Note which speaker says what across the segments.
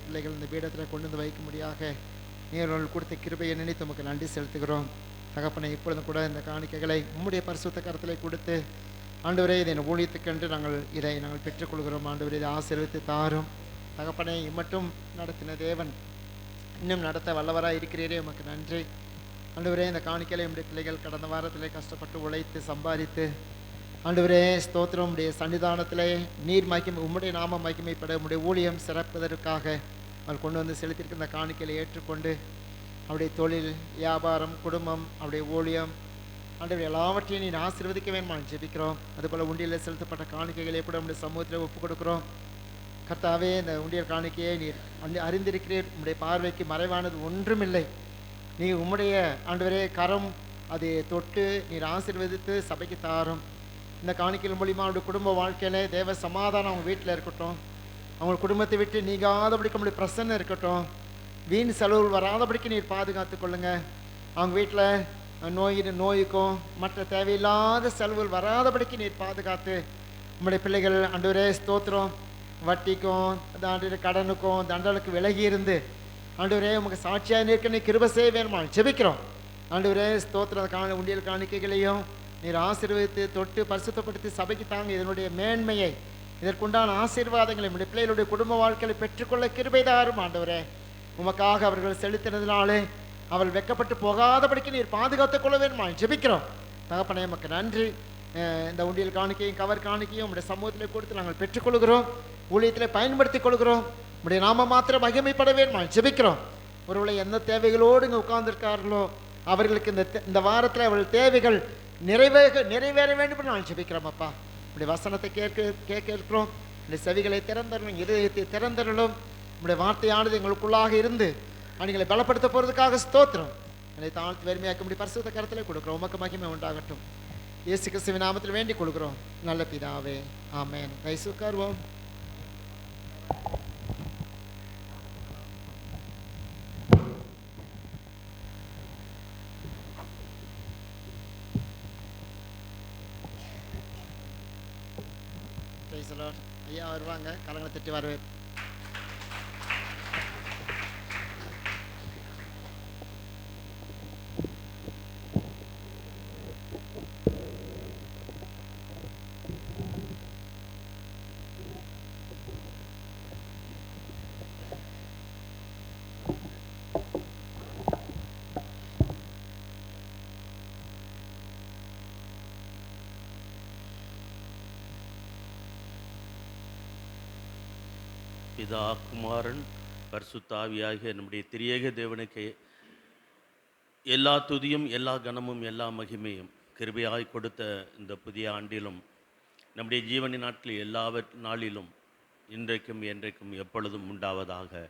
Speaker 1: நம்முடைய பிள்ளைகள் இந்த பீடத்தில் கொண்டு வந்து வைக்கும்படியாக நீர்கள் கொடுத்த கிருபையை நினைத்து உமக்கு நன்றி செலுத்துகிறோம். தகப்பனை இப்பொழுதும் கூட இந்த காணிக்கைகளை உம்முடைய பரிசுத்த கரத்திலே கொடுத்து ஆண்டவரே இதை ஊழியத்துக்கென்று இதை நாங்கள் பெற்றுக்கொள்கிறோம். ஆண்டவரே இதை ஆசீர்வதித்து தாரும். தகப்பனை இம்மட்டும் நடத்தின தேவன் இன்னும் நடத்த வல்லவராக இருக்கிறீரே, உமக்கு நன்றி. ஆண்டவரே இந்த காணிக்கையை நம்முடைய பிள்ளைகள் கடந்த வாரத்திலே கஷ்டப்பட்டு உழைத்து சம்பாதித்து ஆண்டவரே ஸ்தோத்திரம் உடைய சன்னிதானத்திலே நீர் மகிமை உம்முடைய நாம மகிமைப்பட உம்முடைய ஊழியம் சிறப்பதற்காக அவர் கொண்டு வந்து செலுத்தியிருக்க இந்த காணிக்கையை ஏற்றுக்கொண்டு அவருடைய தொழில், வியாபாரம், குடும்பம், அவருடைய ஊழியம் ஆண்டவர் எல்லாவற்றையும் நீர் ஆசீர்வதிக்க வேண்டுமான்னு ஜெபிக்கிறோம். அதுபோல் உண்டியலில் செலுத்தப்பட்ட காணிக்கைகளை கூட நம்முடைய சமூகத்தில் ஒப்புக் கொடுக்குறோம். கர்த்தாவே இந்த உண்டியல் காணிக்கையை நீர் அறிந்திருக்கிறீர். உம்முடைய பார்வைக்கு மறைவானது ஒன்றுமில்லை. நீ உம்முடைய ஆண்டவரே கரம் அதை தொட்டு நீர் ஆசீர்வதித்து சபைக்கு தாரும். இந்த காணிக்கையின் மூலிமா அவருடைய குடும்ப வாழ்க்கையில் தேவ சமாதானம் அவங்க வீட்டில் இருக்கட்டும். அவங்க குடும்பத்தை விட்டு நீங்காதபடிக்கு நம்முடைய பிரசன்னம் இருக்கட்டும். வீண் செலவுகள் வராதபடிக்கு நீர் பாதுகாத்து கொள்ளுங்க. அவங்க வீட்டில் நோய்க்கும் மற்ற தேவையில்லாத செலவுகள் வராதபடிக்கு நீர் பாதுகாத்து நம்முடைய பிள்ளைகள் ஆண்டவரே ஸ்தோத்திரம் வட்டிக்கும் ஆண்டவரே கடனுக்கும் தண்டனுக்கு விலகி இருந்து ஆண்டவரே உமக்கு சாட்சியாக நிற்க நீ கிருபை செய்ய வேணுமா ஜெபிக்கிறோம். ஆண்டவரே ஸ்தோத்திரம் உண்டியல் காணிக்கைகளையும் நீர் ஆசீர்வதித்து தொட்டு பரிசுத்தப்படுத்தி சபைக்கு தாங்க இதனுடைய மேன்மையை இதற்குண்டான ஆசீர்வாதங்களை நம்முடைய பிள்ளைகளுடைய குடும்ப வாழ்க்கையை பெற்றுக்கொள்ள கிருபை தாரும். ஆண்டவரே உமக்காக அவர்கள் செலுத்தினதினாலே அவள் வெக்கப்பட்டு போகாதபடிக்கு நீர் பாதுகாத்துக் கொள்ள வேணுமா ஜெபிக்கிறோம். தகப்பனே உமக்கு நன்றி. இந்த உண்டியல் காணிக்கையும் கவர் காணிக்கையும் உங்களுடைய சமூகத்தில் கொடுத்து நாங்கள் பெற்றுக்கொள்கிறோம். ஊழியத்தில் பயன்படுத்திக் கொள்கிறோம். உங்களுடைய நாம மாத்திரம் மகிமைப்பட வேணுமா ஜெபிக்கிறோம். ஒருவேளை எந்த தேவைகளோடு இங்கே உட்கார்ந்துருக்கார்களோ அவர்களுக்கு இந்த வாரத்தில் அவர்கள் தேவைகள் நிறைவேற வேண்டும் நான் ஜெபிக்கிறோம். அப்பா உடைய வசனத்தை கேட்க இருக்கிறோம். உடைய செவிகளை திறந்தரலும், இதயத்தை திறந்தரலும். உடைய வார்த்தையானது எங்களுக்குள்ளாக இருந்து அவங்களை பலப்படுத்த போகிறதுக்காக ஸ்தோத்திரம். என்னை தாழ்த்து வெறுமையாக்க முடிய பரிசுத்த கரத்தில் கொடுக்குறோம். உமக்கு மகிமை உண்டாகட்டும். இயேசு கிறிஸ்துவின் நாமத்தில் வேண்டி கொடுக்குறோம் நல்ல பிதாவே, ஆமென். கைசு உட்காருவோம். ஐயா வருவாங்க, கலங்களை தட்டி வரவேற்பு.
Speaker 2: பிதா, குமாரன், பரிசுத்த ஆவியாகிய நம்முடைய திரியேக தேவனுக்கு எல்லா துதியும் எல்லா கனமும் எல்லா மகிமையும் கிருபையாய் கொடுத்த இந்த புதிய ஆண்டிலும் நம்முடைய ஜீவனின் நாட்களில் எல்லா நாளிலும் இன்றைக்கும் என்றைக்கும் எப்பொழுதும் உண்டாவதாக.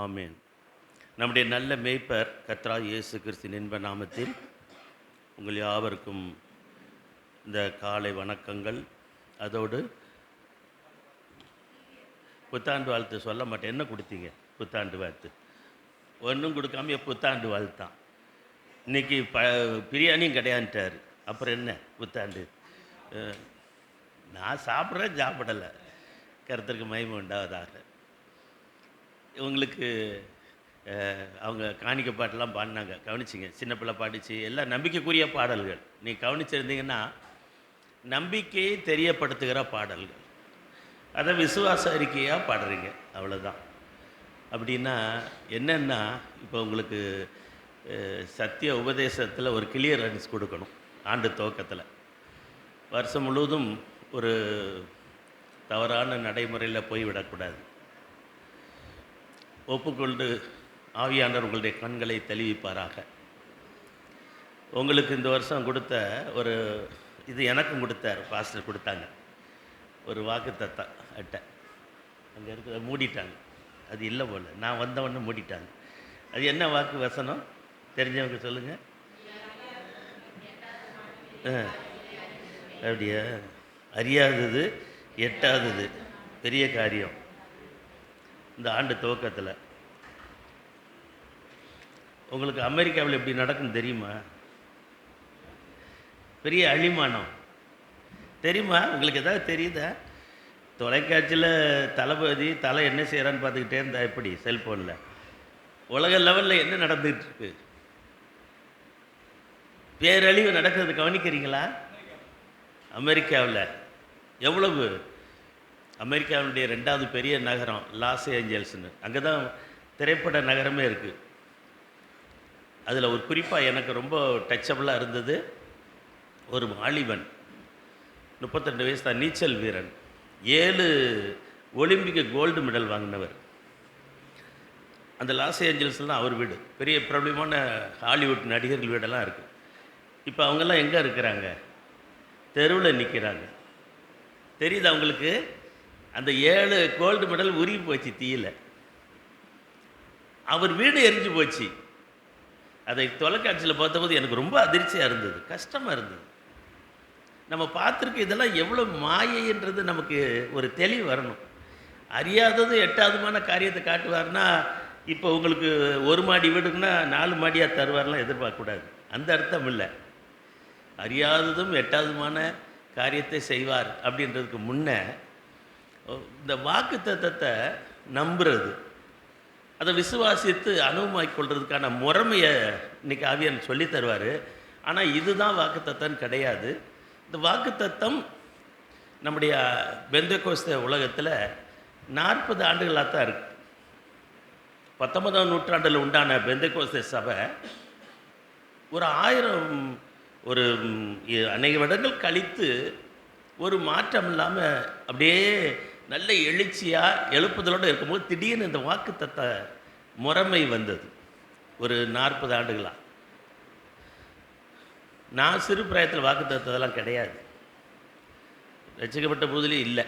Speaker 2: ஆமேன். நம்முடைய நல்ல மேய்ப்பர் கர்த்தராகிய இயேசு கிறிஸ்துவின் இன்ப நாமத்தில் உங்கள் யாவருக்கும் இந்த காலை வணக்கங்கள். அதோடு புத்தாண்டு வாழ்த்து சொல்ல மாட்டேன். என்ன கொடுத்தீங்க புத்தாண்டு வாழ்த்து? ஒன்றும் கொடுக்காம புத்தாண்டு வாழ்த்தான். இன்றைக்கி பிரியாணியும் கிடையாதுட்டார். அப்புறம் என்ன புத்தாண்டு? நான் சாப்பிடலை. கர்த்தருக்கு மகிமை உண்டாவதாக. இவங்களுக்கு அவங்க காணிக்கை பாட்டெல்லாம் பாடினாங்க, கவனிச்சிங்க. சின்ன பிள்ளை பாடிச்சு, எல்லாம் நம்பிக்கைக்குரிய பாடல்கள். நீ கவனிச்சிருந்தீங்கன்னா நம்பிக்கையை தெரியப்படுத்துகிற பாடல்கள். அதை விசுவாச அறிக்கையாக பாடுறீங்க, அவ்வளோதான். அப்படின்னா என்னென்னா, இப்போ உங்களுக்கு சத்திய உபதேசத்தில் ஒரு கிளியரன்ஸ் கொடுக்கணும். ஆண்டு துவக்கத்தில் வருஷம் முழுவதும் ஒரு தவறான நடைமுறையில் போய்விடக்கூடாது. ஒப்புக்கொண்டு ஆவியானவர் உங்களுடைய கண்களை தெளிவிப்பாராக. உங்களுக்கு இந்த வருஷம் கொடுத்த ஒரு இது எனக்கும் கொடுத்தார், பாஸ்டர் கொடுத்தாங்க ஒரு வாக்கு தத்தா அட்டை. அங்கே இருக்கிற மூடிட்டாங்க, அது இல்லை போல். நான் வந்தவொன்னே மூடிட்டாங்க. அது என்ன வாக்கு வசனம் தெரிஞ்சவங்க சொல்லுங்கள். அப்படியா? அறியாதது எட்டாதது பெரிய காரியம். இந்த ஆண்டு துவக்கத்தில் உங்களுக்கு அமெரிக்காவில் எப்படி நடக்குன்னு தெரியுமா? பெரிய அழிமானம் தெரியுமா? உங்களுக்கு எதாவது தெரியுதா? தொலைக்காட்சியில் தளபதி தலை என்ன செய்கிறான்னு பார்த்துக்கிட்டே இருந்தா எப்படி செல்ஃபோனில் உலக லெவலில் என்ன நடந்துகிட்டு இருக்கு, பேரழிவு நடக்கிறது கவனிக்கிறீங்களா? அமெரிக்காவில் எவ்வளவு, அமெரிக்காவுடைய 2வது பெரிய நகரம் லாஸ் ஏஞ்சல்ஸ்னு, அங்கே தான் திரைப்பட நகரமே இருக்குது. அதில் ஒரு குறிப்பாக எனக்கு ரொம்ப டச்சபிளாக இருந்தது, ஒரு வாலிபன் 32 வயசு தான், நீச்சல் வீரன், 7 ஒலிம்பிக் கோல்டு மெடல் வாங்கினவர். அந்த லாஸ் ஏஞ்சல்ஸில் தான் அவர் வீடு. பெரிய பிரபலமான ஹாலிவுட் நடிகர்கள் வீடெல்லாம் இருக்குது. இப்போ அவங்கெல்லாம் எங்கே இருக்கிறாங்க? தெருவில் நிற்கிறாங்க. தெரியுது அவங்களுக்கு? அந்த 7 கோல்டு மெடல் உருகி போச்சு தீயில். அவர் வீடு எரிஞ்சு போச்சு. அதை தொலைக்காட்சியில் பார்த்தபோது எனக்கு ரொம்ப அதிர்ச்சியாக இருந்தது, கஷ்டமாக இருந்தது. நம்ம பார்த்துருக்க இதெல்லாம் எவ்வளோ மாயைன்றது நமக்கு ஒரு தெளிவு வரணும். அறியாதது 8வதுமான காரியத்தை காட்டுவார்னா, இப்போ உங்களுக்கு 1 மாடி வீடுன்னா 4 மாடியாக தருவார்லாம் எதிர்பார்க்கக்கூடாது. அந்த அர்த்தம் இல்லை. அறியாததும் 8வதுமான காரியத்தை செய்வார் அப்படின்றதுக்கு முன்னே இந்த வாக்கு தத்தத்தை நம்புறது, அதை விசுவாசித்து அனுபவமாக்கிக் கொள்றதுக்கான முறைமையை இன்னைக்கு ஆவியான் சொல்லி தருவார். ஆனால் இதுதான் வாக்கு தத்தம்னு கிடையாது. இந்த வாக்கு தத்தம் நம்முடைய பெந்தெகோஸ்தே உலகத்தில் 40 ஆண்டுகளாக தான் இருக்குது. 19ஆம் நூற்றாண்டில் உண்டான பெந்தெகோஸ்தே சபை ஒரு 1000 அநேக வருடங்கள் கழித்து ஒரு மாற்றம் இல்லாமல் அப்படியே நல்ல எழுச்சியாக எழுப்புதலோடு இருக்கும்போது திடீர்னு இந்த வாக்கு தத்த முறைமை வந்தது. ஒரு 40 ஆண்டுகளாக. நான் சிறு பிராயத்தில் வாக்கு தத்ததெல்லாம் கிடையாது, ரசிக்கப்பட்ட புதிலே இல்லை.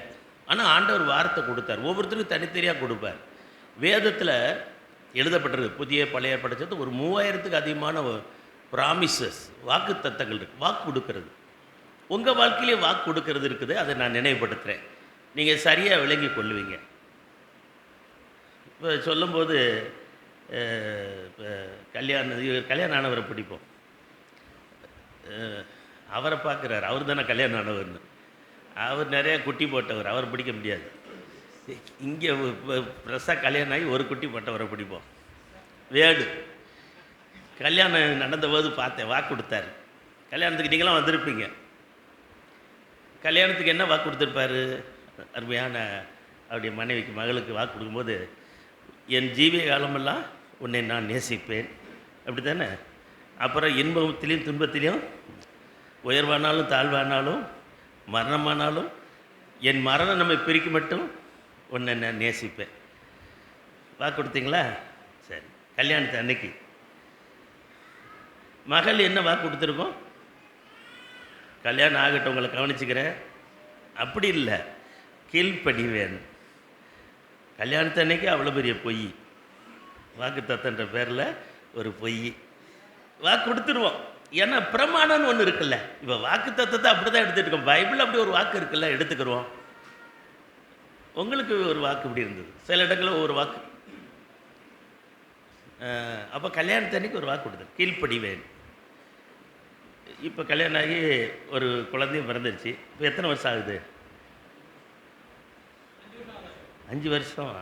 Speaker 2: ஆனால் ஆண்டவர் வார்த்தை கொடுத்தார், ஒவ்வொருத்தருக்கும் தனித்தனியாக கொடுப்பார். வேதத்தில் எழுதப்பட்டிருக்கு, புதிய பழைய படித்தது ஒரு 3000த்துக்கு அதிகமான ப்ராமிசஸ், வாக்கு தத்தங்கள் இருக்குது. வாக்கு கொடுக்கறது, உங்கள் வாழ்க்கையிலே வாக்கு கொடுக்கறது இருக்குது. அதை நான் நினைவுபடுத்துகிறேன், நீங்கள் சரியாக விளங்கி கொள்ளுவீங்க. இப்போ சொல்லும்போது கல்யாணம் ஆனவரை பிடிப்போம், அவரை பார்க்குறாரு, அவர் தானே கல்யாணம் ஆனவர்னு. அவர் நிறையா குட்டி போட்டவர், அவர் பிடிக்க முடியாது. இங்கே ஃப்ரெஷ்ஷாக கல்யாணம் ஆகி ஒரு குட்டி போட்டவரை பிடிப்போம். வேடு கல்யாணம் நடந்தபோது பார்த்தேன், வாக்கு கொடுத்தாரு. கல்யாணத்துக்கு நீங்களாம் வந்திருப்பீங்க. கல்யாணத்துக்கு என்ன வாக்கு கொடுத்துருப்பாரு? அருமையான அவருடைய மனைவிக்கு, மகளுக்கு வாக்கு கொடுக்கும்போது, என் ஜீவிய காலமெல்லாம் உன்னை நான் நேசிப்பேன், அப்படி தானே? அப்புறம் இன்பத்திலையும் துன்பத்திலையும், உயர்வானாலும் தாழ்வானாலும் மரணமானாலும் என் மரணம் நம்மை பிரிக்க மட்டும் உன்னை நான் நேசிப்பேன். வாக்கு கொடுத்தீங்களா? சரி. கல்யாணத்து அன்னைக்கு மகள் என்ன வாக்கு கொடுத்துருக்கோம்? கல்யாணம் ஆகட்டும், உங்களை கவனிச்சுக்கிறேன், அப்படி இல்லை, கீழ்ப்படிவேன். கல்யாணத்து அன்னைக்கு அவ்வளோ பெரிய பொய், வாக்கு தத்தன்ற பேரில் ஒரு பொய். வாக்கு கொடுத்துருவோம், ஏன்னா பிரமாணம்னு ஒன்று இருக்குல்ல. இப்போ வாக்கு தத்தத்தை அப்படி தான் எடுத்துகிட்டு பைபிள் அப்படி ஒரு வாக்கு இருக்குல்ல, எடுத்துக்கிறோம். உங்களுக்கு ஒரு வாக்கு இப்படி இருந்தது, சில இடங்களில் ஒரு வாக்கு. அப்போ கல்யாணத்தன்னைக்கு ஒரு வாக்கு கொடுத்தேன், கீழ்ப்படிவேன். இப்போ கல்யாணம் ஆகி ஒரு குழந்தையும் பிறந்துருச்சு. இப்போ எத்தனை வருஷம் ஆகுது? 5 வருஷம்.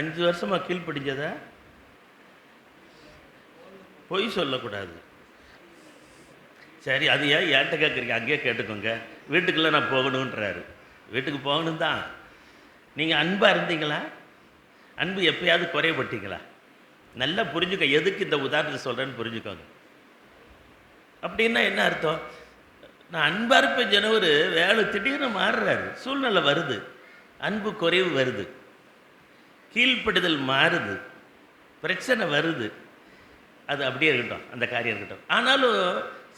Speaker 2: 5 வருஷமாக கீழ்ப்படிஞ்சதா? பொய் சொல்லக்கூடாது. சரி, அது ஏன் ஏன்ட்ட கேட்குறீங்க? அங்கேயே கேட்டுக்கோங்க. வீட்டுக்குள்ளே நான் போகணுன்றாரு. வீட்டுக்கு போகணும் தான். நீங்கள் அன்பாக இருந்தீங்களா? அன்பு எப்பயாவது குறையப்பட்டீங்களா? நல்லா புரிஞ்சுக்க, எதுக்கு இந்த உதாரணத்தை சொல்கிறேன்னு புரிஞ்சுக்கோங்க. அப்படின்னா என்ன அர்த்தம்? நான் அன்பாக இருப்பேன் ஜனவர், வேலை திடீர்னு மாறுறாரு, சூழ்நிலை வருது, அன்பு குறைவு வருது, கீழ்ப்படுதல் மாறுது, பிரச்சனை வருது. அது அப்படியே இருக்கட்டும், அந்த காரியம் இருக்கட்டும். ஆனாலும்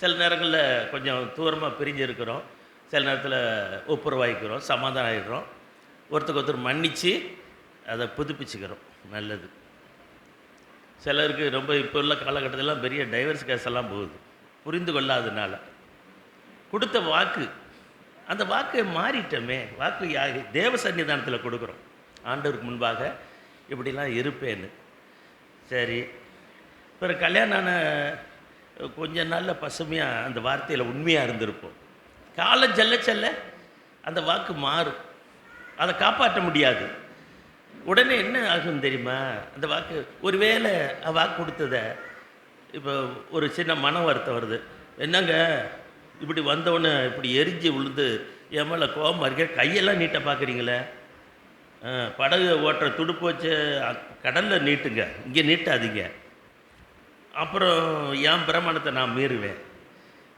Speaker 2: சில நேரங்களில் கொஞ்சம் தூரமாக பிரிஞ்சு இருக்கிறோம், சில நேரத்தில் ஒப்புரவாயிக்கிறோம், சமாதானம் ஆகிடுறோம், ஒருத்தருக்கு ஒருத்தர் மன்னித்து அதை புதுப்பிச்சுக்கிறோம். நல்லது. சிலருக்கு ரொம்ப இப்போ உள்ள காலகட்டத்திலாம் பெரிய டைவர்ஸ் கேஸ் எல்லாம் போகுது, புரிந்து கொள்ளாததுனால. கொடுத்த வாக்கு, அந்த வாக்கை மாறிட்டோமே. வாக்கு தேவ சன்னிதானத்தில் கொடுக்குறோம், ஆண்டவருக்கு முன்பாக இப்படிலாம் இருப்பேன்னு. சரி, பிறகு கல்யாணம் ஆன கொஞ்ச நாளில் பசுமையாக அந்த வார்த்தையில் உண்மையாக இருந்திருப்போம். காலம் செல்ல செல்ல அந்த வாக்கு மாறும், அதை காப்பாற்ற முடியாது. உடனே என்ன ஆகும் தெரியுமா? அந்த வாக்கு ஒருவேளை வாக்கு கொடுத்தத இப்போ ஒரு சின்ன மன வருத்தம் வருது, என்னங்க இப்படி வந்தவொடனே இப்படி எரிஞ்சு விழுந்து என் மேலே கோபமாக இருக்க, கையெல்லாம் நீட்ட பார்க்குறீங்களே, படகு ஓட்டுற துடுப்பு வச்சு கடலில் நீட்டுங்க, இங்கே நீட்டாதீங்க, அப்புறம் என் பிரமாணத்தை நான் மீறுவேன்.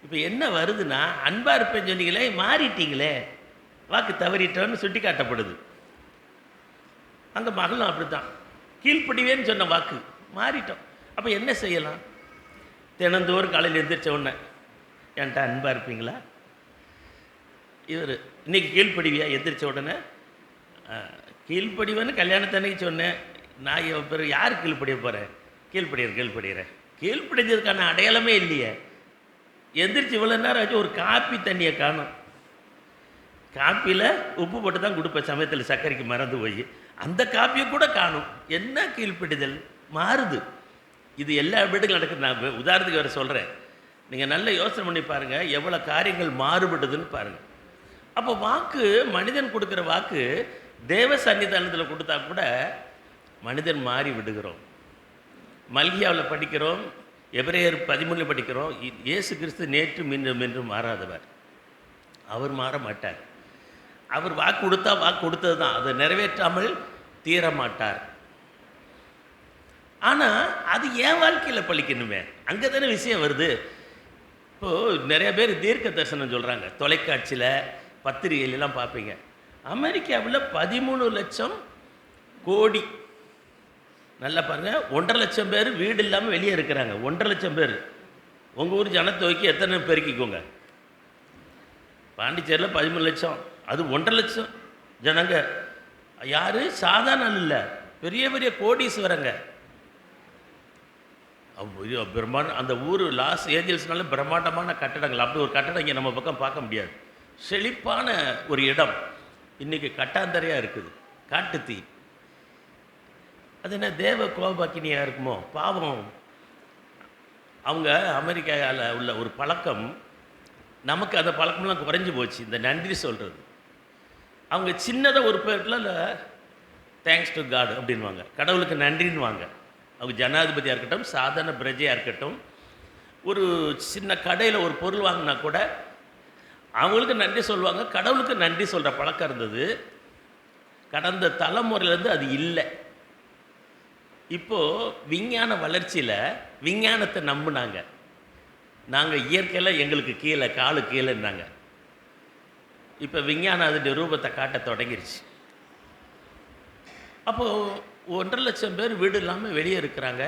Speaker 2: இப்போ என்ன வருதுன்னா, அன்பாக இருப்பேன்னு சொன்னீங்களே, மாறிட்டீங்களே, வாக்கு தவறிட்டோன்னு சுட்டி காட்டப்படுது. அந்த மகளும் அப்படி தான், கீழ்ப்படிவேன்னு சொன்ன வாக்கு மாறிட்டோம். அப்போ என்ன செய்யலாம்? தினந்தோறும் காலையில் எழுந்திரிச்ச உடனே என்கிட்ட அன்பாக இருப்பீங்களா? இவர் இன்றைக்கி கீழ்ப்படிவியா? எந்திரிச்ச உடனே கீழ்ப்படிவேன்னு கல்யாணத்தன்னைக்கு சொன்னேன், நான் பிறகு யார் கீழ்ப்படிய போகிறேன்? கீழ்ப்படுகிறேன். கீழ்ப்படிஞ்சதுக்கான அடையாளமே இல்லையே. எந்திரிச்சு இவ்வளோ நேரம் ஆச்சு, ஒரு காப்பி தண்ணியை காணும். காப்பியில் உப்பு போட்டு தான் கொடுப்பேன், சமயத்தில் சர்க்கரைக்கு மறந்து போய் அந்த காப்பியை கூட காணும். என்ன கீழ்ப்படிதல்? மாறுது. இது எல்லா வீடுகளும் நடக்குது. நான் உதாரணத்துக்கு வேறு சொல்கிறேன், நீங்கள் நல்ல யோசனை பண்ணி பாருங்கள், எவ்வளோ காரியங்கள் மாறுபடுதுன்னு பாருங்கள். அப்போ வாக்கு, மனிதன் கொடுக்குற வாக்கு தேவ சன்னிதானத்தில் கொடுத்தா கூட மனிதன் மாறி விடுகிறோம். மல்கியாவில் படிக்கிறோம், எபிரேயர் 13 படிக்கிறோம், இயேசு கிறிஸ்து நேற்று மீண்டும் மாறாதவர். அவர் மாற மாட்டார். அவர் வாக்கு கொடுத்தா வாக்கு கொடுத்தது தான், அதை நிறைவேற்றாமல் தீர மாட்டார். ஆனால் அது என் வாழ்க்கையில் பழிக்கணுமே, அங்கே தானே விஷயம் வருது. இப்போது நிறைய பேர் தீர்க்க தரிசனம் சொல்கிறாங்க, தொலைக்காட்சியில் பத்திரிகையிலலாம் பார்ப்பீங்க. அமெரிக்காவில் 13 லட்சம் கோடி, நல்லா பாருங்கள், 1.5 லட்சம் பேர் வீடு இல்லாமல் வெளியே இருக்கிறாங்க. 1.5 லட்சம் பேர். உங்கள் ஊர் ஜனத்தொகைக்கு எத்தனை பெருக்கிக்கோங்க. பாண்டிச்சேரியில் 13 லட்சம், அது 1.5 லட்சம் ஜனங்க. யார்? சாதாரண இல்லை, பெரிய பெரிய கோடீஸ்வரங்க. பிரம்மாண்ட அந்த ஊர் லாஸ் ஏஞ்சல்ஸ்னால பிரம்மாண்டமான கட்டடங்கள். அப்படி ஒரு கட்டடம் இங்கே நம்ம பக்கம் பார்க்க முடியாது. செழிப்பான ஒரு இடம் இன்றைக்கி கட்டாந்தரையாக இருக்குது, காட்டுத்தீ. அது என்ன தேவ கோபாக்கினியாக இருக்குமோ? பாவம். அவங்க அமெரிக்காவில் உள்ள ஒரு பழக்கம், நமக்கு அந்த பழக்கம்லாம் குறைஞ்சி போச்சு, இந்த நன்றி சொல்கிறது. அவங்க சின்னதாக ஒரு பேரில் தேங்க்ஸ் டு காட் அப்படின்வாங்க, கடவுளுக்கு நன்றின்வாங்க. அவங்க ஜனாதிபதியாக இருக்கட்டும், சாதாரண பிரஜையாக இருக்கட்டும், ஒரு சின்ன கடையில் ஒரு பொருள் வாங்கினா கூட அவங்களுக்கு நன்றி சொல்லுவாங்க, கடவுளுக்கு நன்றி சொல்கிற பழக்கம் இருந்தது. கடந்த தலைமுறையிலேருந்து அது இல்லை. இப்போது விஞ்ஞான வளர்ச்சியில் விஞ்ஞானத்தை நம்பினாங்க. நாங்கள் இயற்கையில் எங்களுக்கு கீழே, காலு கீழேன்னாங்க. இப்போ விஞ்ஞானம் அதனுடைய ரூபத்தை காட்ட தொடங்கிருச்சு. அப்போது 1.5 லட்சம் பேர் வீடு இல்லாமல் வெளியே இருக்கிறாங்க.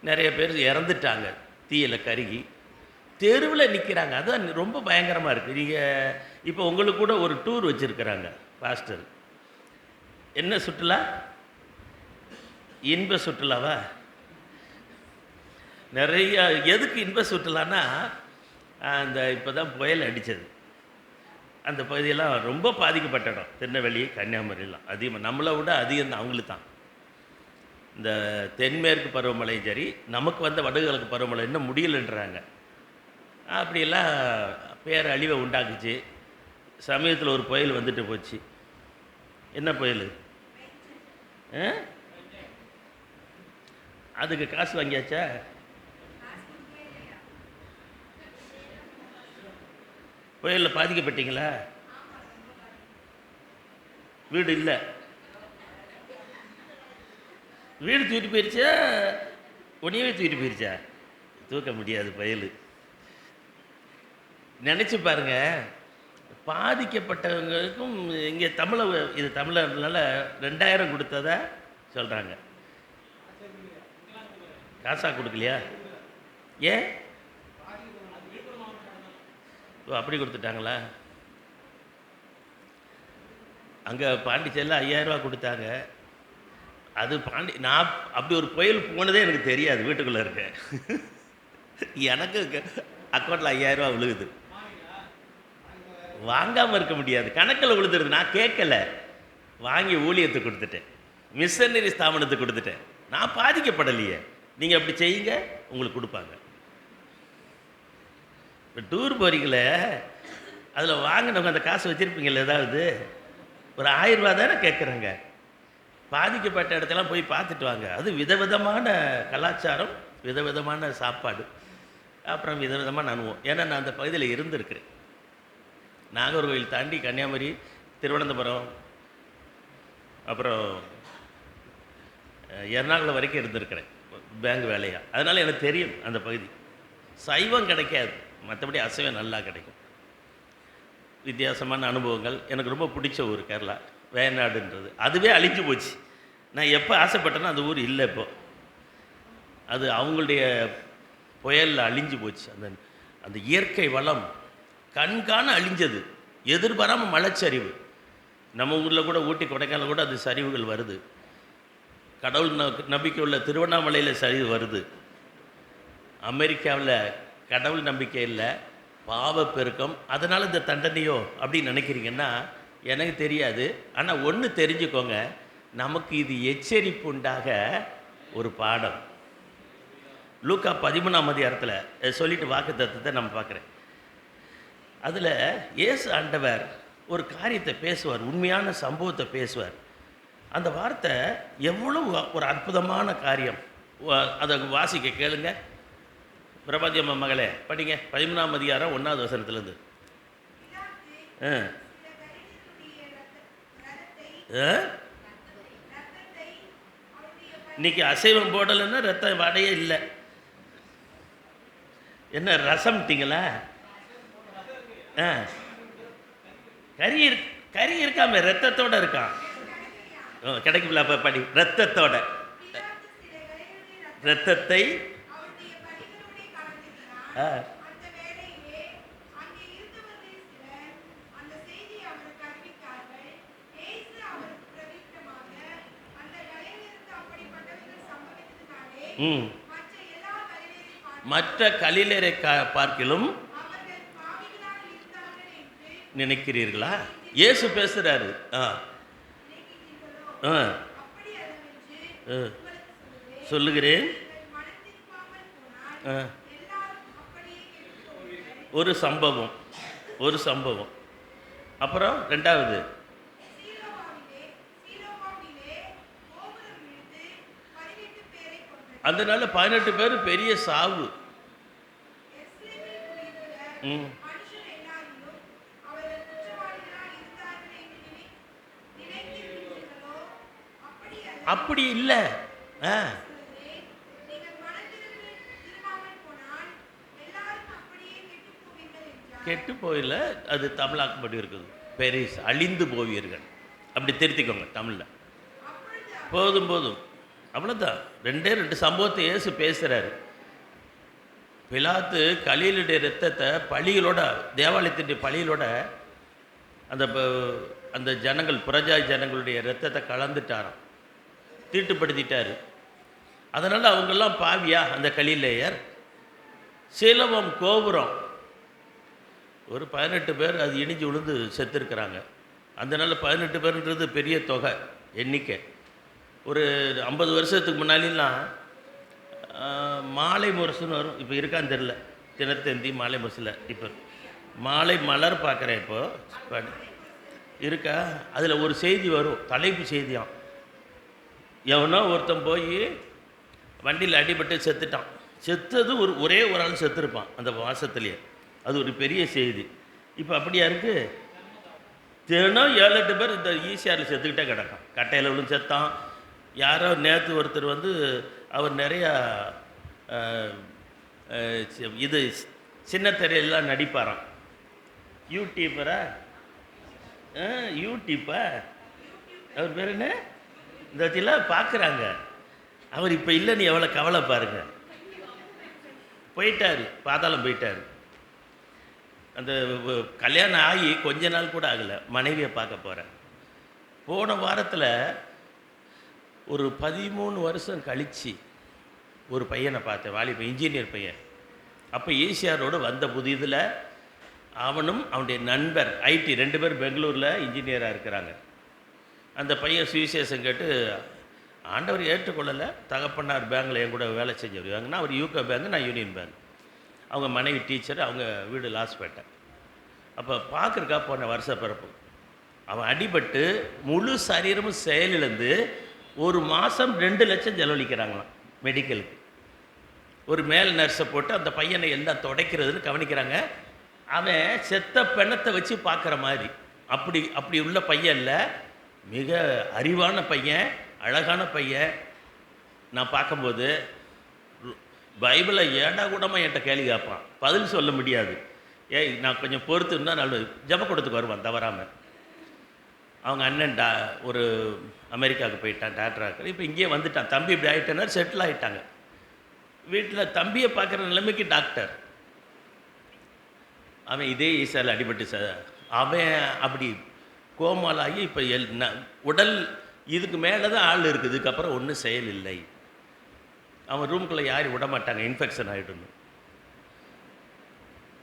Speaker 2: நிறைய பேர் இறந்துட்டாங்க தீயில் கருகி, தெருவில் நிற்கிறாங்க. அதுதான் ரொம்ப பயங்கரமாக இருக்குது. நீங்கள் இப்போ உங்களுக்கு கூட ஒரு டூர் வச்சுருக்கிறாங்க பாஸ்டர். என்ன சுற்றுலா? இன்ப சுற்றுலாவா? நிறைய எதுக்கு இன்ப சுற்றுலான்னா, அந்த இப்போ தான் புயல் அடித்தது, அந்த பகுதியெல்லாம் ரொம்ப பாதிக்கப்பட்ட இடம். திருநெல்வேலி, கன்னியாகுமரியெல்லாம் அதிகமாக, நம்மளை விட அதிகம் தான் அவங்களுக்கு தான். இந்த தென்மேற்கு பருவமழையும் சரி, நமக்கு வந்த வடகிழக்கு பருவமழை இன்னும் முடியலைன்றாங்க. அப்படியெல்லாம் பேர் அழிவை உண்டாக்குச்சு. சமயத்தில் ஒரு புயல் வந்துட்டு போச்சு. என்ன புயல்? அதுக்கு காசு வாங்கியாச்சா? புயலில் பாதிக்கப்பட்டீங்களா? வீடு இல்லை, வீடு தூக்கிட்டு போயிடுச்சா? உடனே தூக்கிட்டு போயிடுச்சா? தூக்க முடியாது புயல். நினச்சி பாருங்கள், பாதிக்கப்பட்டவங்களுக்கும் இங்கே இது தமிழர்னால 2000 கொடுத்ததா சொல்கிறாங்க. காசா கொடுக்கலையா? ஏன்? அப்படி கொடுத்துட்டாங்களா? அங்கே பாண்டிச்சேரியில் 5000 ரூபா கொடுத்தாங்க. அது நான் அப்படி ஒரு புயல் போனதே எனக்கு தெரியாது, வீட்டுக்குள்ளே இருக்கேன். எனக்கு அக்கௌண்ட்டில் 5000 ரூபா விழுகுது. வாங்காமல் இருக்க முடியாது, கணக்கில் விழுதுருது. நான் கேட்கலை, வாங்கி ஊழியத்துக்கு கொடுத்துட்டேன், மிஷனரி ஸ்தாபனத்துக்கு கொடுத்துட்டேன். நான் பாதிக்கப்படலையே. நீங்கள் அப்படி செய்யுங்க, உங்களுக்கு கொடுப்பாங்க. இப்போ டூர் போகிறீங்களே, அதில் வாங்கினவங்க அந்த காசு வச்சுருப்பீங்களா? ஏதாவது ஒரு 1000 ரூபா தானே கேட்குறாங்க. பாதிக்கப்பட்ட இடத்தெல்லாம் போய் பார்த்துட்டு வாங்க. அது விதவிதமான கலாச்சாரம், விதவிதமான சாப்பாடு, அப்புறம் விதவிதமான அனுபவம். ஏன்னா நான் அந்த பகுதியில் இருந்திருக்கிறேன். நாகர்கோவில் தாண்டி கன்னியாகுமரி, திருவனந்தபுரம், அப்புறம் எர்ணாகுளம் வரைக்கும் இருந்திருக்கிறேன் பேங்க் வேலையாக. அதனால் எனக்கு தெரியும் அந்த பகுதி. சைவம் கிடைக்காது, மற்றபடி அசைவம் நல்லா கிடைக்கும். வித்தியாசமான அனுபவங்கள். எனக்கு ரொம்ப பிடிச்ச ஊர் கேரளா, வயநாடுன்றது. அதுவே அழிஞ்சு போச்சு. நான் எப்போ ஆசைப்பட்டேன்னா அந்த ஊர் இல்லை இப்போ. அது அவங்களுடைய புயலில் அழிஞ்சு போச்சு. அந்த அந்த இயற்கை வளம் கண்காண அழிஞ்சது. எதிர்பாராமல் மலைச்சரிவு. நம்ம ஊரில் கூட ஊட்டி கொடைக்கானல் கூட அது சரிவுகள் வருது. கடவுள் நம்பிக்கை உள்ள திருவண்ணாமலையில் சரிவு வருது. அமெரிக்காவில் கடவுள் நம்பிக்கை இல்லை, பாவ பெருக்கம். அதனால் இந்த தண்டனையோ அப்படின்னு நினைக்கிறீங்கன்னா எனக்கு தெரியாது. ஆனால் ஒன்று தெரிஞ்சுக்கோங்க, நமக்கு இது எச்சரிப்பு உண்டாக ஒரு பாடம். லூக்கா 13ஆம் அதிகாரத்தில் சொல்லிட்டு வாக்கு தத்துவத்தை நம்ம பார்க்குறேன். அதில் இயேசு ஆண்டவர் ஒரு காரியத்தை பேசுவார், உண்மையான சம்பவத்தை பேசுவார். அந்த வார்த்தை எவ்வளோ ஒரு அற்புதமான காரியம். அதை வாசிக்க கேளுங்க. பிரபாதி அம்மா மகளே படிங்க, 13ஆம் அதிகாரம் 1வது வசனத்துலேருந்து. இன்னைக்கு அசைவம் போடலைன்னா ரத்த வடையே இல்லை. என்ன ரசம்ட்டிங்களா? கறி கறி இருக்காம ரத்தத்தோட இருக்கான். கிடைக்கும்ல? அப்போ படி. ரத்தத்தோட, ரத்தத்தை மற்ற கலிலேரை பார்க்கிலும் நினைக்கிறீர்களா? இயேசு பேசுறாரு. சொல்லுகிறேன். ஒரு சம்பவம், ஒரு சம்பவம். அப்புறம் 2வது அதனால 18 பேர் பெரிய சாவு. அப்படி இல்லை. கெட்டு போயில, அது தமிழாக்கப்படி இருக்குது. பெரிஸ் அழிந்து போவீர்கள், அப்படி திருத்திக்கோங்க தமிழில். போதும் போதும், அவ்வளோதான். 2 சம்பவத்தை இயேசு பேசுகிறாரு. பிலாத்து கலீலுடைய ரத்தத்தை பழிகளோட, தேவாலயத்தினுடைய பழிகளோட அந்த ஜனங்கள், புறஜாதி ஜனங்களுடைய ரத்தத்தை கலந்துட்டாராம், தீட்டுப்படுத்திட்டார். அதனால் அவங்கெல்லாம் பாவியா? அந்த கலிலேயர். சிலவம் கோபுரம் ஒரு 18 பேர் அது இடிஞ்சு விழுந்து செத்துருக்கிறாங்க. அதனால் 18 பேருன்றது பெரிய தொகை எண்ணிக்கை. ஒரு 50 வருஷத்துக்கு முன்னாடிலாம் மாலை முரசுன்னு வரும். இப்போ இருக்கான்னு தெரில, தினத்தந்தி மாலை முரசில். இப்போ மாலை மலர் பார்க்குறேன். இப்போது இருக்கா? அதில் ஒரு செய்தி வரும், தலைப்பு செய்தியாம். எவனோ ஒருத்தன் போய் வண்டியில் அடிபட்டு செத்துட்டான். செத்தது ஒரே ஒரு ஆள் செத்துருப்பான் அந்த மாதத்துலேயே. அது ஒரு பெரிய செய்தி. இப்போ அப்படியா இருக்குது? தினம் 7-8 பேர் இந்த ஈசிஆரில் செத்துக்கிட்டே கிடக்கான். கட்டையில் விழுந்து செத்தான். யாரோ நேற்று ஒருத்தர் வந்து அவர் நிறையா இது சின்ன திரையெல்லாம் நடிப்பாராம். யூடியூப்பரா? யூடியூப்பா அவர் பேர் என்ன? இந்த வச்சிலாம் பார்க்குறாங்க. அவர் இப்போ இல்லைன்னு எவ்வளோ கவலை பாருங்க. போயிட்டார், பாதாளம் போயிட்டார். அந்த கல்யாணம் ஆகி கொஞ்ச நாள் கூட ஆகலை, மனைவியை பார்க்க போகிறேன். போன வாரத்தில் ஒரு 13 வருஷம் கழித்து ஒரு பையனை பார்த்தேன், வாலிப இன்ஜினியர் பையன். அப்போ ஈசிஆரோடு வந்த புதிதில் அவனும் அவனுடைய நண்பர் ஐடி 2 பேர் பெங்களூரில் இன்ஜினியராக இருக்கிறாங்க. அந்த பையன் சுவிசேஷம் கேட்டு ஆண்டவர் ஏற்றுக்கொள்ளலை. தகப்பனார் பேங்கில் என் கூட வேலை செஞ்சவர். அவர் யூகோ பேங்க், நான் யூனியன் பேங்க். அவங்க மனைவி டீச்சர், அவங்க வீடு லாஸ்பேட்டை. அப்போ பார்க்குறக்கா போன வருஷ பிறப்பு. அவன் அடிபட்டு முழு சரீரமும் செயலிழந்து 1 மாதம் 2 லட்சம் செலவழிக்கிறாங்களாம் மெடிக்கலுக்கு. ஒரு மேல் நர்ஸை போட்டு அந்த பையனை எல்லாம் துடைக்கிறதுன்னு கவனிக்கிறாங்க. அவன் செத்த பிணத்தை வச்சு பார்க்குற மாதிரி. அப்படி உள்ள பையன் இல்லை, மிக அறிவான பையன், அழகான பையன். நான் பார்க்கும்போது பைபிளை ஏடா கூடமாக என்கிட்ட கேள்வி கேட்பான், பதில் சொல்ல முடியாது. ஏய் நான் கொஞ்சம் பொறுத்து இருந்தால் நல்ல ஜெபக்கூடத்துக்கு வருவான் தவறாமல். அவங்க அண்ணன் ஒரு அமெரிக்காவுக்கு போயிட்டான் டாக்டராக. இப்போ இங்கேயே வந்துட்டான். தம்பி இப்படி ஆகிட்டேன்னா செட்டில் ஆகிட்டாங்க. வீட்டில் தம்பியை பார்க்குற நிலைமைக்கு டாக்டர். அவன் இதே ஈசாவில் அடிபட்டு அவன் அப்படி கோமாலாகி இப்போ உடல் இதுக்கு மேலே தான் ஆள் இருக்குது. இதுக்கப்புறம் ஒன்றும் செயல் இல்லை. அவன் ரூம்குள்ளே யாரும் விட மாட்டாங்க, இன்ஃபெக்ஷன் ஆகிடுன்னு.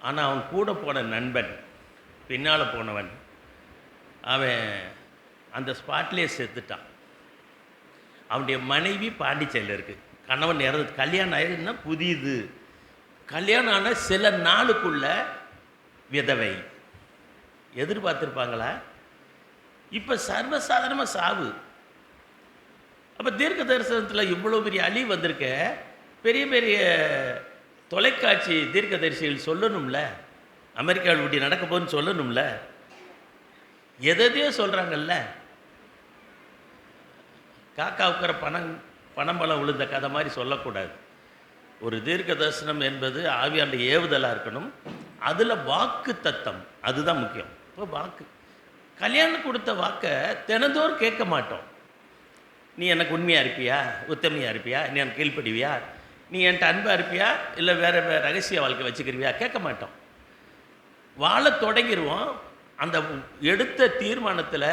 Speaker 2: ஆனால் அவன் கூட போன நண்பன், பின்னால் போனவன், அவன் அந்த ஸ்பாட்லேயே செத்துட்டான். அவனுடைய மனைவி பாண்டிச்சேரியில் இருக்குது. கணவன் இறந்து கல்யாணம் ஆயிருந்தா புதியது. கல்யாணம் ஆன சில நாளுக்குள்ள விதவை. எதிர்பார்த்துருப்பாங்களா? இப்போ சர்வசாதாரணமாக சாவு. அப்போ தீர்க்க தரிசனத்தில் இவ்வளோ பெரிய அழிவு வந்திருக்க, பெரிய பெரிய தொலைக்காட்சி தீர்க்க தரிசிகள் சொல்லணும்ல, அமெரிக்காவில் இப்படி நடக்க போகுதுன்னு சொல்லணும்ல. எதையோ சொல்கிறாங்கல்ல. காக்கா உட்கிற பணம்பழம் விழுந்த கதை மாதிரி சொல்லக்கூடாது. ஒரு தீர்க்க தரிசனம் என்பது ஆவியாண்ட ஏவுதலாக இருக்கணும். அதில் வாக்கு தத்தம் அதுதான் முக்கியம். இப்போ வாக்கு, கல்யாணம் கொடுத்த வாக்கை தினந்தோறும் கேட்க மாட்டோம். நீ எனக்கு உண்மையாக இருப்பியா, உத்தமையாக இருப்பியா, நீ எனக்கு கீழ்ப்படிவியா, நீ என்கிட்ட அன்பாக இருப்பியா, இல்லை வேறு ரகசிய வாழ்க்கை வச்சுக்கிருவியா, கேட்க மாட்டோம். வாழ தொடங்கிடுவோம். அந்த எடுத்த தீர்மானத்தில்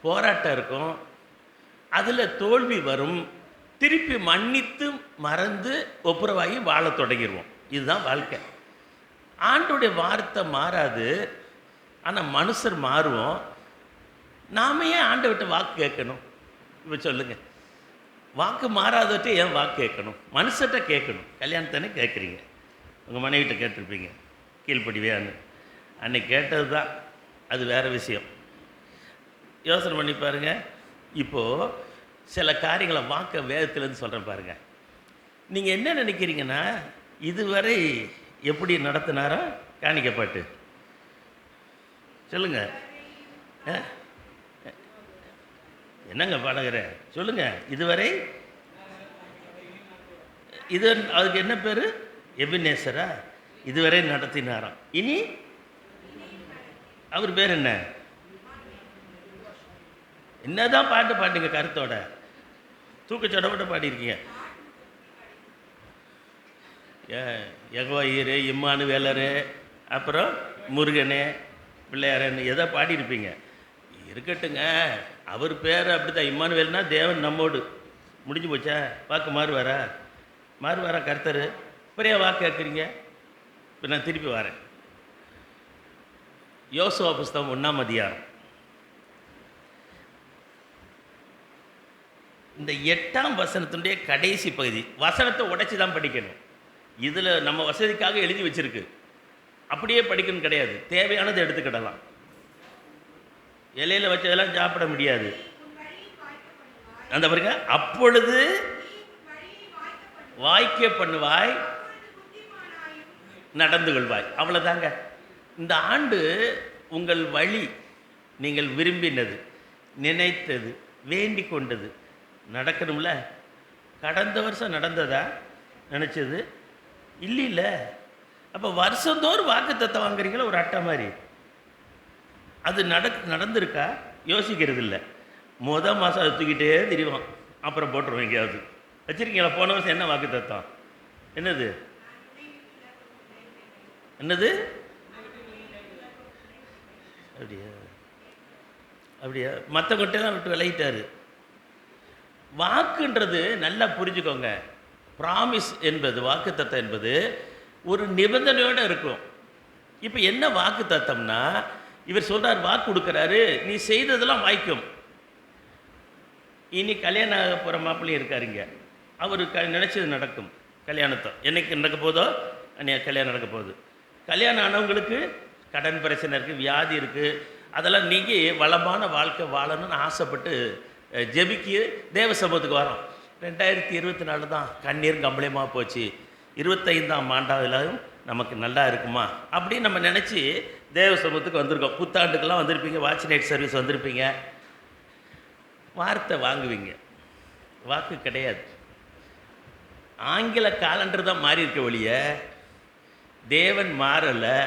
Speaker 2: போராட்டம் இருக்கும், அதில் தோல்வி வரும், திருப்பி மன்னித்து மறந்து ஒப்புரவாகி வாழ தொடங்கிடுவோம். இதுதான் வாழ்க்கை. ஆண்டோடைய வார்த்தை மாறாது, ஆனால் மனுஷர் மாறுவோம். நாம ஏன் ஆண்டை விட்டு வாக்கு கேட்கணும்? இப்போ சொல்லுங்கள், வாக்கு மாறாதவற்றை ஏன் வாக்கு கேட்கணும்? மனுஷர்கிட்ட கேட்கணும். கல்யாணத்தானே கேட்குறீங்க, உங்கள் மனைவிட்ட கேட்டிருப்பீங்க கீழ்ப்படிவியான்னு. அன்னைக்கு கேட்டது தான், அது வேறு விஷயம். யோசனை பண்ணி பாருங்கள். இப்போது சில காரியங்களை வாக்க வேதத்திலேருந்து சொல்கிறேன் பாருங்கள். நீங்கள் என்ன நினைக்கிறீங்கன்னா, இதுவரை எப்படி நடத்தினாரோ காணிக்கப்பட்டு சொல்லுங்க. என்னங்க பாடகிற சொல்லுங்க. இதுவரை இது அதுக்கு என்ன பேர்? எபினேசரா? இதுவரை நடத்தினாராம். இனி அவர் பேர் என்ன? என்னதான் பாட்டு பாட்டுங்க கருத்தோட தூக்கச்சோட பாடியிருக்கீங்க. யெகோவா ஈரு, இம்மானுவேலரு, அப்புறம் முருகனே, பிள்ளையாரன்னு எதை பாடியிருப்பீங்க. இருக்கட்டுங்க, அவர் பேர் அப்படி தான். இம்மானுவேல்னா தேவன் நம்மோடு. முடிஞ்சு போச்சா? வாக்கு மாறுவாரா கர்த்தர்? பெரிய வாக்கு கேட்குறீங்க. இப்போ நான் திருப்பி வரேன். யோசுவா புஸ்தகம் 1ஆம் அதிகாரம் இந்த 8ஆம் வசனத்தினுடைய கடைசி பகுதி. வசனத்தை உடைச்சி தான் படிக்கணும். இதில் நம்ம வசதிக்காக எழுதி வச்சிருக்கு, அப்படியே படிக்கணும் கிடையாது. தேவையானதை எடுத்துக்கிடலாம். இலையில் வச்சதெல்லாம் சாப்பிட முடியாது. அந்த பாருங்க, அப்பொழுது வாய்க்க பண்ணுவாய், நடந்து கொள்வாய். அவ்வளோதாங்க. இந்த ஆண்டு உங்கள் வழி, நீங்கள் விரும்பினது, நினைத்தது, வேண்டிக் கொண்டது நடக்கணும்ல. கடந்த வருஷம் நடந்ததா நினச்சது இல்லைல்ல. அப்போ வருஷந்தோறும் வாக்கு தத்தம் வாங்குறீங்களா ஒரு அட்டை மாதிரி. அது நடந்திருக்கா யோசிக்கிறது இல்லை. மாதம் அதை தூக்கிட்டே திரிவோம், அப்புறம் போட்டுருவோம் எங்கேயாவது. வச்சுருக்கீங்களா? போன வருஷம் என்ன வாக்கு தத்தம்? என்னது அப்படியா மற்றவங்கிட்டலாம் விட்டு விளையிட்டாரு. வாக்குன்றது நல்லா புரிஞ்சுக்கோங்க. ப்ராமிஸ் என்பது, வாக்கு தத்தம் என்பது ஒரு நிபந்தனையோடு இருக்கும். இப்போ என்ன வாக்கு தத்தம்னா, இவர் சொல்கிறார், வாக்கு கொடுக்குறாரு, நீ செய்ததெல்லாம் வாய்க்கும். இனி கல்யாணம் ஆக போகிற மாப்பிள்ளையும் இருக்காருங்க, அவர் நினச்சது நடக்கும். கல்யாணத்தை என்னைக்கு நடக்க போதோ அன்றைய கல்யாணம் நடக்க போகுது. கல்யாணம் ஆனவங்களுக்கு கடன் பிரச்சனை இருக்குது, வியாதி இருக்குது, அதெல்லாம் நீங்கி வளமான வாழ்க்கை வாழணும்னு ஆசைப்பட்டு ஜெபிக்கி தேவ சமூகத்துக்கு வரோம். 2024 தான் கண்ணீர் கம்பளயமாக போச்சு, 25ஆம் ஆண்டாவதுலையும் நமக்கு நல்லா இருக்குமா அப்படின்னு நம்ம நினச்சி தேவ சமூகத்துக்கு வந்திருக்கோம். புத்தாண்டுக்கெல்லாம் வந்திருப்பீங்க, வாட்ச் நைட் சர்வீஸ் வந்திருப்பீங்க. வார்த்தை வாங்குவீங்க, வாக்கு கிடையாது. ஆங்கில காலண்டர் தான் மாறி இருக்க ஒழிய தேவன் மாறலை,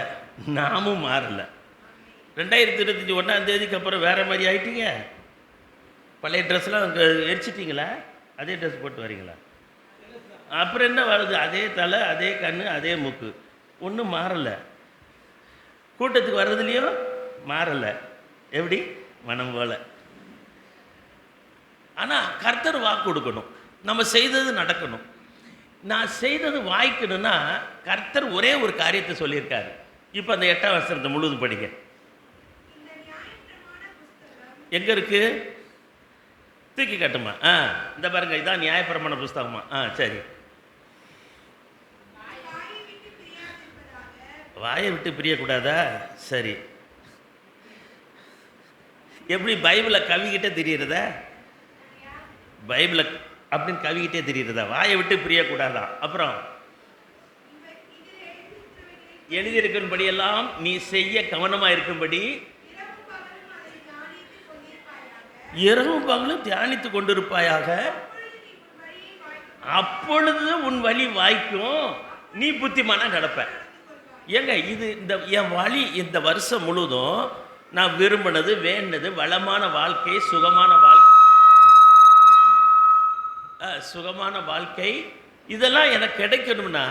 Speaker 2: நாமும் மாறலை. 2025 1ஆம் அப்புறம் வேறு மாதிரி ஆயிட்டீங்க. பழைய ட்ரெஸ்லாம் அங்கே எரிச்சிட்டிங்களா? அதே ட்ரெஸ் போட்டு வரீங்களா? அப்புறம் என்ன வருது? அதே தலை, அதே கண், அதே மூக்கு, ஒன்றும் மாறலை. கூட்டத்துக்கு வர்றதுலேயும் மாறலை. எப்படி? மனம் போல. ஆனால் கர்த்தர் வாக்கு கொடுக்கணும், நம்ம செய்தது நடக்கணும். நான் செய்தது வாய்க்கணும்னா கர்த்தர் ஒரே ஒரு காரியத்தை சொல்லியிருக்காரு. இப்போ அந்த 8ஆம் வசனத்தை முழுவதும் படிங்க. எங்கே இருக்குது? தூக்கி காட்டுமா? இந்த பாருங்க, இதான் நியாயப்பிரமாண புஸ்தகமா? சரி. வாயை விட்டு பிரியக்கூடாதா? சரி. எப்படி பைபிளை கவிக்கிட்டே தெரியுறதா? பைபிளை அப்படின்னு கவிக்கிட்டே தெரியுறதா? வாயை விட்டு பிரியக்கூடாதா? அப்புறம் எழுதியிருக்கும்படியெல்லாம் நீ செய்ய கவனமாக இருக்கும்படி இரவும் பகலும் தியானித்து கொண்டிருப்பாயாக, அப்பொழுது உன் வழி வாய்க்கும், நீ புத்திமானா நடப்ப. ஏங்க இது இந்த என் வழி இந்த வருஷம் முழுதும் நான் விரும்பினது, வேண்டது வளமான வாழ்க்கை, சுகமான வாழ்க்கை, இதெல்லாம் எனக்கு கிடைக்கணும்னா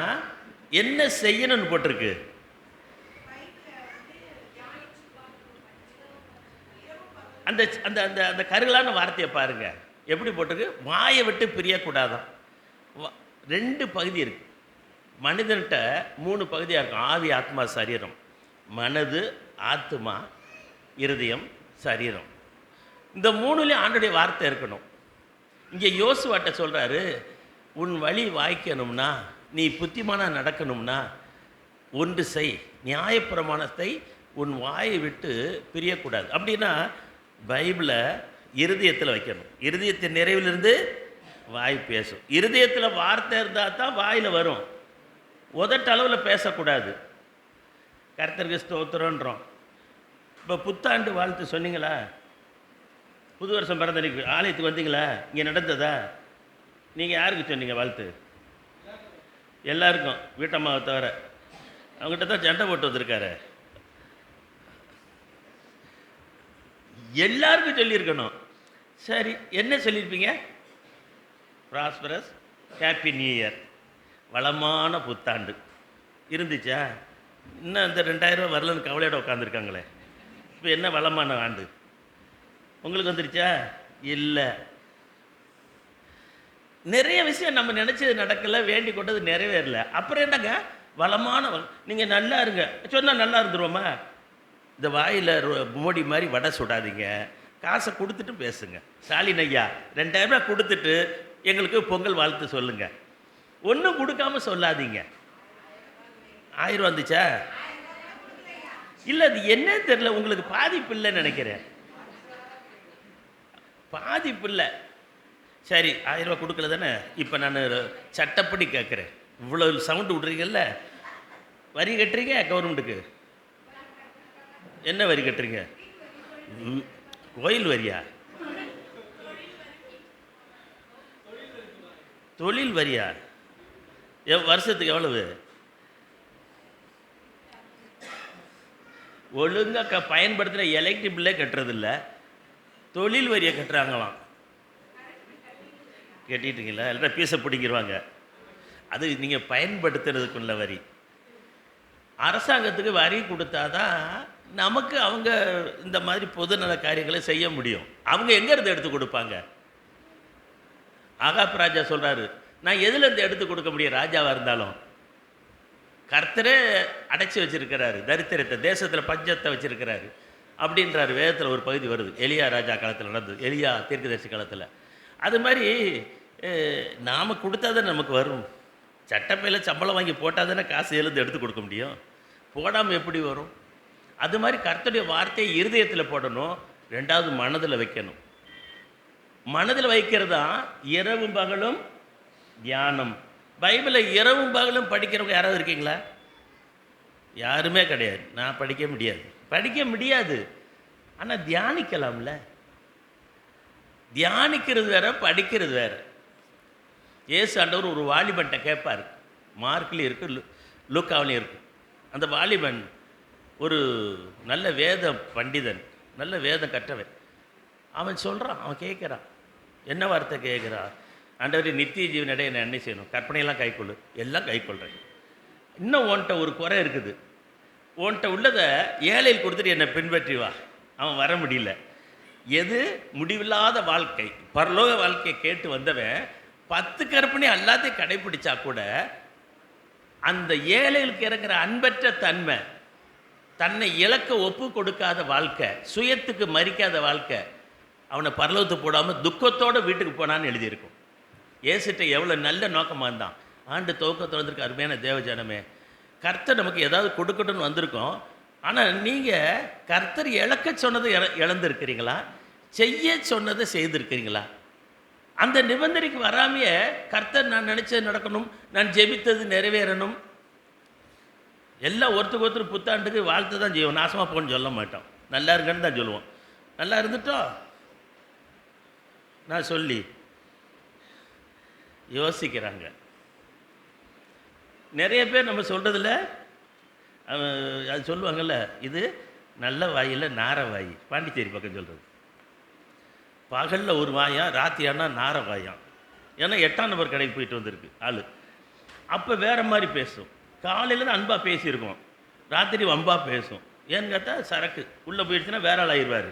Speaker 2: என்ன செய்யணும்னு போட்டிருக்கு? அந்த அந்த அந்த அந்த கருகலான வார்த்தையை பாருங்க, எப்படி போட்டிருக்கு? வாயை விட்டு பிரியக்கூடாதான். 2 பகுதி இருக்கு மனிதன்கிட்ட, 3 பகுதியாக இருக்கும்: ஆவி, ஆத்மா, சரீரம். மனது, ஆத்மா, இருதயம், சரீரம். இந்த 3லையும் ஆண்டுடைய வார்த்தை இருக்கணும். இங்கே யோசுவாட்ட சொல்கிறாரு, உன் வழி வாய்க்கணும்னா, நீ புத்திமானா நடக்கணும்னா ஒன்று செய், நியாயப்பிரமாணத்தை உன் வாயை விட்டு பிரியக்கூடாது. அப்படின்னா பைபிளை இருதயத்தில் வைக்கணும். இருதயத்தின் நிறைவிலிருந்து வாய் பேசும். இருதயத்தில் வார்த்தை இருந்தால் தான் வாயில் வரும். உதட்டளவில் பேசக்கூடாது. கர்த்தருக்கு ஸ்தோத்திரன்றோம். இப்போ புத்தாண்டு வாழ்த்து சொன்னீங்களா? புது வருஷம் பிறந்தன்னைக்கு ஆலயத்துக்கு வந்தீங்களா? இங்கே நடந்ததா? நீங்கள் யாருக்கு சொன்னீங்க வாழ்த்து? எல்லாருக்கும், வீட்டம்மாவை தவிர. அவங்ககிட்ட தான் சண்டை போட்டு வந்திருக்காரு. எல்லாருக்கும் சொல்லியிருக்கணும். சரி, என்ன சொல்லியிருப்பீங்க? ப்ராஸ்பரஸ் ஹாப்பி நியூ இயர், வளமான புத்தாண்டு இருந்துச்சா? இன்னும் அந்த 2000 வரலன்னு கவலையோட உட்காந்துருக்காங்களே. இப்போ என்ன வளமான ஆண்டு உங்களுக்கு வந்துருச்சா? இல்லை. நிறைய விஷயம் நம்ம நினச்சது நடக்கலை, வேண்டி கொண்டது நிறைவேறல. அப்புறம் என்னங்க வளமான நீங்கள் நல்லா இருங்க சொன்னால் நல்லா இருந்துருவோமா? இந்த வாயில் மோடி மாதிரி வடை சுடாதீங்க, காசை கொடுத்துட்டு பேசுங்க. ஸ்டாலின் ஐயா 2000 ரூபாய் கொடுத்துட்டு எங்களுக்கு பொங்கல் வாழ்த்து சொல்லுங்கள். ஒன்றும் கொடுக்காம சொல்லாதீங்க. 1000 வந்துச்சா? இல்லை, அது என்னன்னு தெரியல, உங்களுக்கு பாதிப்பு இல்லைன்னு நினைக்கிறேன். பாதிப்பு இல்லை. சரி, 1000 ரூபா கொடுக்கல தானே? இப்போ நான் சட்டப்படி கேட்குறேன். இவ்வளோ சவுண்டு விட்றீங்கல்ல, வரி கட்டுறீங்க கவர்மெண்ட்டுக்கு. என்ன வரி கட்டுறீங்க? கோயில் வரியா? தொழில் வரியா? வருஷத்துக்கு எவ்வளவு? ஒழுங்காக பயன்படுத்துகிற எலக்ட்ரிக் பில்லே கட்டுறதில்ல, தொழில் வரியை கட்டுறாங்களாம். கேட்டுட்டீங்களா? இல்லைன்னா பீஸை பிடிங்கிடுவாங்க. அது நீங்கள் பயன்படுத்துறதுக்குள்ள வரி. அரசாங்கத்துக்கு வரி கொடுத்தாதான் நமக்கு அவங்க இந்த மாதிரி பொதுநல காரியங்களை செய்ய முடியும். அவங்க எங்கேருந்து எடுத்து கொடுப்பாங்க? ஆகாப் ராஜா சொல்கிறாரு, நான் எதுலேருந்து எடுத்து கொடுக்க முடியும்? ராஜாவாக இருந்தாலும் கர்த்தரே அடைச்சி வச்சிருக்கிறாரு, தரித்திரத்தை தேசத்தில் பஞ்சத்தை வச்சிருக்கிறாரு அப்படின்றாரு. வேதத்தில் ஒரு பகுதி வருது, எலியா ராஜா காலத்தில் நடந்தது, எலியா தீர்க்கதரிசி காலத்தில். அது மாதிரி நாம் கொடுத்தா தான் நமக்கு வரும். சட்டப்பையில் சம்பளம் வாங்கி போட்டால் தானே காசு எழுந்து எடுத்து கொடுக்க முடியும். போடாமல் எப்படி வரும்? அது மாதிரி கர்த்தருடைய வார்த்தையை இருதயத்தில் போடணும். ரெண்டாவது மனதில் வைக்கணும். மனதில் வைக்கிறது தான் இரவும் பகலும் தியானம். பைபிளை இரவும் பகலும் படிக்கிறவங்க யாராவது இருக்கீங்களா? யாருமே கிடையாது. நான் படிக்க முடியாது. ஆனால் தியானிக்கலாம்ல. தியானிக்கிறது வேற, படிக்கிறது வேற. இயேசு ஆண்டவர் ஒரு வாலிபன்ட்ட கேட்பார். மார்க்லேயும் இருக்குது, லூக்காவிலையும் இருக்குது. அந்த வாலிபன் ஒரு நல்ல வேத பண்டிதன், நல்ல வேதம் கற்றவன். அவன் சொல்கிறான், அவன் கேட்குறான். என்ன வார்த்தை கேட்குறான்? ஆண்டவரே, நித்திய ஜீவனடைய என்ன என்ன செய்யணும்? கற்பனையெல்லாம் கைக்கொள்ளு. எல்லாம் கைக்கொள்கிறேன். இன்னும் உன்கிட்ட ஒரு குறை இருக்குது. உன்கிட்ட உள்ளதை ஏழையில் கொடுத்துட்டு என்னை பின்பற்றி வா. அவன் வர முடியல. எது முடிவில்லாத வாழ்க்கை, பரலோக வாழ்க்கையை கேட்டு வந்தவன் 10 கற்பனை எல்லாத்தையும் கடைப்பிடிச்சா கூட அந்த ஏழைகளுக்கு இருக்கிற அன்பற்ற தன்மை, தன்னை இழக்க ஒப்பு கொடுக்காத வாழ்க்கை, சுயத்துக்கு மறிக்காத வாழ்க்கை, அவனை பரலோகத்துக்கு போடாமல் துக்கத்தோடு வீட்டுக்கு போனான்னு எழுதியிருக்கும். ஏசுட்ட எவ்வளோ நல்ல நோக்கமாக இருந்தான். ஆண்டு துவக்கத்தில் வந்திருக்கு. அருமையான தேவஜனமே, கர்த்தர் நமக்கு ஏதாவது கொடுக்கட்டும்னு வந்திருக்கோம். ஆனால் நீங்கள் கர்த்தர் இழக்க சொன்னதை இழந்திருக்கிறீங்களா? செய்ய சொன்னதை செய்திருக்கிறீங்களா? அந்த நிபந்தனைக்கு வராமையே கர்த்தர் நான் நினச்சது நடக்கணும், நான் ஜெபித்தது நிறைவேறணும், எல்லாம் ஒருத்தருக்கு புத்தாண்டுக்கு வாழ்த்து தான் செய்வோம். நாசமாக போகணும்னு சொல்ல மாட்டோம். நல்லா இருக்குன்னு தான் சொல்லுவோம். நல்லா இருந்துட்டோம் நான் சொல்லி யோசிக்கிறாங்க. நிறைய பேர் நம்ம சொல்கிறதில்ல, அது சொல்லுவாங்கள்ல, இது நல்ல வாயில் நார வாய். பாண்டிச்சேரி பக்கம் சொல்கிறது. பகலில் ஒரு வாயம், ராத்திரியானா நார வாயம். ஏன்னா 8ஆம் நம்பர் கடைக்கு போயிட்டு வந்திருக்கு ஆள். அப்போ வேறு மாதிரி பேசும். காலையில் தான் அன்பாக பேசியிருக்கோம், ராத்திரி வம்பாக பேசும். ஏன்னு கேட்டால் சரக்கு உள்ளே போயிடுச்சுன்னா வேற ஆள் ஆயிடுவார்.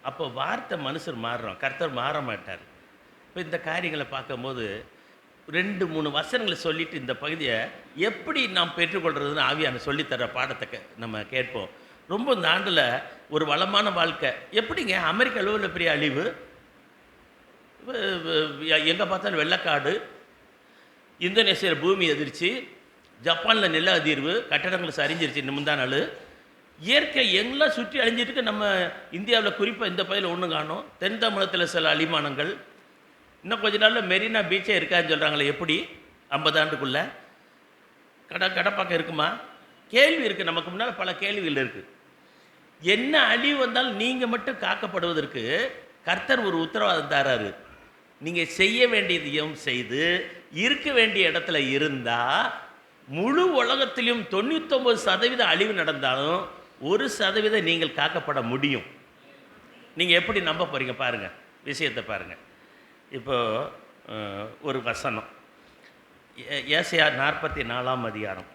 Speaker 2: அப்போ வார்த்தை மனுஷர் மாறுறோம், கர்த்தர் மாற மாட்டார். இப்போ இந்த காரியங்களை பார்க்கும்போது 2-3 வசனங்களை சொல்லிவிட்டு இந்த பகுதியை எப்படி நாம் பெற்றுக்கொள்கிறதுன்னு ஆவியான சொல்லித்தர பாடத்தை நம்ம கேட்போம். ரொம்ப இந்த ஆண்டில் ஒரு வளமான வாழ்க்கை. எப்படிங்க அமெரிக்க அளவில் பெரிய அழிவு, எங்கே பார்த்தாலும் வெள்ளக்காடு, இந்தோனேசியாவில் பூமி எதிர்ச்சி, ஜப்பானில் நில அதிர்வு, கட்டடங்கள் சரிஞ்சிருச்சு. முந்தா நாள் இயற்கை எங்கெல்லாம் சுற்றி அழிஞ்சிட்டு, நம்ம இந்தியாவில் குறிப்பாக இந்த பகுதியில் ஒன்று காணும். தென் தமிழகத்தில் சில அழிமானங்கள். இன்னும் கொஞ்ச நாளில் மெரினா பீச்சே இருக்காதுன்னு சொல்கிறாங்களே. எப்படி 50 ஆண்டுக்குள்ளே கடப்பாக்கம் இருக்குமா? கேள்வி இருக்குது. நமக்கு முன்னால் பல கேள்விகள் இருக்குது. என்ன அழிவு வந்தாலும் நீங்கள் மட்டும் காக்கப்படுவதற்கு கர்த்தர் ஒரு உத்தரவாதம் தராரு. நீங்கள் செய்ய வேண்டியதையும் செய்து இருக்க வேண்டிய இடத்துல இருந்தால் முழு உலகத்திலும் 99% அழிவு நடந்தாலும் 1% நீங்கள் காக்கப்பட முடியும். நீங்கள் எப்படி நம்ப போகிறீங்க பாருங்கள், விஷயத்தை பாருங்கள். இப்போது ஒரு வசனம், ஏசாயா 44ஆம் அதிகாரம்.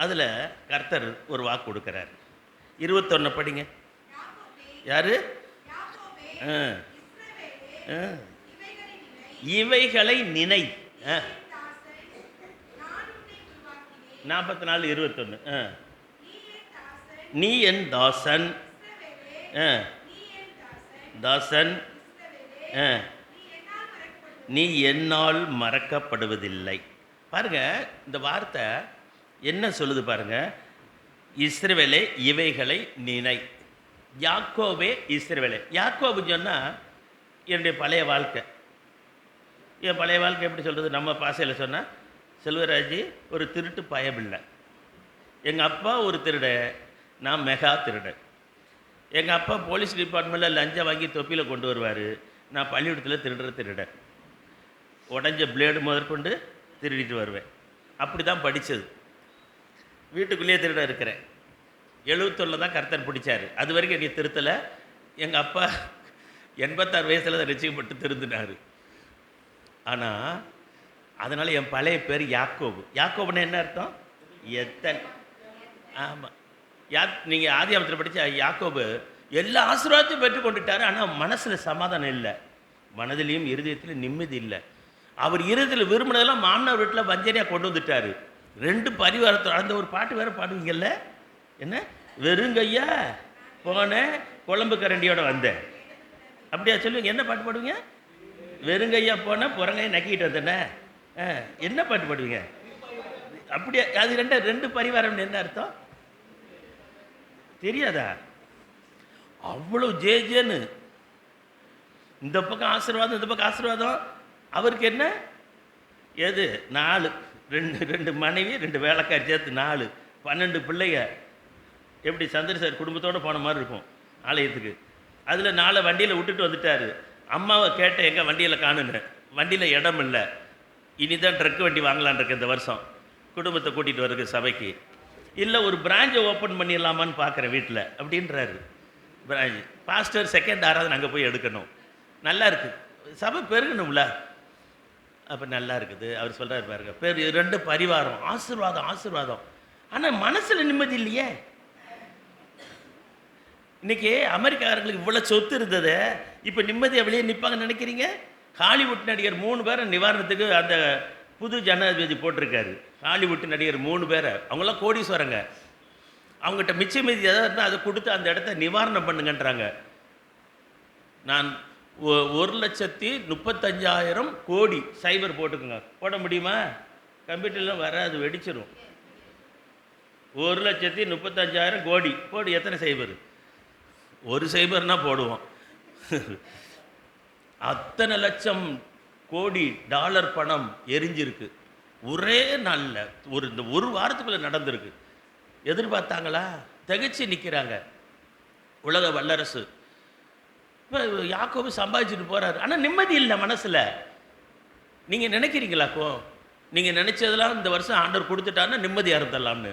Speaker 2: அதில் கர்த்தர் ஒரு வாக்கு கொடுக்குறார். 21 படிங்க. யாரு? இவைகளை நினை. 44:21. நீ என் தாசன், தாசன், நீ என்னால் மறக்கப்படுவதில்லை. பாருங்க, இந்த வார்த்தை என்ன சொல்லுது பாருங்க. இஸ்ரவேலே இவைகளை நினை. யாக்கோபே இஸ்ரவேலே. யாக்கோபு சொன்னால் என்னுடைய பழைய வாழ்க்கை. என் பழைய வாழ்க்கை எப்படி சொல்கிறது? நம்ம பாசையில் சொன்னால், செல்வராஜ் ஒரு திருட்டு பயமில்லை. எங்கள் அப்பா ஒரு திருட, நான் மெகா திருடன். எங்கள் அப்பா போலீஸ் டிபார்ட்மெண்ட்டில் லஞ்சம் வாங்கி தொப்பியில் கொண்டு வருவார், நான் பள்ளிக்கூடத்தில் திருடன். உடஞ்ச பிளேடு முதற்கொண்டு திருடிட்டு வருவேன். அப்படி தான் படித்தது. வீட்டுக்குள்ளேயே திருட இருக்கிறேன். 71 தான் கர்த்தர் பிடிச்சார். அது வரைக்கும் என்னை திருத்தலை. எங்கள் அப்பா 86 வயசில் தான் ரசிக்கப்பட்டு திருந்தினார். ஆனால் அதனால் என் பழைய பேர் யாக்கோபு. யாக்கோபுன்னு என்ன அர்த்தம்? எத்தன். ஆமாம், நீங்கள் ஆதியாமத்தில் படித்த யாக்கோபு எல்லா ஆசீர்வாதத்தையும் பெற்றுக்கொண்டுட்டார். ஆனால் மனசில் சமாதானம் இல்லை, மனதிலையும் இருதயத்திலும் நிம்மதி இல்லை. அவர் இருதயத்தில் விரும்பினதெல்லாம் மாமனார் வீட்டில் வஞ்சனையாக கொண்டு வந்துட்டார். 2 பரிவாரத்தோடு அந்த ஒரு பாட்டு வேறு பாடுவீங்கல்ல, என்ன? வெறுங்கையா போனேன் குழம்பு கரண்டியோட வந்தேன், அப்படியா சொல்லுவீங்க? என்ன பாட்டு பாடுவீங்க? வெறுங்கையா போனேன் புறங்கையை நக்கிட்டு வந்தேனே. என்ன பாட்டு பாடுவீங்க? அப்படியே அது ரெண்டு பரிவாரம் என்ன அர்த்தம் தெரியாதா? அவ்வளோ ஜேன்னு இந்த பக்கம் ஆசீர்வாதம், இந்த பக்கம் ஆசீர்வாதம். அவருக்கு என்ன எது 4 2 மனைவி 2 வேலைக்காரி சேர்த்து 4 12 பிள்ளைங்க. எப்படி சந்திரசேகர் குடும்பத்தோடு போன மாதிரி இருக்கும் ஆலயத்துக்கு. அதில் 4 வண்டியில் விட்டுட்டு வந்துட்டார். அம்மாவை கேட்டேன் எங்கே வண்டியில் காணுன்னு. வண்டியில் இடம் இல்லை, இனி தான் ட்ரக் வண்டி வாங்கலான் இருக்கு இந்த வருஷம் குடும்பத்தை கூட்டிகிட்டு வருது சபைக்கு. இல்லை ஒரு பிரான்ச்சை ஓப்பன் பண்ணிடலாமான்னு பார்க்குறேன் வீட்டில் அப்படின்றாரு. பிரான்ச் பாஸ்டர் செகண்ட் ஆறாவது அங்கே போய் எடுக்கணும். நல்லா இருக்குது, சபை பெருகணும்ல. அப்போ நல்லா இருக்குது. அவர் சொல்கிறார் பாருங்க, 2 பரிவாரம் ஆசீர்வாதம் ஆசீர்வாதம். ஆனால் மனசில் நிம்மதி இல்லையே. இன்றைக்கி அமெரிக்காரர்களுக்கு இவ்வளோ சொத்து இருந்தது, இப்போ நிம்மதியாக வெளியே நிற்பாங்கன்னு நினைக்கிறீங்க? ஹாலிவுட் நடிகர் 3 பேரை நிவாரணத்துக்கு அந்த புது ஜனாதிபதி போட்டிருக்காரு. ஹாலிவுட் நடிகர் 3 பேரை, அவங்களாம் கோடீஸ்வரங்க. அவங்ககிட்ட மிச்ச மீதி எதாவது இருந்தால் அதை கொடுத்து அந்த இடத்த நிவாரணம் பண்ணுங்கன்றாங்க. நான் 1,35,000 கோடி சைபர் போட்டுக்குங்க. போட முடியுமா? கம்ப்யூட்டர்லாம் வராது, வெடிச்சிடும். 1,35,000 கோடி போடு. எத்தனை சைபர்? ஒரு சைபர்னால் போடுவோம். அத்தனை லட்சம் கோடி டாலர் பணம் எரிஞ்சிருக்கு ஒரே நாளில். இந்த ஒரு வாரத்துக்குள்ளே நடந்திருக்கு. எதிர்பார்த்தாங்களா? திகைச்சு நிற்கிறாங்க. உலக வல்லரசு. இப்போ யாக்கோபு சம்பாதிச்சுட்டு போகிறாரு, ஆனால் நிம்மதி இல்லை மனசில். நீங்கள் நினைக்கிறீங்களாக்கோ நீங்கள் நினச்சதெல்லாம் இந்த வருஷம் ஆண்டவர் கொடுத்துட்டான்னா நிம்மதியாக இருந்தலாம்னு?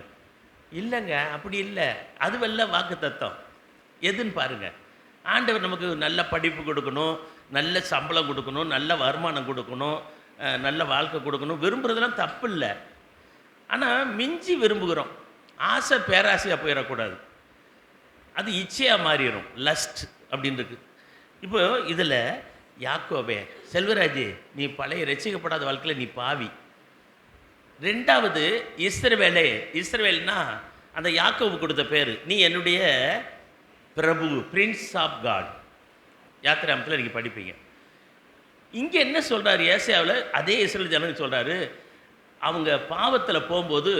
Speaker 2: இல்லைங்க, அப்படி இல்லை. அது வெல்ல வாக்கு தத்தம் எதுன்னு பாருங்கள். ஆண்டவர் நமக்கு நல்ல படிப்பு கொடுக்கணும், நல்ல சம்பளம் கொடுக்கணும், நல்ல வருமானம் கொடுக்கணும், நல்ல வாழ்க்கை கொடுக்கணும், விரும்புகிறதெல்லாம் தப்பு இல்லை. ஆனால் மிஞ்சி விரும்புகிறோம். ஆசை பேராசையாக போயிடக்கூடாது, அது இச்சையாக மாறிடும், லஸ்ட் அப்படின்னு இருக்கு. இப்போ இதில் யாக்கோபே, செல்வராஜ் நீ பழைய ரசிக்கப்படாத வாழ்க்கையில் நீ பாவி. 2வது இஸ்ரவேலே. இஸ்ரவேல்னா அந்த யாக்கோபு கொடுத்த பேர். நீ என்னுடைய பிரபு, பிரின்ஸ் ஆஃப் காட். யாத்திராமத்தில் நீங்கள் படிப்பீங்க. இங்கே என்ன சொல்கிறார் ஏசாயாவில்? அதே இஸ்ரவேல் ஜனங்க சொல்கிறாரு, அவங்க பாவத்தில் போகும்போது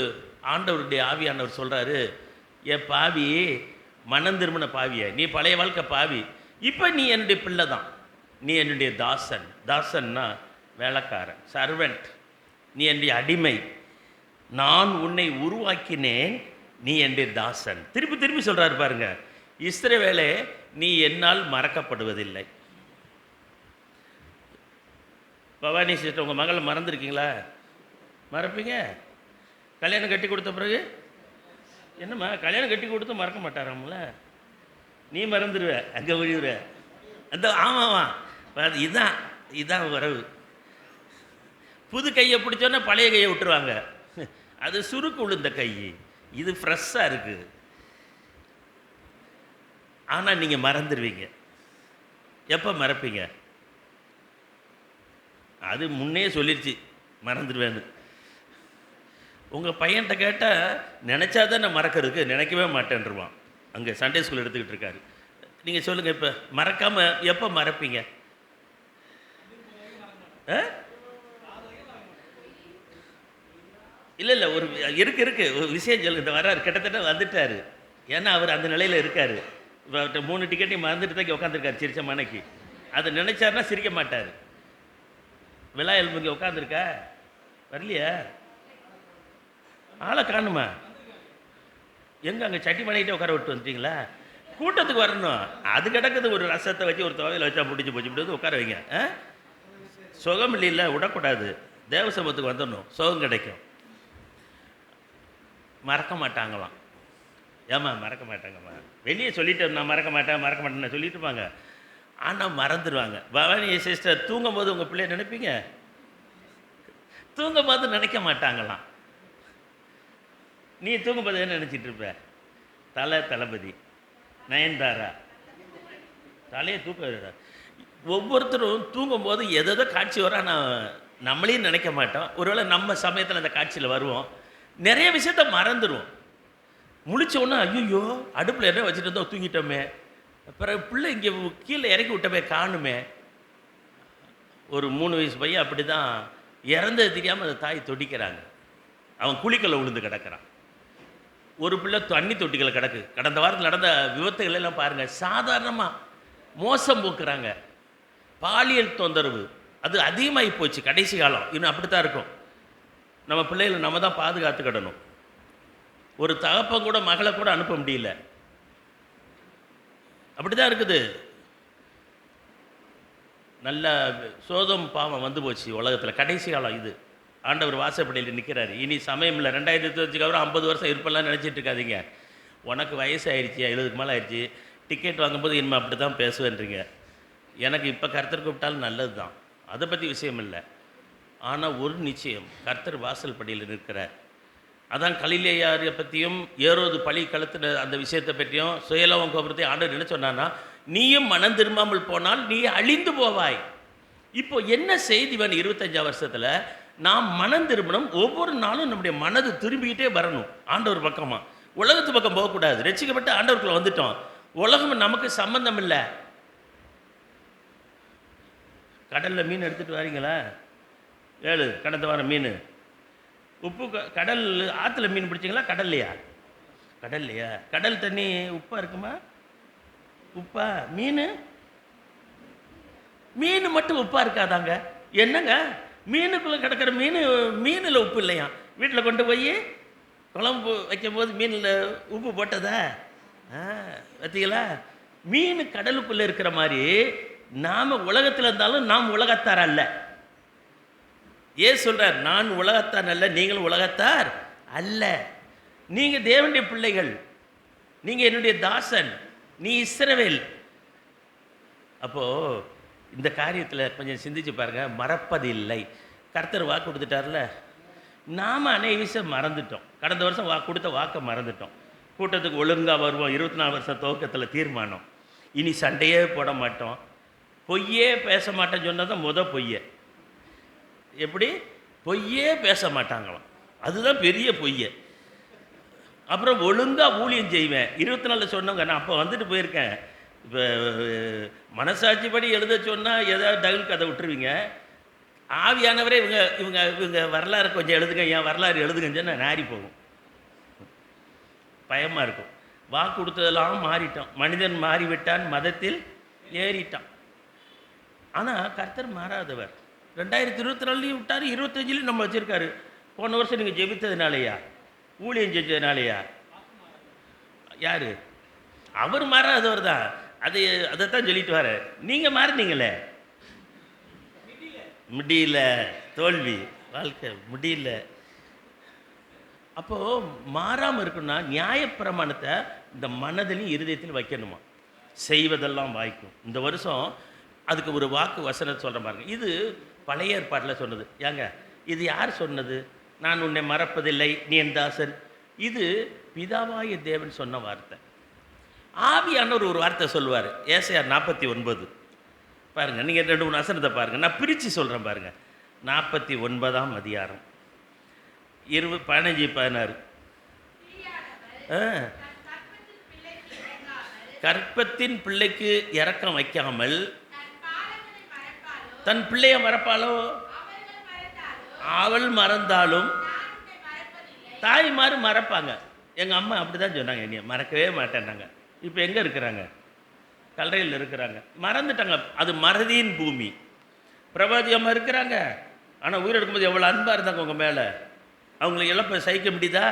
Speaker 2: ஆண்டவருடைய ஆவியானவர் சொல்கிறாரு, ஏ பாவி, மனம் திரும்பின பாவிய, நீ பழைய வாழ்க்கை பாவி, இப்போ நீ என்னுடைய பிள்ளை தான், நீ என்னுடைய தாசன். தாசன்னா வேலைக்காரன், சர்வெண்ட். நீ என்னுடைய அடிமை, நான் உன்னை உருவாக்கினேன், நீ என்னுடைய தாசன். திருப்பி திருப்பி சொல்கிறாரு பாருங்க, இஸ்ரவேலே நீ என்னால் மறக்கப்படுவதில்லை. பவானி சிஸ்டர் உங்கள் மகளை மறந்துருக்கீங்களா? மறப்பீங்க. கல்யாணம் கட்டி கொடுத்த பிறகு என்னம்மா, கல்யாணம் கட்டி கொடுத்து மறக்க மாட்டாராம்ல? நீ மறந்துடுவ, அங்கே ஒழிவுற. அந்த ஆமாம்மா, இதுதான் உறவு. புது கையை பிடிச்சோன்னா பழைய கையை விட்டுருவாங்க. அது சுருக்கு விழுந்த கை, இது ஃப்ரெஷ்ஷாக இருக்குது. ஆனால் நீங்கள் மறந்துடுவீங்க. எப்போ மறப்பீங்க? அது முன்னே சொல்லிடுச்சு மறந்துடுவேன்னு. உங்கள் பையன்கிட்ட கேட்டால் நினச்சாதான் நான் மறக்கிறதுக்கு, நினைக்கவே மாட்டேன்ருவான். அங்கே சண்டே ஸ்கூல் எடுத்துக்கிட்டு இருக்காரு. நீங்கள் சொல்லுங்கள், இப்போ மறக்காமல் எப்போ மறப்பீங்க? இல்லை ஒரு இருக்கு ஒரு விஷயம் சொல்லுங்க. இந்த வர்றாரு, கிட்டத்தட்ட வந்துட்டார். ஏன்னா அவர் அந்த நிலையில் இருக்கார். இப்போ 3 டிக்கெட்டையும் மறந்துட்டு தான் இங்கே உட்காந்துருக்காரு சிரிச்ச மனைக்கு. அதை நினைச்சாருன்னா சிரிக்க மாட்டார். விழா எலும்பு இங்கே உட்காந்துருக்கா, வரலையா? ஆளை காணுமா? எங்கே அங்கே சட்டி மனைக்கிட்டே உட்கார விட்டு வந்துட்டீங்களா? கூட்டத்துக்கு வரணும். அது கிடக்குது, ஒரு ரசத்தை வச்சு ஒரு துவையில் வச்சா முடிஞ்சு போச்சு உட்கார வைங்க. சுகம் இல்லைல்ல, விடக்கூடாது. தேவசமத்துக்கு வந்துடணும், சுகம் கிடைக்கும். மறக்க மாட்டாங்களாம். ஏம்மா மறக்க மாட்டாங்கம்மா? வெளியே சொல்லிட்டு நான் மறக்க மாட்டேன்னு சொல்லிட்டு இருப்பாங்க, ஆனால் மறந்துடுவாங்க. பவானி சிஸ்டர் தூங்கும் போது உங்கள் பிள்ளைய நினைப்பீங்க? தூங்கும் போது நினைக்க மாட்டாங்களாம். நீ தூங்கும் போது என்ன நினச்சிட்டு இருப்ப? தளபதி, நயன்தாரா, தலையை தூக்க. ஒவ்வொருத்தரும் தூங்கும்போது எதோ காட்சி வர நான் நம்மளையும் நினைக்க மாட்டோம். ஒருவேளை நம்ம சமயத்தில் அந்த காட்சியில் வருவோம், நிறைய விஷயத்த மறந்துடுவோம். முழிச்சோன்னா ஐயோ அடுப்பில் என்ன வச்சுட்டு இருந்தோம், தூங்கிட்டோமே, அப்புறம் பிள்ளை இங்கே கீழே இறக்கி விட்டமே காணுமே. ஒரு 3 வயசு பையன் அப்படி தான் இறந்தது தெரியாமல் அந்த தாய் துடிக்கிறாங்க. அவன் குழிக்குள்ள விழுந்து கிடக்கிறான். ஒரு பிள்ளை தண்ணி தொட்டிகளை கிடக்கு. கடந்த வாரத்தில் நடந்த விபத்துகள் எல்லாம் பாருங்கள். சாதாரணமாக மோசம் போக்குறாங்க. பாலியல் தொந்தரவு அது அதிகமாகி போச்சு கடைசி காலம். இன்னும் அப்படி தான் இருக்கும். நம்ம பிள்ளைகளை நம்ம தான் பாதுகாத்துக்கிடணும். ஒரு தகப்பன் கூட மகளை கூட அனுப்ப முடியல. அப்படி தான் இருக்குது. நல்ல சோதம் பாவம் வந்து போச்சு உலகத்தில். கடைசி காலம் இது. ஆண்டவர் வாசப்படியில் நிற்கிறாரு. இனி சமயம் இல்லை. 2025 அப்புறம் 50 வருஷம் இருப்பெல்லாம் நினச்சிட்டு இருக்காதீங்க. உனக்கு வயசு ஆயிடுச்சு, 70க்கு மேலே ஆயிடுச்சு, டிக்கெட் வாங்கும்போது இனிமேல் அப்படி தான் பேசுவேன்றீங்க. எனக்கு இப்போ கர்த்தர் கூப்பிட்டாலும் நல்லது தான், அதை பற்றி விஷயம் இல்லை. ஆனால் ஒரு நிச்சயம், கர்த்தர் வாசல் படியில் நிற்கிறார். அதான் கலிலேயாரை பற்றியும் ஏரோது பழி கழுத்துன அந்த விஷயத்தை பற்றியும் சுயலவம் கோபுரத்தை ஆண்டவர் என்ன சொன்னான்னா, நீயும் மனம் திரும்பாமல் போனால் நீ அழிந்து போவாய். இப்போ என்ன செய்தி வேணும்? 25 வருஷத்தில் நாம் மனம் திரும்பணும். ஒவ்வொரு நாளும் நம்முடைய மனது திரும்பிக்கிட்டே வரணும் ஆண்டவர் பக்கமாக. உலகத்து பக்கம் போகக்கூடாது. ரட்சிக்கப்பட்டு ஆண்டவருக்குள்ள வந்துட்டோம். உலகம் நமக்கு சம்பந்தம் இல்லை. கடலில் மீன் எடுத்துகிட்டு வரீங்களா? கடந்த வாரம் மீன் உப்பு கடல் ஆற்றுல மீன் பிடிச்சிங்களா? கடல்லையா? கடல்லையா? கடல் தண்ணி உப்பாக இருக்குமா? உப்பா? மீன் மட்டும் உப்பாக இருக்காதாங்க? என்னங்க மீனுக்குள்ளே கிடக்கிற மீனில் உப்பு இல்லையா? வீட்டில் கொண்டு போய் குழம்பு வைக்கும் போது மீனில் உப்பு போட்டதா? பார்த்தீங்களா? மீன் கடலுக்குள்ளே இருக்கிற மாதிரி நாம் உலகத்தில் இருந்தாலும் நாம் உலகத்தார் அல்ல. ஏன் சொல்கிறார்? நான் உலகத்தார் அல்ல, நீங்களும் உலகத்தார் அல்ல. நீங்கள் தேவனுடைய பிள்ளைகள், நீங்கள் என்னுடைய தாசன், நீ இஸ்ரவேல். அப்போது இந்த காரியத்தில் கொஞ்சம் சிந்திச்சு பாருங்கள். மறப்பதில்லை. கர்த்தர் வாக்கு கொடுத்துட்டார்ல, நாம் அநேக விஷயம் மறந்துட்டோம். கடந்த வருஷம் கொடுத்த வாக்கை மறந்துட்டோம். கூட்டத்துக்கு ஒழுங்காக வருவோம். 24 வருஷம் துவக்கத்தில் தீர்மானம். இனி சண்டையே போட மாட்டோம், பொய்யே பேச மாட்டேன்னு சொன்னதான் பொய்யை. எப்படி? பொய்யே பேச மாட்டாங்களாம். அதுதான் பெரிய பொய்யை. அப்புறம் ஒழுங்காக ஊழியம் செய்வேன். 24 சொன்னவங்க, நான் அப்போ வந்துட்டு போயிருக்கேன். இப்போ மனசாட்சிப்படி எழுத சொன்னால் ஏதாவது டகுல் கதை விட்டுருவீங்க. ஆவியானவரே இவங்க இவங்க இவங்க வரலாறு கொஞ்சம் எழுதுங்க, என் வரலாறு எழுதுங்கன்னு சொன்னால் நாரி போகும், பயமாக இருக்கும். வாக்கு கொடுத்ததெல்லாம் மாறிட்டோம். மனிதன் மாறிவிட்டான், மதத்தில் ஏறிட்டான். ஆனால் கர்த்தர் மாறாதவர். 2024 விட்டார், 25 நம்ம வச்சுருக்காரு. போன வருஷம் நீங்கள் ஜெபித்ததுனாலையா? ஊழியம் செஞ்சதுனாலையா? யார்? அவர் மாறாதவர் தான். அதைத்தான் சொல்லிட்டு வர. நீங்கள் மாறினீங்களே. முடியல, தோல்வி, வாழ்க்கை முடியல. அப்போது மாறாமல் இருக்குன்னா நியாயப்பிரமாணத்தை இந்த மனதிலையும் இருதயத்திலும் வைக்கணுமா? செய்வதெல்லாம் வாய்க்கும். இந்த வருஷம் அதுக்கு ஒரு வாக்கு வசனத்தை சொல்கிற பாருங்க. இது பழைய ஏற்பாட்டில் சொன்னது. ஏங்க இது யார் சொன்னது? நான் உன்னை மறப்பதில்லை, நீ என் தாசன். இது பிதாவாய தேவன் சொன்ன வார்த்தை. ஆவியானவர் ஒரு வார்த்தை சொல்லுவார். ஏசாயா 49 பாருங்கள். நீங்கள் 2-3 வசனத்தை பாருங்கள். நான் பிரித்து சொல்கிறேன் பாருங்கள். 49ஆம் அதிகாரம் 15-16. கற்பத்தின் பிள்ளைக்கு இரக்கம் வைக்காமல் தன் பிள்ளைய மறப்பாளோ? அவள் மறந்தாலும் தாய்மார் மறப்பாங்க. எங்கள் அம்மா அப்படி தான் சொன்னாங்க, என்னைய மறக்கவே மாட்டேன்னாங்க. இப்போ எங்கே இருக்கிறாங்க? கல்லறையில் இருக்கிறாங்க. மறந்துட்டாங்க. அது மறதியின் பூமி. பிரபாதி அம்மா இருக்கிறாங்க, ஆனால் உயிர் எடுக்கும்போது எவ்வளோ அன்பாக இருந்தாங்க உங்கள் மேலே. அவங்களை இழப்ப சகிக்க முடியுதா?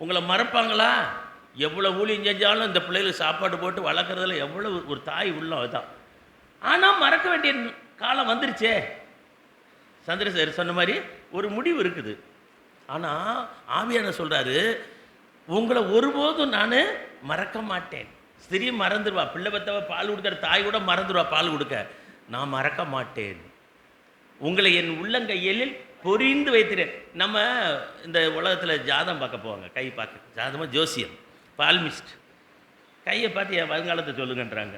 Speaker 2: உங்களை மறப்பாங்களா? எவ்வளோ ஊழியம் செஞ்சாலும் இந்த பிள்ளைகளுக்கு சாப்பாடு போட்டு வளர்க்குறதுல எவ்வளோ ஒரு தாய் உள்ளம் அதுதான். ஆனால் மறக்க வேண்டிய காலம் வந்துருச்சே. சந்திரசேகர் சொன்ன மாதிரி ஒரு முடிவு இருக்குது. ஆனால் ஆவியான சொல்கிறாரு, உங்களை ஒருபோதும் நான் மறக்க மாட்டேன். ஸ்திரீ மறந்துடுவா, பிள்ளை பத்தவ பால் கொடுக்குற தாய் கூட மறந்துடுவா பால் கொடுக்க. நான் மறக்க மாட்டேன். உங்களை என் உள்ளங்கையில் பொறிந்து வைத்திரு. நம்ம இந்த உலகத்தில் ஜாதம் பார்க்க போவாங்க, கை பார்க்க. ஜாதமாக ஜோசியம், பால்மிஸ்ட். கையை பார்த்து என் வருங்காலத்தை சொல்லுங்கன்றாங்க.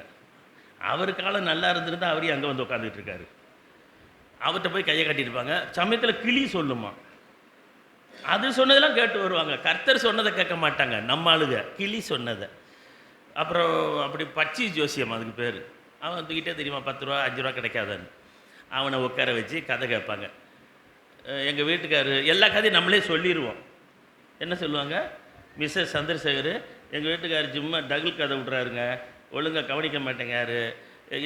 Speaker 2: அவர் காலம் நல்லா இருந்திருந்தால் அவரையும் அங்கே வந்து உட்காந்துட்டு இருக்காரு. அவர்கிட்ட போய் கையை காட்டியிருப்பாங்க. சமயத்தில் கிளி சொல்லுமா, அது சொன்னதெல்லாம் கேட்டு வருவாங்க. கர்த்தர் சொன்னதை கேட்க மாட்டாங்க நம்ம ஆளுங்க, கிளி சொன்னதை. அப்புறம் அப்படி பச்சி ஜோசியம் அதுக்கு பேர். அவன் தூக்கிட்டே தெரியுமா 10 ரூபா 5 ரூபா கிடைக்காதான்னு. அவனை உட்கார வச்சு கதை கேட்பாங்க. எங்கள் வீட்டுக்காரரு எல்லா கதையும் நம்மளே சொல்லிடுவோம். என்ன சொல்லுவாங்க? மிஸ்ஸஸ் சந்திரசேகர் எங்கள் வீட்டுக்காரர் சும்மா டகுல் கதை விட்றாருங்க, ஒழுங்காக கவனிக்க மாட்டேங்காரு,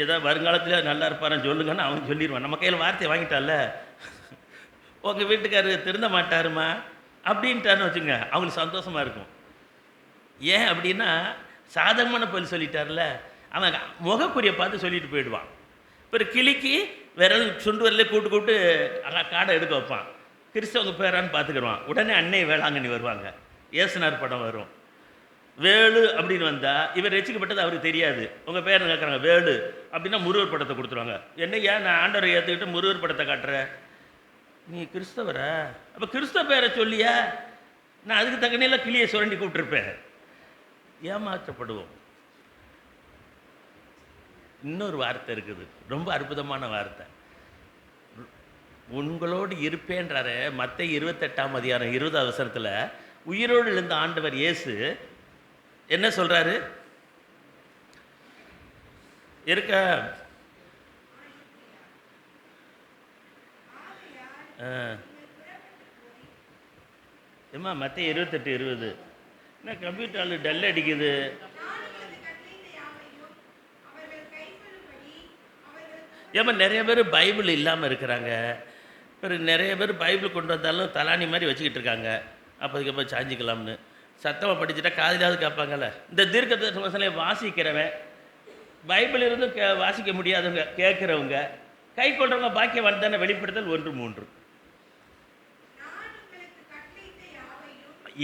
Speaker 2: ஏதாவது வருங்காலத்தில் நல்லா இருப்பாருன்னு சொல்லுங்கன்னு அவன் சொல்லிடுவான். நம்ம கையில் வார்த்தையை வாங்கிட்டால, உங்கள் வீட்டுக்காரர் திருந்த மாட்டாருமா அப்படின்ட்டாருன்னு வச்சுங்க, அவங்களுக்கு சந்தோஷமாக இருக்கும். ஏன் அப்படின்னா, சாதகமான பதில் சொல்லிட்டார்ல, அவன் முகக்குறியை பார்த்து சொல்லிட்டு போயிடுவான். இப்போ கிளிக்கு விரல் சுண்டு வரல கூப்பிட்டு காடை எடுக்க வைப்பான். கிறிஸ்தவங்க பேரான்னு பார்த்துக்கிடுவான். உடனே அன்னை வேளாங்கண்ணி வருவாங்க, ஏசுனார் படம் வரும். வேலு அப்படின்னு வந்தால் இவர் ரசிக்கப்பட்டது அவருக்கு தெரியாது. உங்கள் பேர் கேட்குறாங்க வேலு அப்படின்னா முருகர் படத்தை கொடுத்துருவாங்க. என்னையா நான் ஆண்டவரை ஏற்றுக்கிட்டு முருகர் படத்தை காட்டுறேன், நீ கிறிஸ்தவரா? அப்போ கிறிஸ்தவ பேரை சொல்லியா, நான் அதுக்கு தக்கனையில் கிளியை சுரண்டி கூப்பிட்டுருப்பேன். ஏமாற்றப்படுவோம். இன்னொரு வார்த்தை இருக்குது, ரொம்ப அற்புதமான வார்த்தை. உங்களோடு இருப்பேன்றாரு மத்தேயு 28:20 உயிரோடு எழுந்த ஆண்டவர் இயேசு என்ன சொல்றாரு? இருக்க ஏம்மா மத்தேயு 28:20 என்ன கம்ப்யூட்டரில் டல் அடிக்குது? ஏமா நிறைய பேர் பைபிள் இல்லாமல் இருக்கிறாங்க. பிறகு நிறைய பேர் பைபிள் கொண்டு வந்தாலும் தலானி மாதிரி வச்சுக்கிட்டு இருக்காங்க. அப்போதுக்கப்போ சாஞ்சிக்கலாம்னு சத்தமாக படிச்சுட்டா காதிலாவது கேட்பாங்கல்ல. இந்த தீர்க்க வசனம் வாசிக்கிறவன், பைபிள் இருந்தும் வாசிக்க முடியாதவங்க, கேட்குறவங்க, கை கொள்றவங்க பாக்கியவான் தானே. வெளிப்படுத்தல் 1:3.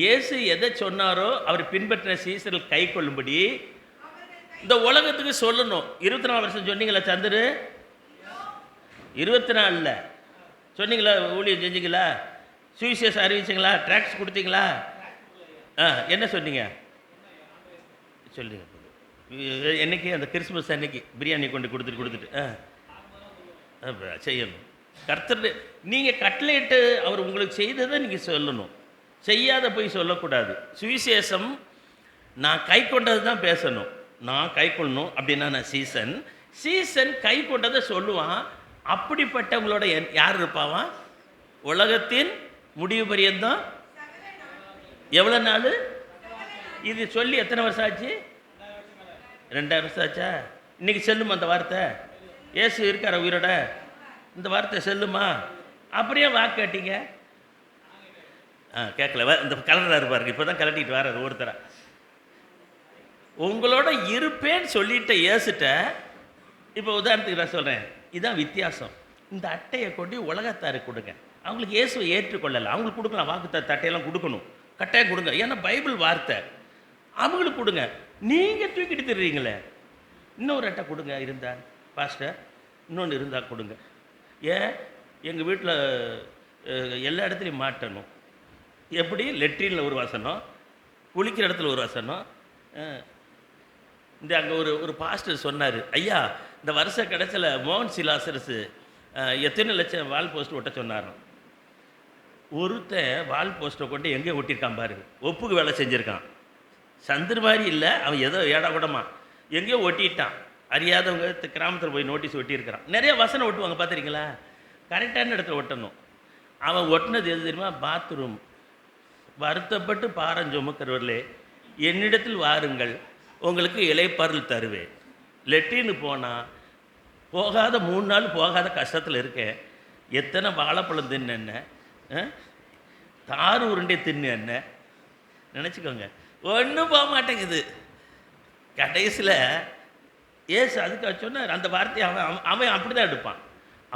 Speaker 2: இயேசு எதை சொன்னாரோ அவர் பின்பற்றின சீசர்கள் கை கொள்ளும்படி இந்த உலகத்துக்கு சொல்லணும். 24 வருஷம் சொன்னீங்களா சந்திரு? 24 சொன்னீங்களா? ஊழியம் செஞ்சீங்களா? சுவிசேஷம் அறிவிச்சிங்களா? ட்ராக்ஸ் கொடுத்தீங்களா? என்ன சொன்னீங்க? சொல்லுங்க. என்னைக்கு? அந்த கிறிஸ்மஸ் அன்னைக்கு பிரியாணி கொண்டு கொடுத்துட்டு செய்யணும். கர்த்தர் நீங்கள் கட்டளையிட்டு அவர் உங்களுக்கு செய்ததை நீங்கள் சொல்லணும், செய்யாத போய் சொல்லக்கூடாது. சுவிசேஷம் நான் கை கொண்டது தான் பேசணும். நான் கை கொள்ளணும் அப்படின்னா நான் சீசன் கை கொண்டதை சொல்லுவான். அப்படிப்பட்டவங்களோட யார் இருப்பாவான்? உலகத்தின் முடிவு பரியந்தம். எவ்வளோ நாள் இது சொல்லி எத்தனை வருஷம் ஆச்சு? 2000 வருஷம் ஆச்சா? இன்னைக்கு செல்லுமா அந்த வார்த்தை? இயேசு இருக்கார உயிரோட? இந்த வார்த்தை செல்லுமா? அப்படியே வாக்கு கேட்டீங்க? கேட்கல. இந்த கலராக இருப்பாருங்க, இப்போ தான் கலட்டிட்டு வர்றாரு ஒருத்தரை. உங்களோட இருப்பேன்னு சொல்லிட்ட இயேசுட்ட. இப்போ உதாரணத்துக்கு நான் சொல்கிறேன், இதுதான் வித்தியாசம். இந்த அட்டையை கொண்டு உலகத்தாருக்கு கொடுங்க. அவங்களுக்கு இயேசுவை ஏற்றுக்கொள்ளலை, அவங்களுக்கு கொடுக்கலாம். வாக்கு அட்டையெல்லாம் கொடுக்கணும், கட்டாயம் கொடுங்க. ஏன்னா பைபிள் வார்த்தை. அவங்களுக்கு கொடுங்க. நீங்கள் தூக்கிட்டு தருவீங்களே, இன்னொரு அட்டை கொடுங்க இருந்தால் பாஸ்டர், இன்னொன்று இருந்தால் கொடுங்க. ஏன் எங்கள் வீட்டில் எல்லா இடத்துலையும் மாட்டணும். எப்படி? லெட்ரினில் ஒரு வசனம், குளிக்கிற இடத்துல ஒரு வசனம். இந்த அங்கே ஒரு பாஸ்டர் சொன்னார், ஐயா இந்த வருஷ கடைசியில் மோகன் சிலாசரசு எத்தனை லட்சம் வால் போஸ்ட் ஒட்ட சொன்னாராம். ஒருத்தன் வால் போஸ்ட்டை கொண்டு எங்கே ஒட்டியிருக்கான் பாருங்க, ஒப்புக்கு வேலை செஞ்சுருக்கான். சந்திர மாதிரி இல்லை, அவன் ஏதோ ஏடா கூடமா எங்கேயோ ஒட்டிட்டான். அறியாதவங்க கிராமத்தில் போய் நோட்டீஸ் ஒட்டியிருக்கிறான். நிறைய வசனம் ஒட்டுவாங்க பார்த்துருக்கீங்களா? கரெக்டான இடத்துல ஒட்டணும். அவன் ஒட்டினது எது தெரியுமா? பாத்ரூம். வருத்தப்பட்டு பாரம் சுமக்கிறவர்களே என்னிடத்தில் வாருங்கள், உங்களுக்கு இளைப்பாறுதல் தருவேன். லெட்டின்னு போனால் போகாத 3 நாள் போகாத கஷ்டத்தில் இருக்கேன். எத்தனை வாழைப்பழம் தின்னு என்ன, தாறு உருண்டை தின்னு என்ன நினச்சிக்கோங்க, ஒன்றும் போக மாட்டேங்குது. கடைசியில் ஏசு அதுக்கு சொன்னார். அந்த வார்த்தையை அவன் அப்படி தான் எடுப்பான்.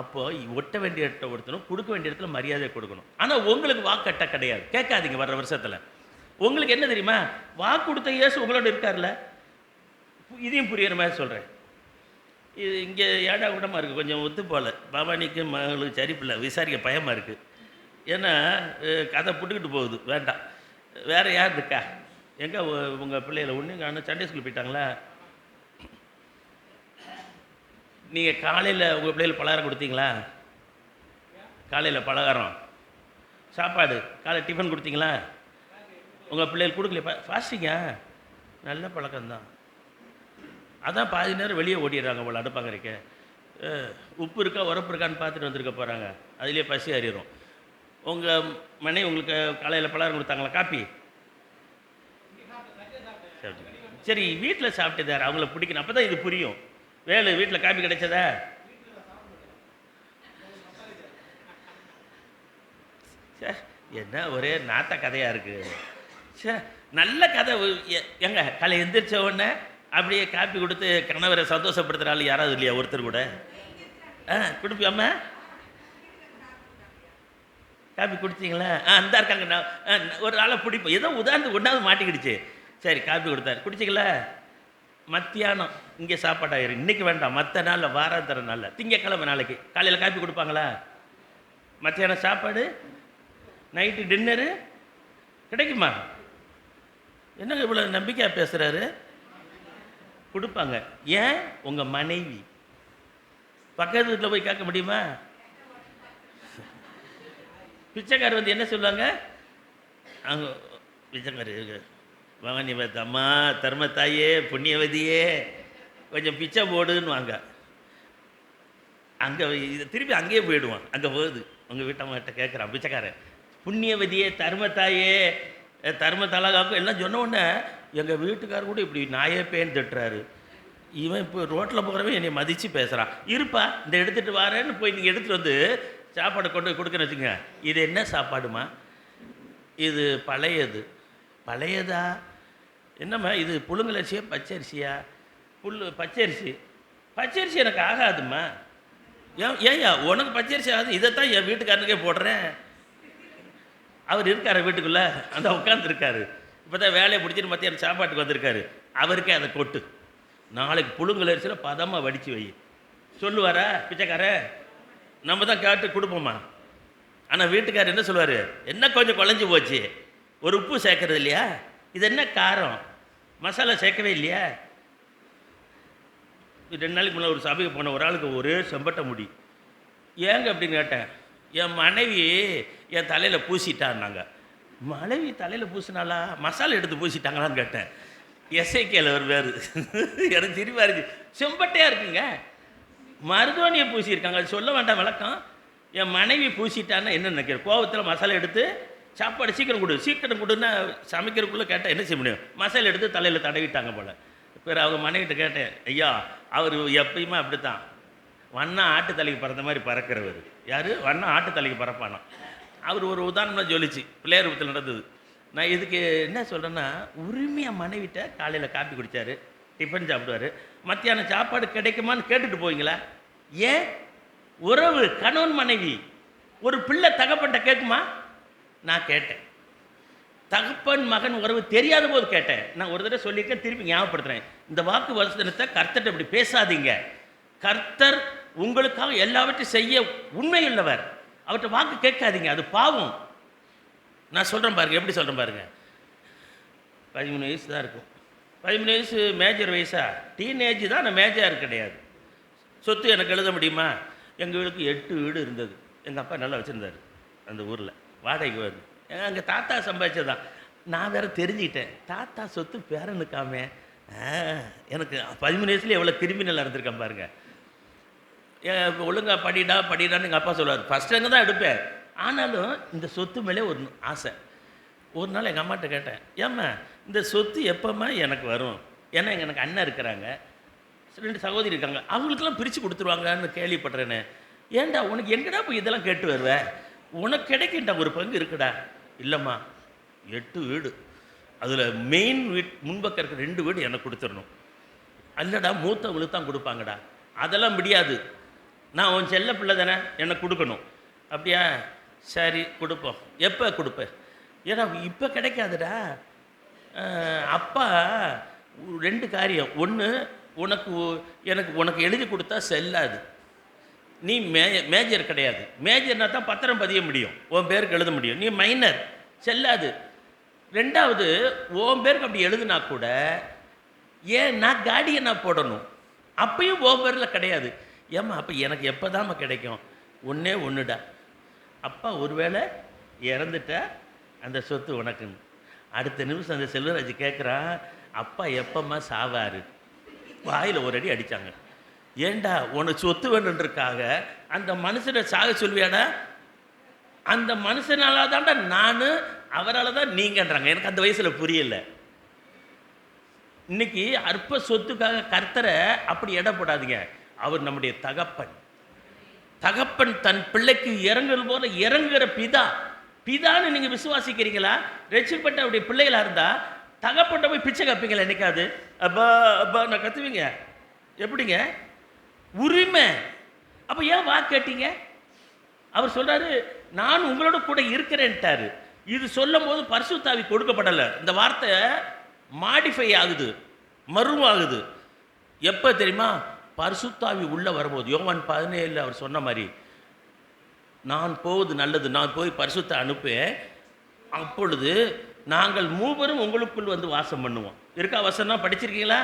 Speaker 2: அப்போது ஒட்ட வேண்டிய இடத்த ஒருத்தனும், கொடுக்க வேண்டிய இடத்துல மரியாதை கொடுக்கணும். ஆனால் உங்களுக்கு வாக்கட்ட கிடையாது. கேட்காதீங்க. வர்ற வருஷத்தில் உங்களுக்கு என்ன தெரியுமா? வாக்கு கொடுத்த இயேசு உங்களோட இருக்கார்ல. இதையும் புரியுற மாதிரி சொல்கிறேன். இது இங்கே ஏடா கூடமாக இருக்குது, கொஞ்சம் ஒத்து போகல. பாபானிக்கு மகளுக்கு சரிப்பில்லை, விசாரிக்க பயமாக இருக்குது. ஏன்னா கதை புட்டுக்கிட்டு போகுது. வேண்டாம். வேறு யார் இருக்கா? எங்கே உங்கள் பிள்ளைகளை ஒன்று காணும்? சண்டே ஸ்கூல் போயிட்டாங்களா? நீங்கள் காலையில் உங்கள் பிள்ளைகள் பலகாரம் கொடுத்தீங்களா? காலையில் பலகாரம் சாப்பாடு காலை டிஃபன் கொடுத்தீங்களா? உங்கள் பிள்ளைகள் கொடுக்கல. ஃபாஸ்டிங்கா? நல்ல பழக்கம்தான். அதான் பாதி நேரம் வெளியே ஓடிடுறாங்க. அவளை அடுப்பாங்கரைக்க உப்பு இருக்கா உரப்பு இருக்கான்னு பார்த்துட்டு வந்துருக்க போகிறாங்க. அதிலே பசி அறிகிறோம். உங்கள் மனைவி உங்களுக்கு காலையில் பலகாரம் கொடுத்தாங்களா காப்பி? சரி, வீட்டில் சாப்பிட்டதார் அவங்கள பிடிக்கணும், அப்போ தான் இது புரியும். வேலு வீட்டில் காப்பி கிடைச்சதா? சே, என்ன ஒரே நாட்ட கதையாக இருக்குது. சே, நல்ல கதை. எங்க காலை எந்திரிச்ச உடனே அப்படியே காப்பி கொடுத்து கணவரை சந்தோஷப்படுத்துகிறாள் யாராவது இல்லையா ஒருத்தர் கூட? கொடுப்பியாம்மா? காப்பி குடிச்சிங்களா? அந்த இருக்காங்க. நான் ஒரு ஆளை பிடிப்போம், ஏதோ உதாரணத்துக்கு ஒன்றாவது மாட்டிக்கிடுச்சு. சரி, காப்பி கொடுத்தாரு, குடிச்சிங்களா? மத்தியானம் இங்கே சாப்பாடாயிரும். இன்றைக்கி வேண்டாம், மற்ற நாளில் வாராந்தர நாளில் திங்கக்கிழமை நாளைக்கு காலையில் காப்பி கொடுப்பாங்களா? மத்தியானம் சாப்பாடு, நைட்டு டின்னரு கிடைக்குமா? என்னங்க இவ்வளோ நம்பிக்கையாக பேசுகிறாரு? கொடுப்பாங்க. ஏன்? உங்கள் மனைவி. பக்கத்து வீட்டில் போய் கேட்க முடியுமா? பிச்சைக்காரர் வந்து என்ன சொல்லுவாங்க? அவங்க பிச்சைக்காரர் பவானி அம்மா தர்மத்தாயே புண்ணியவதியே கொஞ்சம் பிச்சை போடுன்னு வாங்க. அங்கே திருப்பி அங்கேயே போயிடுவான். அங்கே போகுது உங்கள் வீட்டம்மாட்ட கேட்குறான் பிச்சைக்காரன், புண்ணியவதியே தர்மத்தாயே தர்மத்தலகாக்கும் எல்லாம் சொன்ன உடனே எங்கள் வீட்டுக்காரர் கூட இப்படி நாயே பேன் திட்டுறாரு. இவன் இப்போ ரோட்டில் போகிறவன் என்னை மதித்து பேசுகிறான். இருப்பா இந்த எடுத்துகிட்டு வரேன்னு போய் நீங்கள் எடுத்துகிட்டு வந்து சாப்பாடு கொண்டு போய் கொடுக்குன்னு வச்சுங்க. இது என்ன சாப்பாடுமா? இது பழையது. பழையதா? என்னம்மா இது புழுங்கலரிசியா பச்சரிசியா? பச்சரிசி. பச்சரிசி எனக்கு ஆகாதும்மா. ஏன்யா உனக்கு பச்சரிசி ஆகுது? இதைத்தான் என் வீட்டுக்காரனுக்கே போடுறேன். அவர் இருக்கார் வீட்டுக்குள்ளே, அந்த உட்காந்துருக்காரு. இப்போ தான் வேலையை பிடிச்சிட்டு மத்தியானம் சாப்பாட்டுக்கு வந்திருக்காரு. அவருக்கே அதை கொட்டு, நாளைக்கு புழுங்கலரிசியில் பதமாக வடித்து வை சொல்லுவாரா பிச்சைக்கார? நம்ம தான் கேட்டு கொடுப்போம்மா. ஆனால் வீட்டுக்காரர் என்ன சொல்லுவார்? என்ன கொஞ்சம் குழஞ்சி போச்சு, ஒரு உப்பு சேர்க்கறது இல்லையா? இது என்ன காரம், மசாலா சேர்க்கவே இல்லையா? 2 நாளைக்கு முன்னாடி ஒரு சபைக்கு போன ஒரு ஆளுக்கு ஒரே செம்பட்ட முடி. ஏங்க அப்படின்னு கேட்டேன். என் மனைவி என் தலையில் பூசிட்டான்னாங்க. மனைவி தலையில் பூசினாலா? மசாலா எடுத்து பூசிட்டாங்களான்னு கேட்டேன். எஸ்ஐகேல ஒரு பேர் எனக்கு திரும்பி இருந்துச்சு. செம்பட்டையாக இருக்குங்க, மருதோனியை பூசியிருக்காங்க. அது சொல்ல வேண்டாம் விளக்கம். என் மனைவி பூசிட்டான்னா என்ன நினைக்கிறேன்? கோவத்தில் மசாலா எடுத்து சாப்பாடு சீக்கிரம் கொடுன்னா சமைக்கிறதுக்குள்ளே கேட்டால் என்ன செய்ய முடியும்? மசாலா எடுத்து தலையில் தடவிட்டாங்க போல். இப்போ அவங்க மனைவிட்ட கேட்டேன், ஐயா அவர் எப்பயுமே அப்படி தான் வண்ணா ஆட்டு தலைக்கு பறந்த மாதிரி பறக்கிறவர். யார்? வண்ணா ஆட்டு தலைக்கு பறப்பானா. அவர் ஒரு உதாரணமாக சொல்லிச்சு, பிள்ளையார் ரூபத்தில் நடந்தது. நான் இதுக்கு என்ன சொல்கிறேன்னா, உரிமையாக மனைவிட்ட காலையில் காப்பி குடித்தார், டிஃபன் சாப்பிடுவார், மத்தியானம் சாப்பாடு கிடைக்குமான்னு கேட்டுட்டு போவீங்களா? ஏன்? உறவு கணவன் மனைவி. ஒரு பிள்ளை தகப்பன்ட்ட கேட்குமா? நான் கேட்டேன். தகப்பன் மகன் உறவு தெரியாத போது கேட்டேன். நான் ஒரு தடவை சொல்லியிருக்கேன், திருப்பி ஞாபகப்படுத்துகிறேன். இந்த வாக்கு வசனத்தை கர்த்தர்கிட்ட இப்படி பேசாதீங்க. கர்த்தர் உங்களுக்காக எல்லாவற்றையும் செய்ய உண்மையுள்ளவர். அவர்கிட்ட வாக்கு கேட்காதீங்க, அது பாவம். நான் சொல்கிறேன் பாருங்க, எப்படி சொல்கிறேன் பாருங்க. 13 வயசு தான் இருக்கும். 13 வயசு மேஜர் வயசா? டீனேஜ் தான், நான் மேஜர் கிடையாது. சொத்து எனக்கு எழுத முடியுமா? எங்கள் வீட்டுக்கு 8 வீடு இருந்தது. எங்கள் அப்பா நல்லா வச்சுருந்தார் அந்த ஊரில், வாடகைக்கு வருது. அங்கே தாத்தா சம்பாதிச்சதான். நான் வேறு தெரிஞ்சுக்கிட்டேன், தாத்தா சொத்து பேரனுக்காமே. எனக்கு 13 வயசுல எவ்வளோ கிரிமினல் இருந்திருக்கேன் பாருங்க. ஒழுங்கா படிடான்னு எங்கள் அப்பா சொல்லுவார். ஃபஸ்ட் அங்கே தான் எடுப்பேன். ஆனாலும் இந்த சொத்து மேலே ஒரு ஆசை. ஒரு நாள் எங்கள் அம்மாட்ட கேட்டேன், ஏம்மா இந்த சொத்து எப்போம்மா எனக்கு வரும்? ஏன்னா எனக்கு அண்ணன் இருக்கிறாங்க, 2 சகோதரி இருக்காங்க, அவங்களுக்கெல்லாம் பிரித்து கொடுத்துருவாங்கன்னு கேள்விப்படுறேன்னு. ஏன்டா உனக்கு எங்கடா போய் இதெல்லாம் கேட்டு வருவேன்? உனக்கு கிடைக்கின்ற ஒரு பங்கு இருக்குடா. இல்லைம்மா 8 வீடு, அதில் மெயின் முன்பக்கம் இருக்கிற 2 வீடு எனக்கு கொடுத்துடணும். அல்லடா மூத்தவங்களுக்கு தான் கொடுப்பாங்கடா. அதெல்லாம் முடியாது, நான் உன் செல்ல பிள்ளை தானே, எனக்கு கொடுக்கணும். அப்படியா? சரி கொடுப்போம். எப்போ கொடுப்பேன்? ஏன்னா இப்போ கிடைக்காதுடா. அப்பா 2 காரியம். ஒன்று, உனக்கு எழுதி கொடுத்தா செல்லாது, நீ மேஜர் கிடையாது. மேஜர்னா தான் பத்திரம் பதிய முடியும், உன் பேருக்கு எழுத முடியும். நீ மைனர், செல்லாது. 2வது, உன் பேருக்கு அப்படி எழுதுனா கூட ஏன் நான் கார்டியனா போடணும், அப்பயும் உன் பேரில் கிடையாது. ஏம்மா அப்போ எனக்கு எப்போ தாம்மா கிடைக்கும்? ஒன்றே ஒன்றுடா, அப்பா ஒருவேளை இறந்துட்டா அந்த சொத்து உனக்குன்னு. அடுத்த நிமிஷம் அந்த செல்வராஜ் கேட்குறான், அப்பா எப்பம்மா சாவார்? வாயில் ஒரு அடி அடித்தாங்க. ஏண்டா உனக்கு சொத்து வேணுன்றக்காக அந்த மனுஷனை சாக சொல்வியாடா? அந்த மனுஷனால தான்டா நான், அவரால் தான் நீங்கன்றாங்க. எனக்கு அந்த வயசில் புரியல. இன்னைக்கு அற்ப சொத்துக்காக கர்த்தரை அப்படி எடை போடாதீங்க. அவர் நம்முடைய தகப்பன். தகப்பன் தன் பிள்ளைக்கு இறங்குறது போல இறங்குற பிதா. பிதான்னு நீங்கள் விசுவாசிக்கிறீங்களா? ரட்சிக்கப்பட்ட அவருடைய பிள்ளைகளாக இருந்தால் தகப்பட்ட போய் பிச்சை கப்பீங்களா? என்னைக்காது அப்பா அப்பா நான் கத்துவீங்க? எப்படிங்க? உரிமை. அப்போ ஏன் வாக்கு கேட்டீங்க? அவர் சொல்கிறாரு நான் உங்களோட கூட இருக்கிறேன்ட்டாரு. இது சொல்லும் போது பரிசுத்த ஆவி கொடுக்கப்படலை. இந்த வார்த்தை மாடிஃபை ஆகுது, மறுவாகுது. எப்போ தெரியுமா? பரிசுத்த ஆவி உள்ளே வரும்போது. யோவான் 17 அவர் சொன்ன மாதிரி, நான் போவது நல்லது, நான் போய் பரிசுத்த அனுப்பேன், அப்பொழுது நாங்கள் மூவரும் உங்களுக்குள் வந்து வாசம் பண்ணுவோம். இருக்கா வசனம்? படிச்சிருக்கீங்களா?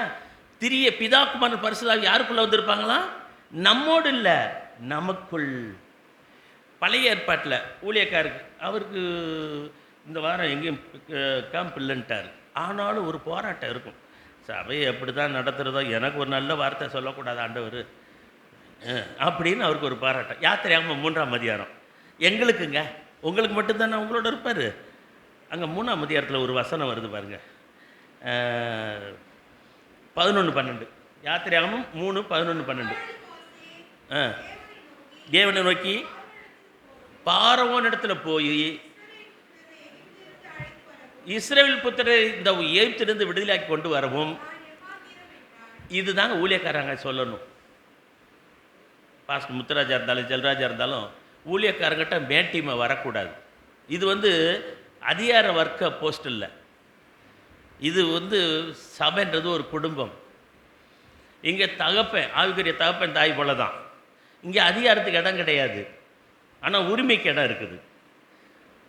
Speaker 2: திரிய பிதா குமாரன் பரிசுத்த ஆவி யாருக்குள்ளே வந்திருப்பாங்களா? நம்மோடு இல்லை, நமக்குள். பழைய ஏற்பாட்டில் ஊழியக்காருக்கு அவருக்கு இந்த வாரம் எங்கேயும் கேம்ப் இல்லைன்ட்டார். ஆனாலும் ஒரு போராட்டம் இருக்கும். சபையை எப்படி தான் நடத்துகிறதோ, எனக்கு ஒரு நல்ல வார்த்தை சொல்லக்கூடாது ஆண்டவர் அப்படின்னு அவருக்கு ஒரு போராட்டம். யாத்திரையாகமம் 3ஆம் அதிகாரம். எங்களுக்குங்க, உங்களுக்கு மட்டும்தானே உங்களோட இருப்பார். அங்கே 3ஆம் அதிகாரத்தில் ஒரு வசனம் வருது பாருங்க, 11-12. யாத்திரையாகமம் 3:11-12. தேவனை நோக்கி பார்வோன் இடத்துல போய் இஸ்ரவேல் புத்திரரை இந்த எகிப்திலிருந்து விடுதலையாக்கி கொண்டு வரவும். இதுதாங்க ஊழியக்காரங்க சொல்லணும். பாஸ்டர் முத்துராஜா இருந்தாலும் ஜெல்ராஜா இருந்தாலும் ஊழியக்காரங்கிட்ட மேட்டிமை வரக்கூடாது. இது அதிகார வர்க்க போஸ்ட் இல்லை. இது சபைன்றது ஒரு குடும்பம். இங்கே தகப்பன், ஆவிக்குரிய தகப்பன் தாய் போல தான். இங்கே அதிகாரத்துக்கு இடம் கிடையாது, ஆனால் உரிமைக்கு இடம் இருக்குது.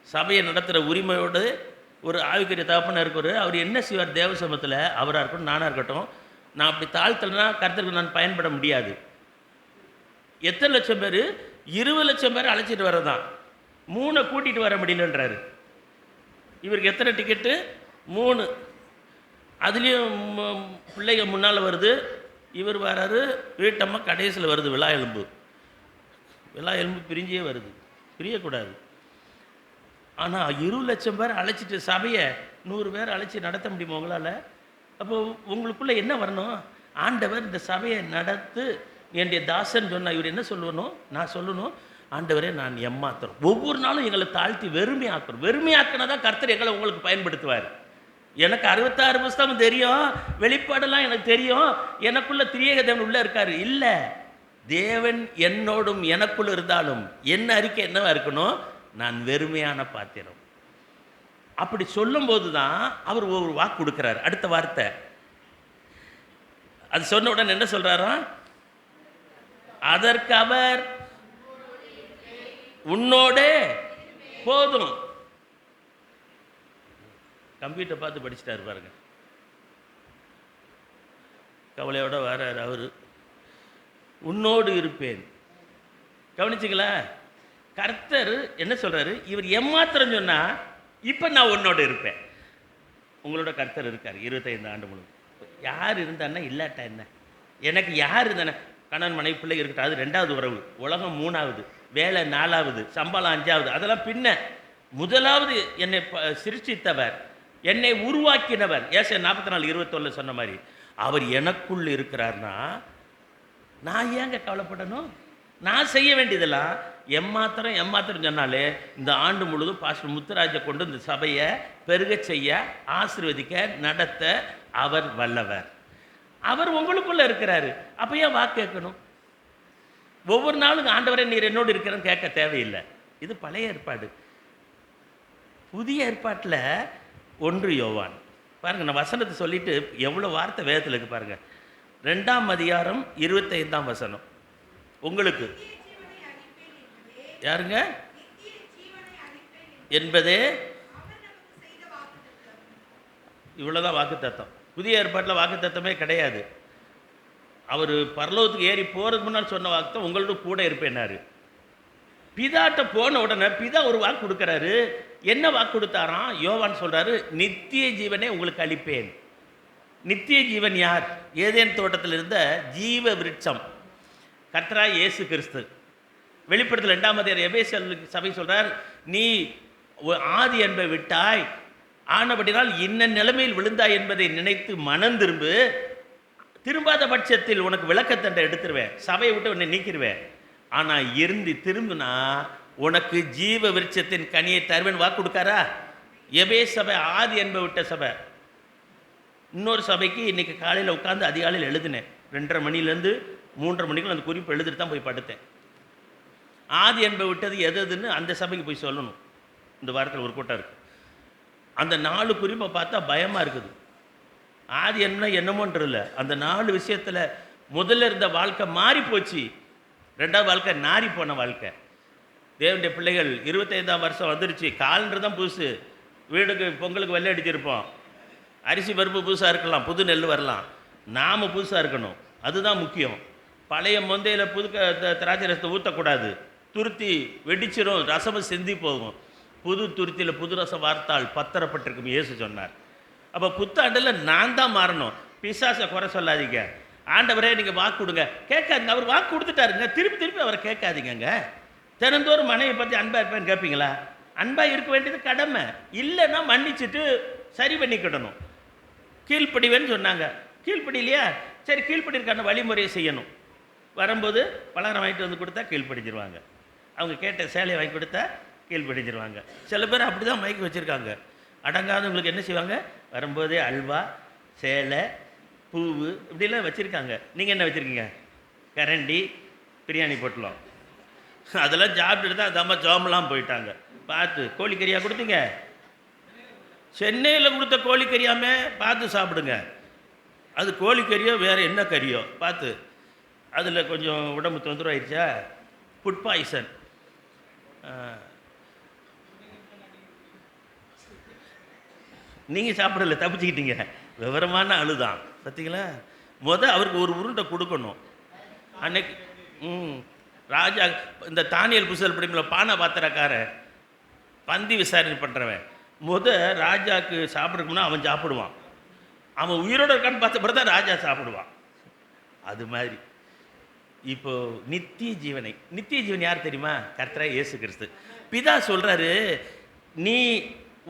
Speaker 2: சபையை நடத்துகிற உரிமையோடு ஒரு ஆவிக்குரிய தகப்பனாக இருக்கிற அவர் என்ன செய்வார்? தேவ சமூகத்தில் அவராக இருக்கட்டும், நானாக இருக்கட்டும், நான் அப்படி தாழ்த்தலைன்னா கர்த்தருக்கு நான் பயன்பட முடியாது. எத்தனை லட்சம் பேர்? 20 லட்சம் பேர் அழைச்சிட்டு வரதான், 3 கூட்டிகிட்டு வர முடியலன்றாரு. இவருக்கு எத்தனை டிக்கெட்டு? 3. அதுலேயும் பிள்ளைங்க முன்னால் வருது, இவர் வராரு, வீட்டம்மா கடைசியில் வருது. விழா எலும்பு பிரிஞ்சே வருது, பிரியக்கூடாது. ஆனால் 20 லட்சம் பேர் அழைச்சிட்டு சபையை 100 பேர் அழைச்சி நடத்த முடியுமா உங்களால்? அப்போது உங்களுக்குள்ளே என்ன வரணும்? ஆண்டவர் இந்த சபையை நடத்து என்னுடைய தாசன் சொன்னால் இவர் என்ன சொல்லணும்? நான் சொல்லணும், ஆண்டவரே நான் ஏமாத்துறோம், ஒவ்வொரு நாளும் எங்களை தாழ்த்தி வெறுமையாக்குறோம். வெறுமையாக்கினா தான் கர்த்தர் எங்களை உங்களுக்கு பயன்படுத்துவார். எனக்கு 66 புஸ்தகம் தெரியும், வெளிப்பாடெல்லாம் எனக்கு தெரியும், எனக்குள்ள திரியேக தேவன் உள்ளே இருக்காரு. இல்லை, தேவன் என்னோடும் எனக்குள்ள இருந்தாலும் என்ன அறிக்கை என்னவா இருக்கணும்? நான் வெறுமையான பாத்திரம். அப்படி சொல்லும்போது தான் அவர் ஒரு வாக்கு கொடுக்கிறார். அடுத்த வார்த்தை அது சொன்ன உடனே என்ன சொல்றாரா? அதற்கு அவர் உன்னோடே போதும். கம்ப்யூட்டர் பார்த்து படிச்சுட்டாரு பாருங்க, கவலையோட வர்றாரு அவரு. உன்னோடு இருப்பேன். கவனிச்சிங்களா? கர்த்தர் என்ன சொல்றாரு? இவர் ஏமாத்திரம் சொன்னா இப்போ நான் உன்னோடு இருப்பேன். உங்களோட கர்த்தர் இருக்கார் 25 ஆண்டு முழுவதும். யார் இருந்தான்னா இல்லாட்டா என்ன? எனக்கு யார் இருந்தானே? கணவன் மனைவி பிள்ளை இருக்கட்டும், அது 2வது உறவு. உலகம் 3வது, வேலை 4வது, சம்பளம் 5வது, அதெல்லாம் பின்ன. முதலாவது என்னை சிருஷ்டித்தவர், என்னை உருவாக்கினவர். ஏசாயா 44:21 சொன்ன மாதிரி அவர் எனக்குள் இருக்கிறார்னா நான் ஏங்க கவலைப்படணும்? நான் செய்ய வேண்டியதெல்லாம் எம்மாத்திரம் சொன்னாலே இந்த ஆண்டு முழுவதும் பாஸ்டர் முத்துராஜை கொண்டு இந்த சபையை பெருக செய்ய, ஆசீர்வதிக்க, நடத்த அவர் வல்லவர். அவர் உங்களுக்குள்ள இருக்கிறாரு. அப்போ ஏன் வாக்கு கேட்கணும்? ஒவ்வொரு நாளும் ஆண்டவரே நீர் என்னோடு இருக்கிறேன்னு கேட்க தேவையில்லை. இது பழைய ஏற்பாடு. புதிய ஏற்பாட்டில் 1 யோவான் பாருங்க, நான் வசனத்தை சொல்லிட்டு எவ்வளோ வார்த்தை வேதத்தில் இருக்கு பாருங்க. 2ஆம் அதிகாரம் 25ஆம் வசனம். உங்களுக்கு யாருங்க என்பதே இவ்வளோதான் வாக்கு தத்தம். புதிய ஏற்பாட்டில் வாக்கு தத்தமே கிடையாது. அவர் பரலோகத்துக்கு ஏறி போகிறதுக்கு முன்னால் சொன்ன வாக்கு உங்களோட கூட இருப்பேன்னாரு. பிதாட்ட போன உடனே பிதா ஒரு வாக்கு கொடுக்குறாரு. என்ன வாக்கு கொடுத்தாராம்? யோவான் சொல்றாரு, நித்திய ஜீவனை உங்களுக்கு அளிப்பேன். நித்திய ஜீவன் யார்? ஏதேன் தோட்டத்தில் இருந்த ஜீவ விருட்சம் கர்த்தராய் இயேசு கிறிஸ்து. வெளிப்படுத்தல் 2ஆம் அதிகாரம் எபேசியர் சபை சொல்றார், நீ ஆதி என்பை விட்டாய், ஆனபடினால் இன்ன நிலைமையில் விழுந்தாய் என்பதை நினைத்து மனம் திரும்பு. திரும்பாத பட்சத்தில் உனக்கு விளக்கத்தண்டை எடுத்துருவேன், சபையை விட்டு உன்னை நீக்கிடுவேன். ஆனால் இருந்து திரும்பினா உனக்கு ஜீவ விருட்சத்தின் கனியை தருவேன் வாக்கு கொடுக்காரா? எபே சபை ஆதி என்பை விட்ட சபை. இன்னொரு சபைக்கு இன்றைக்கி காலையில் உட்காந்து அதிகாலையில் எழுதினேன். 2:30 மணிலேருந்து 3:30 மணிக்குள்ள அந்த குறிப்பு எழுதிட்டு தான் போய் படுத்தேன். ஆதி என்பை விட்டது எதுன்னு அந்த சபைக்கு போய் சொல்லணும். இந்த வாரத்தில் ஒரு கூட்டம் இருக்குது. அந்த 4 குறிப்பை பார்த்தா பயமாக இருக்குது. ஆதி என்ன என்னமோன்றது இல்லை, அந்த 4 விஷயத்தில் முதல்ல இருந்த வாழ்க்கை மாறி போச்சு. 2வது வாழ்க்கை நாரி போன வாழ்க்கை. தேவனுடைய பிள்ளைகள் 25ஆம் வருஷம் வந்துருச்சு, காலண்டர் தான் புதுசு. வீடுக்கு பொங்கலுக்கு வெள்ளை அடிச்சிருப்போம், அரிசி பருப்பு புதுசாக இருக்கலாம், புது நெல் வரலாம், நாம் புதுசாக இருக்கணும், அதுதான் முக்கியம். பழைய மொந்தையில் புது திராட்சை ரசத்தை ஊற்றக்கூடாது, துருத்தி வெடிச்சிரும், ரசமும் சிந்தி போகும். புது துருத்தியில் புது ரசம் வார்த்தால் பத்திரப்பட்டிருக்கும் இயேசு சொன்னார். அப்போ புத்தாண்டில் நான் தான் மாறணும். பிசாசை குறை சொல்லாதீங்க. ஆண்டவரே நீங்கள் வாக்கு கொடுங்க, கேட்காதீங்க. அவர் வாக்கு கொடுத்துட்டாருங்க, திருப்பி திருப்பி அவரை கேட்காதீங்க. தினந்தோறும் மனைவி பற்றி அன்பாக இருப்பேன்னு கேட்பீங்களா? அன்பாக இருக்க வேண்டியது கடமை. இல்லைன்னா மன்னிச்சுட்டு சரி பண்ணிக்கிடணும். கீழ்ப்படிவேன்னு சொன்னாங்க, கீழ்ப்படியிலையா? சரி, கீழ்ப்படிக்கான வழிமுறையை செய்யணும். வரும்போது பலகாரம் வாங்கிட்டு வந்து கொடுத்தா கீழ்ப்படிஞ்சிருவாங்க. அவங்க கேட்ட சேலையை வாங்கி கொடுத்தா கீழ்ப்படிஞ்சிருவாங்க. சில பேர் அப்படி தான் மயக்கி வச்சுருக்காங்க. அடங்காதவங்களுக்கு என்ன செய்வாங்க? வரும்போதே அல்வா, சேலை, பூவு இப்படிலாம் வச்சுருக்காங்க. நீங்கள் என்ன வச்சுருக்கீங்க? கரண்டி, பிரியாணி பொட்டலம், அதெல்லாம் சாப்பிட்டுட்டு தான் தம்ம ஜோமெல்லாம் போயிட்டாங்க. பார்த்து கோழிக்கறியாக கொடுத்தீங்க, சென்னையில் கொடுத்த கோழிக்கறியாமே பார்த்து சாப்பிடுங்க. அது கோழிக்கறியோ வேறு என்ன கறியோ பார்த்து. அதில் கொஞ்சம் உடம்பு தொந்தரவு ஆயிடுச்சா, ஃபுட் பாய்சன். நீங்கள் சாப்பிடல, தப்பிச்சுக்கிட்டீங்க. விவரமான அழுதான் பார்த்தீங்களா? அவருக்கு ஒரு உருண்டை கொடுக்கணும். அன்னைக்கு ராஜா இந்த தானியல் புசல் படிப்புல பானை பாத்திரக்காரன் பந்தி விசாரணை பண்ணுறவன் ராஜாவுக்கு சாப்பிட்றதுக்குன்னா அவன் சாப்பிடுவான். அவன் உயிரோடு இருக்கான்னு பார்த்த பிறகு தான் ராஜா சாப்பிடுவான். அது மாதிரி இப்போ நித்திய ஜீவன் யார் தெரியுமா? கர்த்தராகிய இயேசு கிறிஸ்து. பிதா சொல்கிறாரு, நீ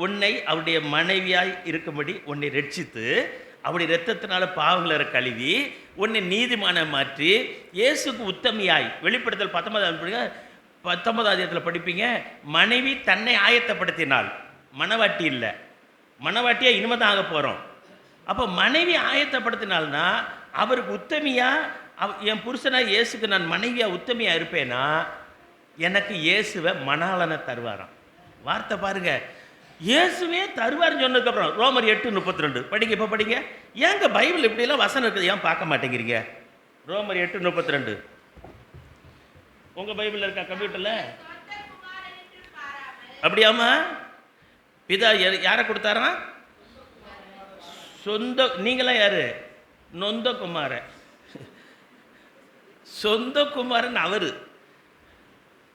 Speaker 2: உன்னை அவருடைய மனைவியாய் இருக்கும்படி உன்னை ரட்சித்து அவருடைய இரத்தத்தினால பாவங்களை கழுவி உன்னை நீதிமான மாற்றி இயேசுக்கு உத்தமியாய். வெளிப்படுத்தல் 19ஆம் அதிகாரத்தில் படிப்பீங்க. மனைவி தன்னை ஆயத்தப்படுத்தினாள், மணவாட்டி இல்லை. மணவாட்டியாக இனிமே தான் ஆக போகிறோம். அப்போ மனைவி ஆயத்தப்படுத்தினால்னா அவருக்கு உத்தமியா, என் புருஷனாக இயேசுக்கு நான் மனைவியாக உத்தமியாக இருப்பேனா எனக்கு இயேசுவை மணாளனை தருவாராம். வார்த்தை பாருங்க, இயேசுவே தருவார்னு சொன்னதுக்கப்புறம் ரோமர் 8:32 படிங்க. இப்போ படிங்க. ஏங்க பைபிள் இப்படிலாம் வசனம் இருக்குது, ஏன் பார்க்க மாட்டேங்கிறீங்க? ரோமர் 8:32 உங்கள் பைபிளில் இருக்கா? கம்ப்யூட்டரில் அப்படியாமா? பிதா யாரை கொடுத்தாரா? சொந்த. நீங்களாம் யாரு? நொந்த குமாரன். சொந்த குமாரன்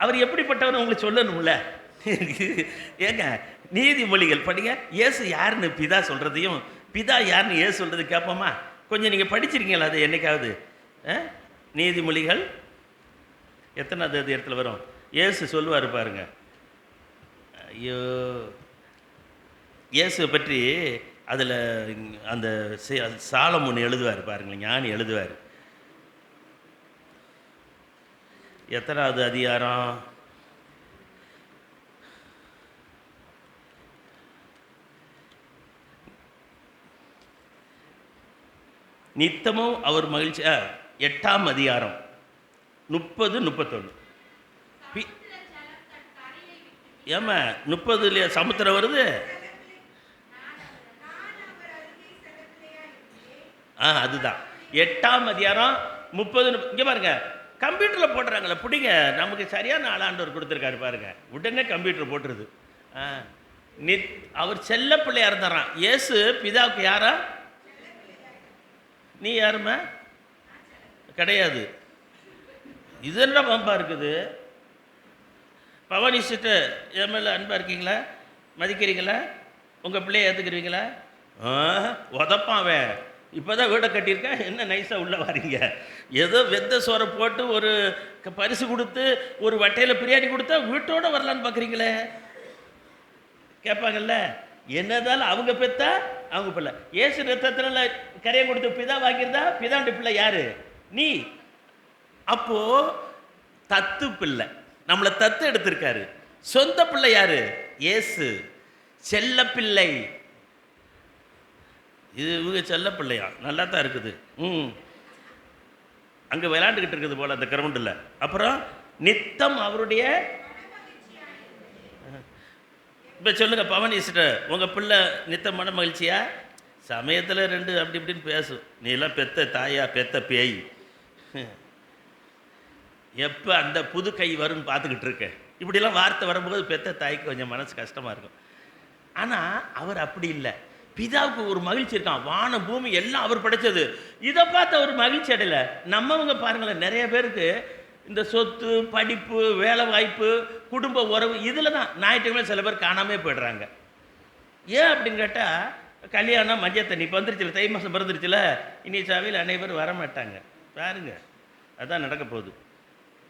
Speaker 2: அவர் எப்படிப்பட்டவர் உங்களுக்கு சொல்லணும்ல. ஏங்க நீதிமொழிகள் படிங்க. இயேசு யாருன்னு பிதா சொல்கிறதையும் பிதா யாருன்னு இயேசு சொல்கிறது கேட்போமா? கொஞ்சம் நீங்கள் படிச்சிருக்கீங்களா அது என்னைக்காவது? நீதிமொழிகள் எத்தனாவது இடத்துல வரும்? இயேசு சொல்லுவார் பாருங்க. ஐயோ, இயேசு பற்றி அதில் அந்த சாலமோன் எழுதுவார் பாருங்களேன், ஞானி எழுதுவார். எத்தனாவது அதிகாரம்? நித்தமும் அவர் மகிழ்ச்சி. 8ஆம் அதிகாரம் 30-31. ஏமா 30 சமுத்திரம் வருது? அதுதான் 8ஆம் அதிகாரம் 30. இங்கே பாருங்க, கம்ப்யூட்டரில் போடுறாங்களே பிடிங்க. நமக்கு சரியான ஆளாண்டவர் கொடுத்துருக்காரு பாருங்க, உடனே கம்ப்யூட்டர் போட்டுருது. அவர் செல்ல பிள்ளையா இருந்தாராம். இயேசு பிதாவுக்கு யாரா? நீ யாருமா? கிடையாது. இது என்ன பம்பா இருக்குது? பவானி சிஸ்டர் என் மேலே அன்பாக இருக்கீங்களா? மதிக்கிறீங்களா? உங்கள் பிள்ளைய ஏற்றுக்கிறீங்களா? உதப்பாவே இப்போ தான் வீடை கட்டியிருக்கேன், என்ன நைஸாக உள்ளே வாரீங்க. ஏதோ வெந்த சோறை போட்டு ஒரு பரிசு கொடுத்து ஒரு வட்டையில் பிரியாணி கொடுத்தா வீட்டோடு வரலான்னு பார்க்குறீங்களே. கேட்பாங்கல்ல. என்னதாலும் அவங்க பெத்தா அவங்க பிள்ளை. இயேசு ரத்தத்தினால கரையை கொடுத்து பிதா வாங்கியிருந்தா பிதாண்டு பிள்ளை யாரு? நீ. அப்போ தத்து பிள்ளை நம்மளை தத்து எடுத்திருக்காரு. சொந்த பிள்ளை யாரு? இயேசு. செல்ல பிள்ளை இது இவங்க செல்ல பிள்ளையா? நல்லா தான் இருக்குது. அங்கே விளையாண்டுக்கிட்டு இருக்குது போல அந்த கிரவுண்டில். அப்புறம் நித்தம் அவருடைய இப்போ சொல்லுங்கள் பவனி சிஸ்டர், உங்கள் பிள்ளை நித்தம் மன மகிழ்ச்சியா? சமயத்தில் ரெண்டு அப்படி இப்படின்னு பேசும். நீ எல்லாம் பெத்த தாயா பெத்த பேய். எப்போ அந்த புது கை வரும்னு பார்த்துக்கிட்டு இருக்க. இப்படிலாம் வார்த்தை வரும்போது பெத்த தாய்க்கு கொஞ்சம் மனசு கஷ்டமாக இருக்கும். ஆனால் அவர் அப்படி இல்லை. பிதாவுக்கு ஒரு மகிழ்ச்சி இருக்கான். வானம் பூமி எல்லாம் அவர் படைச்சது. இதை பார்த்து அவர் மகிழ்ச்சி அடையல. நம்மவங்க பாருங்களேன், நிறைய பேருக்கு இந்த சொத்து, படிப்பு, வேலை வாய்ப்பு, குடும்ப உறவு இதில் தான் ஞாயிற்றுக்கிழமை சில பேர் காணாமே போய்டுறாங்க. ஏன் அப்படின்னு கேட்டால், கல்யாணம் மஞ்சள் தண்ணி இப்போ வந்துருச்சுல, தை மாதம் பிறந்துருச்சுல, இனி சபையில் அனைவரும் வரமாட்டாங்க. பாருங்க, அதுதான் நடக்க போகுது.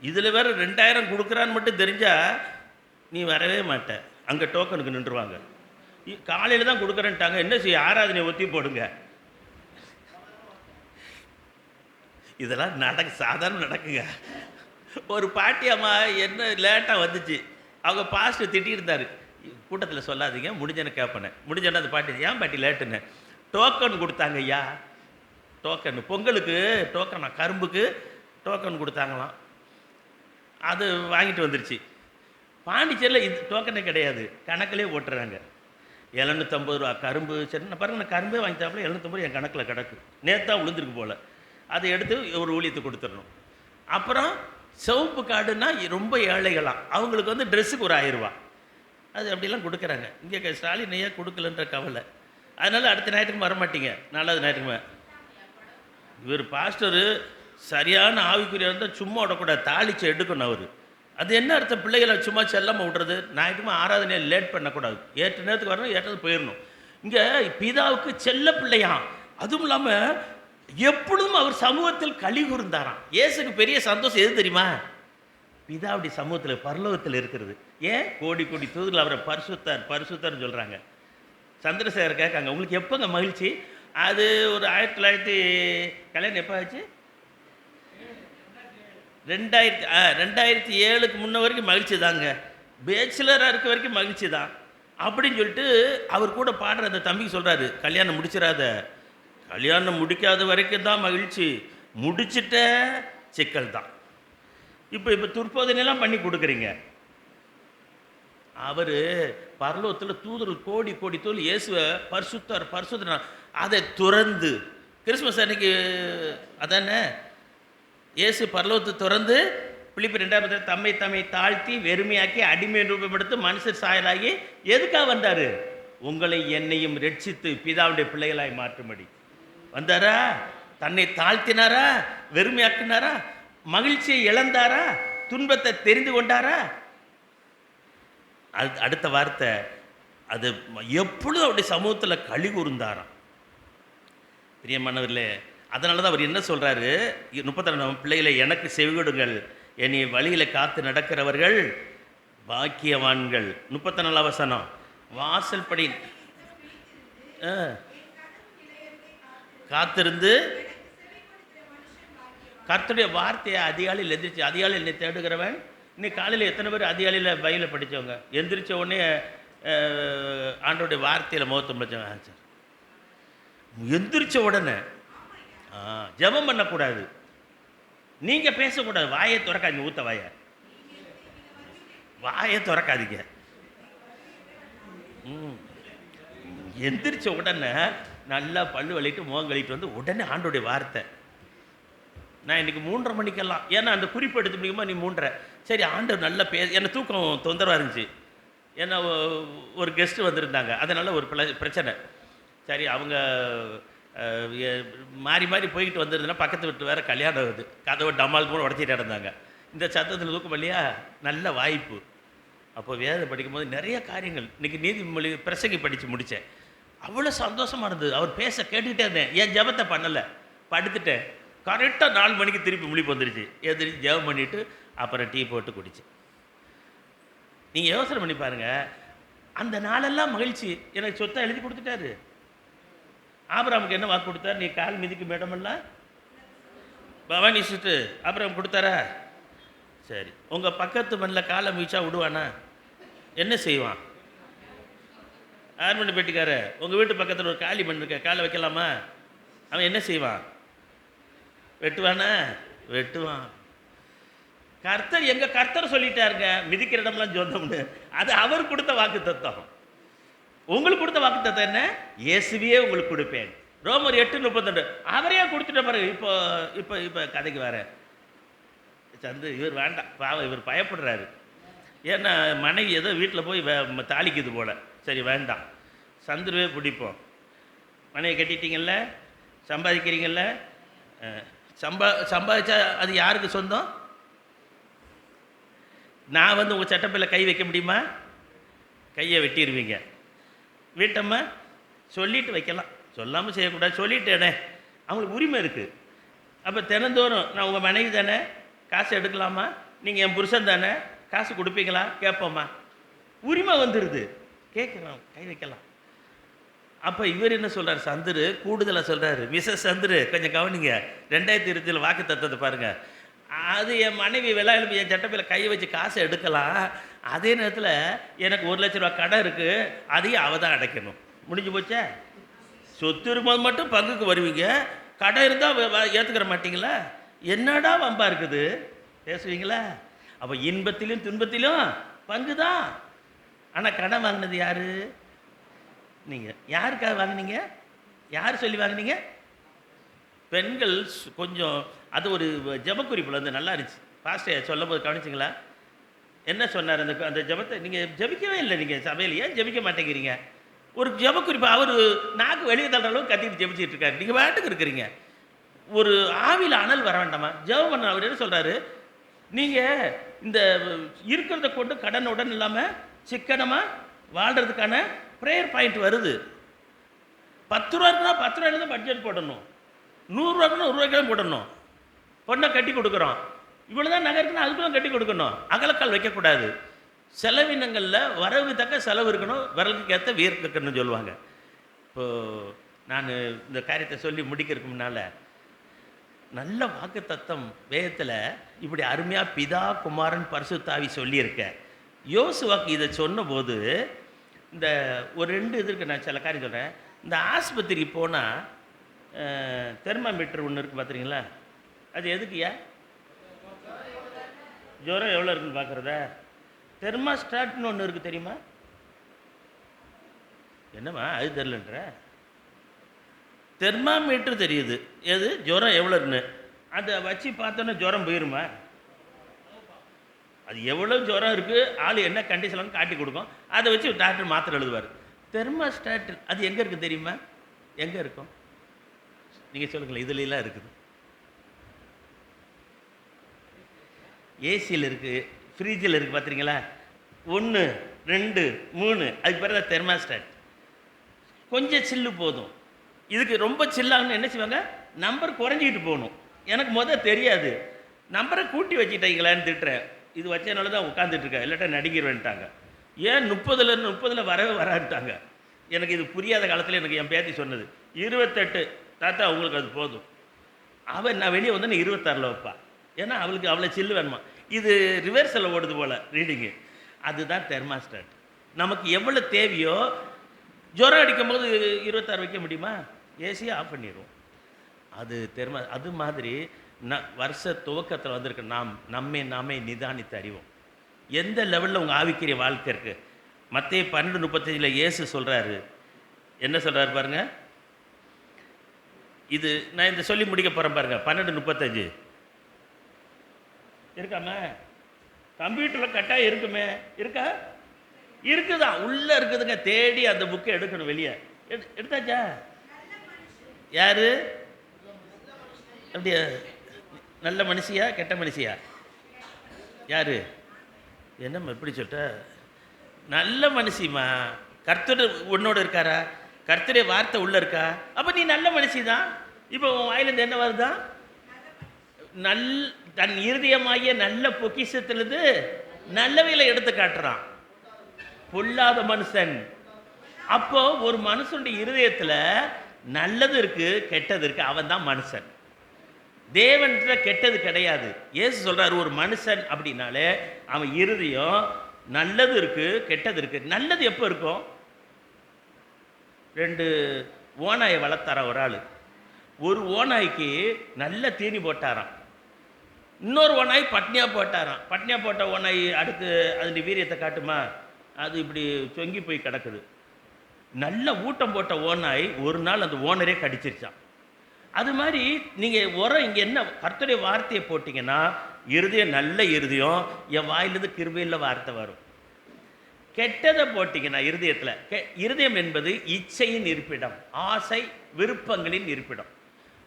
Speaker 2: இதில் வேறு 2000 கொடுக்குறான்னு மட்டும் தெரிஞ்சால் நீ வரவே மாட்ட. அங்கே டோக்கனுக்கு நின்றுவாங்க. காலையில் தான் கொடுக்குறேன்ட்டாங்க, என்ன செய்ய, ஆராதனை ஒத்தி போடுங்க. இதெல்லாம் சாதாரண நடக்குங்க. ஒரு பாட்டி அம்மா என்ன லேட்டாக வந்துச்சு, அவங்க பாஸ்டர் திட்டிருந்தார். கூட்டத்தில் சொல்லாதீங்க, முடிஞ்சேன்னு கேட்பேன். முடிஞ்சேன்னா அந்த பாட்டி, ஏன் பாட்டி லேட்டுன்னு? டோக்கன் கொடுத்தாங்க ஐயா. டோக்கன் பொங்கலுக்கு டோக்கனா, கரும்புக்கு டோக்கன் கொடுத்தாங்களாம். அது வாங்கிட்டு வந்துருச்சு. பாண்டிச்சேரியில் இது டோக்கனே கிடையாது, கணக்கிலே ஓட்டுறாங்க. 750 ரூபா கரும்பு. சரி, நான் பாருங்க, நான் கரும்பே வாங்கி சாப்பிட 750 என் கணக்கில் கிடக்கு. நேற்று விழுந்துருக்கு போல். அதை எடுத்து ஒரு ஊழியத்தை கொடுத்துடணும். அப்புறம் சிவப்பு கார்டுன்னா ரொம்ப ஏழைகளாம், அவங்களுக்கு வந்து ட்ரெஸ்ஸுக்கு ஒரு 1000 ரூபா. அது அப்படிலாம் கொடுக்குறாங்க. இங்கே ஸ்டாலின் ஐயா கொடுக்கலன்ற கவலை. அதனால் அடுத்த ஞாயிற்றுக்கிழமை வரமாட்டீங்க, 4வது ஞாயிற்றுக்கிழமை. இவர் பாஸ்டரு சரியான ஆவிக்குரிய இருந்தால் சும்மா விடக்கூடாது, தாளிச்சை எடுக்கணும் அவர். அது என்ன அர்த்தம்? பிள்ளைகளை சும்மா செல்லாமல் விட்றது. ஞாயிற்றுக்கிழமை ஆராதனையை லேட் பண்ணக்கூடாது, ஏற்ற நேரத்துக்கு வரணும், ஏற்றது போயிடணும். இங்கே பிதாவுக்கு செல்ல பிள்ளையாம். அதுவும் இல்லாமல் எப்பொழுதும் அவர் சமூகத்தில் களி கூர்ந்தாராம். இயேசுக்கு பெரிய சந்தோஷம் எது தெரியுமா? பிதாவுடைய சமூகத்தில் பரலோகத்தில் இருக்கிறது. ஏன்? கோடி கோடி தூதர்கள் அவரை பரிசுத்தார் பரிசுத்தார்னு சொல்கிறாங்க. சந்திரசேகர் கேட்காங்க, உங்களுக்கு எப்போங்க மகிழ்ச்சி? அது ஒரு 1900 கல்யாணம் எப்போ ஆச்சு? 2007க்கு முன்ன வரைக்கும் மகிழ்ச்சி தாங்க, பேச்சுலராக இருக்க வரைக்கும் மகிழ்ச்சி தான் அப்படின்னு சொல்லிட்டு அவர் கூட பாடுற அந்த தம்பிக்கு சொல்கிறாரு, கல்யாணம் முடிச்சிடாத, கல்யாணம் முடிக்காத வரைக்கும் தான் மகிழ்ச்சி, முடிச்சிட்ட சிக்கல் தான். இப்போ துர்போதனையெல்லாம் பண்ணி கொடுக்குறீங்க. அவர் பரலோகத்தில் தூதர்கள் கோடி கோடி தூதர்கள் இயேசுவை பரிசுத்தர் பரிசுத்தர் அதை துறந்து, கிறிஸ்மஸ் அன்னைக்கு அதானே இயேசு பரலோகத்தை திறந்து பிலிப்பியர் 2 தம்மை தம்மை தாழ்த்தி வெறுமையாக்கி அடிமை ரூபம் எடுத்து மனுஷர் சாயலாகி எதுக்காக வந்தார்? உங்களை என்னையும் ரட்சித்து பிதாவுடைய பிள்ளைகளாய் மாற்றும்படி வந்தாரா? தன்னை தாழ்த்தினாரா? வெறுமையாக்கினாரா? மகிழ்ச்சியை இழந்தாரா? துன்பத்தை தெரிந்து கொண்டாரா? அது அடுத்த வார்த்தை, அது எப்பொழுதும் அவருடைய சமூகத்தில் களி கூர்ந்தாராம். பிரியமானவர்களே, அதனால தான் அவர் என்ன சொல்கிறாரு, 32 பிள்ளைகளை எனக்கு செவிகொடுங்கள், என்னை வழியில் காத்து நடக்கிறவர்கள் பாக்கியவான்கள். 34 வசனம், வாசல் படி காத்திருந்து கர்த்தருடைய வார்த்தையை அதிகாலையில் எந்திரிச்சு, அதிகாலையில் என்னை தேடுகிறவன். இன்னைக்கு காலையில் எத்தனை பேர் அதிகாலையில் பைபிளை படித்தவங்க? எந்திரிச்ச உடனே ஆண்டோடைய வார்த்தையில் முகத்தை முடிச்சவங்க. சார், எந்திரிச்ச உடனே ஜெபம் பண்ணக்கூடாது, நீங்கள் பேசக்கூடாது, வாயை திறக்காதீங்க, ஊத்த வாயை திறக்காதீங்க. எந்திரிச்ச உடனே நல்லா பல்லு வலிட்டு முகம் கழிட்டு வந்து உடனே ஆண்டோடைய வார்த்தை. நான் இன்றைக்கி 3:30 மணிக்கெல்லாம், ஏன்னா அந்த குறிப்பு எடுத்து முடியுமா, நீ 3:30. சரி, ஆண்டவர் நல்லா என்ன தூக்கம் தொந்தரவாக இருந்துச்சு, ஏன்னா ஒரு கெஸ்ட்டு வந்திருந்தாங்க, அதனால் ஒரு பிரச்சனை. சரி, அவங்க மாறி மாறி போய்கிட்டு வந்திருந்தேன்னா பக்கத்து வீட்டு வேறு கல்யாணம் ஆகுது, கதவை டமால் போல உடச்சிட்டு இருந்தாங்க. இந்த சத்தத்தில் தூக்கம் இல்லையா, நல்ல வாய்ப்பு. அப்போ வேதம் படிக்கும்போது நிறைய காரியங்கள், இன்றைக்கி நீதிமொழி பிரசங்கி படித்து முடித்தேன். அவ்வளோ சந்தோஷமாக இருந்தது. அவர் பேச கேட்டுக்கிட்டே இருந்தேன், என் ஜெபத்தை பண்ணலை, படுத்துட்டேன். கரெக்டாக 4 மணிக்கு திருப்பி முழிப்பு வந்துருச்சு. எதிர்த்து ஜெபம் பண்ணிவிட்டு அப்புறம் டீ போட்டு குடித்தேன். நீங்கள் யோசனை பண்ணி பாருங்கள், அந்த நாளெல்லாம் மகிழ்ச்சி. எனக்கு சொத்தை எழுதி கொடுத்துட்டாரு. ஆபிரகாமுக்கு என்ன வாக்கு கொடுத்தார்? நீ கால் மிதிக்கும் இடமெல்லாம் பவானிச்சுட்டு ஆபிரகாம் கொடுத்தாரா? சரி, உங்கள் பக்கத்து மண்ணில் காலை மிதிச்சா விடுவானா? என்ன செய்வான்? ஆர்மண்ட் பெட்டிக்கார, உங்கள் வீட்டு பக்கத்தில் ஒரு காலி மண் இருக்க, காலை வைக்கலாமா? அவன் என்ன செய்வான்? வெட்டுவானா? வெட்டுவான். கர்த்தர், எங்கள் கர்த்தர் சொல்லிட்டாருங்க, மிதிக்கிற இடம்லாம் சொந்தம்னு. அது அவர் கொடுத்த வாக்கு தத்துவம். உங்களுக்கு கொடுத்த வாக்கு தத்துவம் என்ன? இயேசுவையே உங்களுக்கு கொடுப்பேன். ரோமர் 8:32 அவரையே கொடுத்துட்ட பாருங்க. இப்போ இப்போ இப்போ கதைக்கு வர சந்து, இவர் வேண்டாம் பாவம், இவர் பயப்படுறாரு. ஏன்னா மனைவி ஏதோ வீட்டில் போய் தாளிக்குது போல. சரி வேண்டாம், சந்துருவே பிடிப்போம். மனைவி கட்டிட்டீங்கல்ல, சம்பாதிக்கிறீங்கல்ல, சம்பாதிச்சா அது யாருக்கு சொந்தம்? நான் வந்து உங்கள் சட்டப்பையில் கை வைக்க முடியுமா? கையை வெட்டிடுவீங்க. வீட்டம்மா சொல்லிட்டு வைக்கலாம், சொல்லாமல் செய்யக்கூடாது. சொல்லிட்டேனே, அவங்களுக்கு உரிமை இருக்குது. அப்போ தினந்தோறும் நான் உங்கள் மனைவி தானே, காசு எடுக்கலாமா? நீங்கள் என் புருஷன் தானே, காசு கொடுப்பீங்களா? கேட்போம்மா. உரிமை வந்துடுது, கேட்கலாம், கை வைக்கலாம். அப்போ இவர் என்ன சொல்கிறார்? சந்துரு கூடுதலாக சொல்கிறாரு. மிஸ்ஸஸ் சந்துரு கொஞ்சம் கவனிங்க, 2020 வாக்கு தத்துவத்தை பாருங்கள். அது என் மனைவி வெள்ளாயிரம் என் சட்டப்பையில் கையை வச்சு காசை எடுக்கலாம், அதே நேரத்தில் எனக்கு 1 லட்ச ரூபா கடன் இருக்குது, அதையும் அவள் தான் அடைக்கணும். முடிஞ்சு போச்சா? சொத்து இருக்கும்போது மட்டும் பங்குக்கு வருவீங்க, கடன் இருந்தால் ஏற்றுக்கிற மாட்டீங்களா? என்னடா வம்பா இருக்குது பேசுவீங்களா? அப்போ இன்பத்திலும் துன்பத்திலும் பங்கு தான். ஆனால் கடன் வாங்கினது யார்? நீங்கள். யாருக்காக வாங்கினீங்க? யார் சொல்லி வாங்கினீங்க? பெண்கள் கொஞ்சம் அது ஒரு ஜபக்குறிப்பில் வந்து நல்லா இருந்துச்சு. பாஸ்டர் சொல்லும் போது கவனிச்சிங்களா? என்ன சொன்னார்? அந்த ஜபத்தை நீங்கள் ஜபிக்கவே இல்லை. நீங்கள் சபையில் ஏன் ஜபிக்க மாட்டேங்கிறீங்க? ஒரு ஜபக்குறிப்பு அவர் நாக்கு வெளியே தள்ளுற அளவுக்கு கத்திட்டு ஜபிச்சிட்டு இருக்காரு, நீங்கள் பாட்டுக்கு இருக்கிறீங்க. ஒரு ஆவியில் அனல் வர வேண்டாமா? ஜபம் பண்ண. அவர் என்ன சொல்கிறாரு? நீங்கள் இந்த இருக்கிறத கொண்டு கடனுடன் இல்லாமல் சிக்கனமாக வாழ்கிறதுக்கான ப்ரேயர் பாயிண்ட் வருது. 10 ரூபா இருக்குன்னா 10 ரூபாயில தான் பட்ஜெட் போடணும். 100 ரூபாய்க்குன்னா 100 ரூபாய்க்கு போடணும். பொண்ணை கட்டி கொடுக்குறோம், இவ்வளோ தான் நகை இருக்குன்னா அதுக்குள்ள கட்டி கொடுக்கணும். அகலக்கால் வைக்கக்கூடாது. செலவினங்களில் வரவு தக்க செலவு இருக்கணும், விரலுக்கு ஏற்ற வீர்க்கணும்னு சொல்லுவாங்க. இப்போது நான் இந்த காரியத்தை சொல்லி முடிக்கிறதுக்கு முன்னால் நல்ல வாக்கு தத்தம் வேதத்தில் இப்படி அருமையாக பிதா குமாரன் பரிசுத்தாவி சொல்லியிருக்கேன். யோசுவாக்கு இதை சொன்னபோது இந்த ஒரு 2 இதுக்கு நான் சில காரியம் சொல்கிறேன். இந்த ஆஸ்பத்திரிக்கு போனால் தெர்மாமீட்டர் ஒன்று இருக்குது பார்த்துறீங்களா? அது எதுக்குயா? ஜுரம் எவ்வளோ இருக்குன்னு பார்க்குறதா? தெர்மாஸ்டாட்னு ஒன்று இருக்குது தெரியுமா? என்னம்மா அது தெரிலன்ற? தெர்மாமீட்டர் தெரியுது, எது ஜுரம் எவ்வளோ இருக்குன்னு. அதை வச்சு பார்த்தோன்னா ஜுரம் போயிருமா? அது எவ்வளோ ஜுரம் இருக்குது, ஆள் என்ன கண்டிஷன் காட்டி கொடுக்கும், அதை வச்சு டாக்டர் மாத்திரை எழுதுவார். தெர்மாஸ்டாட் அது எங்கே இருக்குது தெரியுமா? எங்கே இருக்கும் நீங்கள் சொல்லுங்களேன். இதுலாம் இருக்குது, ஏசியில் இருக்குது, ஃப்ரிட்ஜில் இருக்குது பார்த்துறீங்களா? 1 2 3 அதுக்கு பிறகு தான் தெர்மாஸ்டாட். கொஞ்சம் சில்லு போதும். இதுக்கு ரொம்ப சில்லாகணும்னு என்ன செய்வாங்க? நம்பர் குறைஞ்சிக்கிட்டு போகணும். எனக்கு தெரியாது, நம்பரை கூட்டி வச்சுட்டீங்களான்னு திட்டுறேன். இது வச்சனால தான் உட்காந்துட்ருக்கேன், இல்லாட்டா நடிக்கிறேன்ட்டாங்க. ஏன் 30 வரவே வரான்ட்டாங்க. எனக்கு இது புரியாத காலத்தில் எனக்கு என் பேத்தி சொன்னது 28 தாத்தா உங்களுக்கு அது போதும். அவன் நான் வெளியே வந்தேன்னு 26 வைப்பா. ஏன்னா அவளுக்கு அவ்வளோ சில்லு வேணுமா. இது ரிவர்ஸில் ஓடுது போல் ரீடிங்கு. அதுதான் தெர்மாஸ்டாட். நமக்கு எவ்வளோ தேவையோ, ஜுரம் அடிக்கும் போது 26 வைக்க முடியுமா? ஏசியை ஆஃப் பண்ணிடுவோம். அது அது மாதிரி வருஷ துவக்கத்தில் வந்திருக்க நாம் நாமே நிதானித்து அறிவோம். எந்த லெவலில் உங்கள் ஆவிக்குரிய வாழ்க்கை இருக்குது? மத்தேயு 12:35 இயேசு சொல்கிறாரு. என்ன சொல்கிறாரு பாருங்க. இது நான் இந்த சொல்லி முடிக்க போகிறேன் பாருங்க. 12:35 இருக்காம கம்ப்யூட்டரில் கட்டாயம் இருக்குமே, இருக்கா? இருக்குதான், உள்ளே இருக்குதுங்க. தேடி அந்த புக்கை எடுக்கணும் வெளியே. எடுத்தாச்சா? யாரு? அப்படியா? நல்ல மனுஷியா கெட்ட மனுஷியா? யாரு? என்னம்மா எப்படி சொல்லிட்ட? நல்ல மனுஷிமா. கர்த்தர் உன்னோடு இருக்காரா? கர்த்தருடைய வார்த்தை உள்ளே இருக்கா? அப்போ நீ நல்ல மனுஷி தான். இப்போ உன் வாயிலேருந்து என்ன வருதான்? தன் இருதயமாகிய நல்ல பொக்கிஷத்துலேருந்து நல்லவையில் எடுத்து காட்டுறான். பொல்லாத மனுஷன். அப்போ ஒரு மனுஷனுடைய இருதயத்துல நல்லது இருக்கு, கெட்டது இருக்கு. அவன் தான் மனுஷன். தேவன்கிட்ட கெட்டது கிடையாது. இயேசு சொல்றாரு, ஒரு மனுஷன் அப்படின்னாலே அவன் இருதயம் நல்லது இருக்கு, கெட்டது இருக்கு. நல்லது எப்போ இருக்கும்? 2 ஓநாயை வளர்த்தாராம் ஒரு ஆள். ஒரு ஓநாய்க்கு நல்ல தீனி போட்டாராம், இன்னொரு ஓநாய் பட்னியா போட்டாராம். பட்னியா போட்ட ஓநாய் அடுத்து அதனுடைய வீரியத்தை காட்டுமா? அது இப்படி தொங்கி போய் கிடக்குது. நல்ல ஊட்டம் போட்ட ஓநாய் ஒரு நாள் அந்த ஓனரே கடிச்சிருச்சான். அது மாதிரி நீங்கள் உரம் இங்கே என்ன கர்த்தருடைய வார்த்தையை போட்டிங்கன்னா, இருதயம் நல்ல இருதயம், என் வாயிலிருந்து கிருபையில் வார்த்தை வரும். கெட்டதை போட்டிங்கன்னா இருதயத்தில், இருதயம் என்பது இச்சையின் இருப்பிடம், ஆசை விருப்பங்களின் இருப்பிடம்,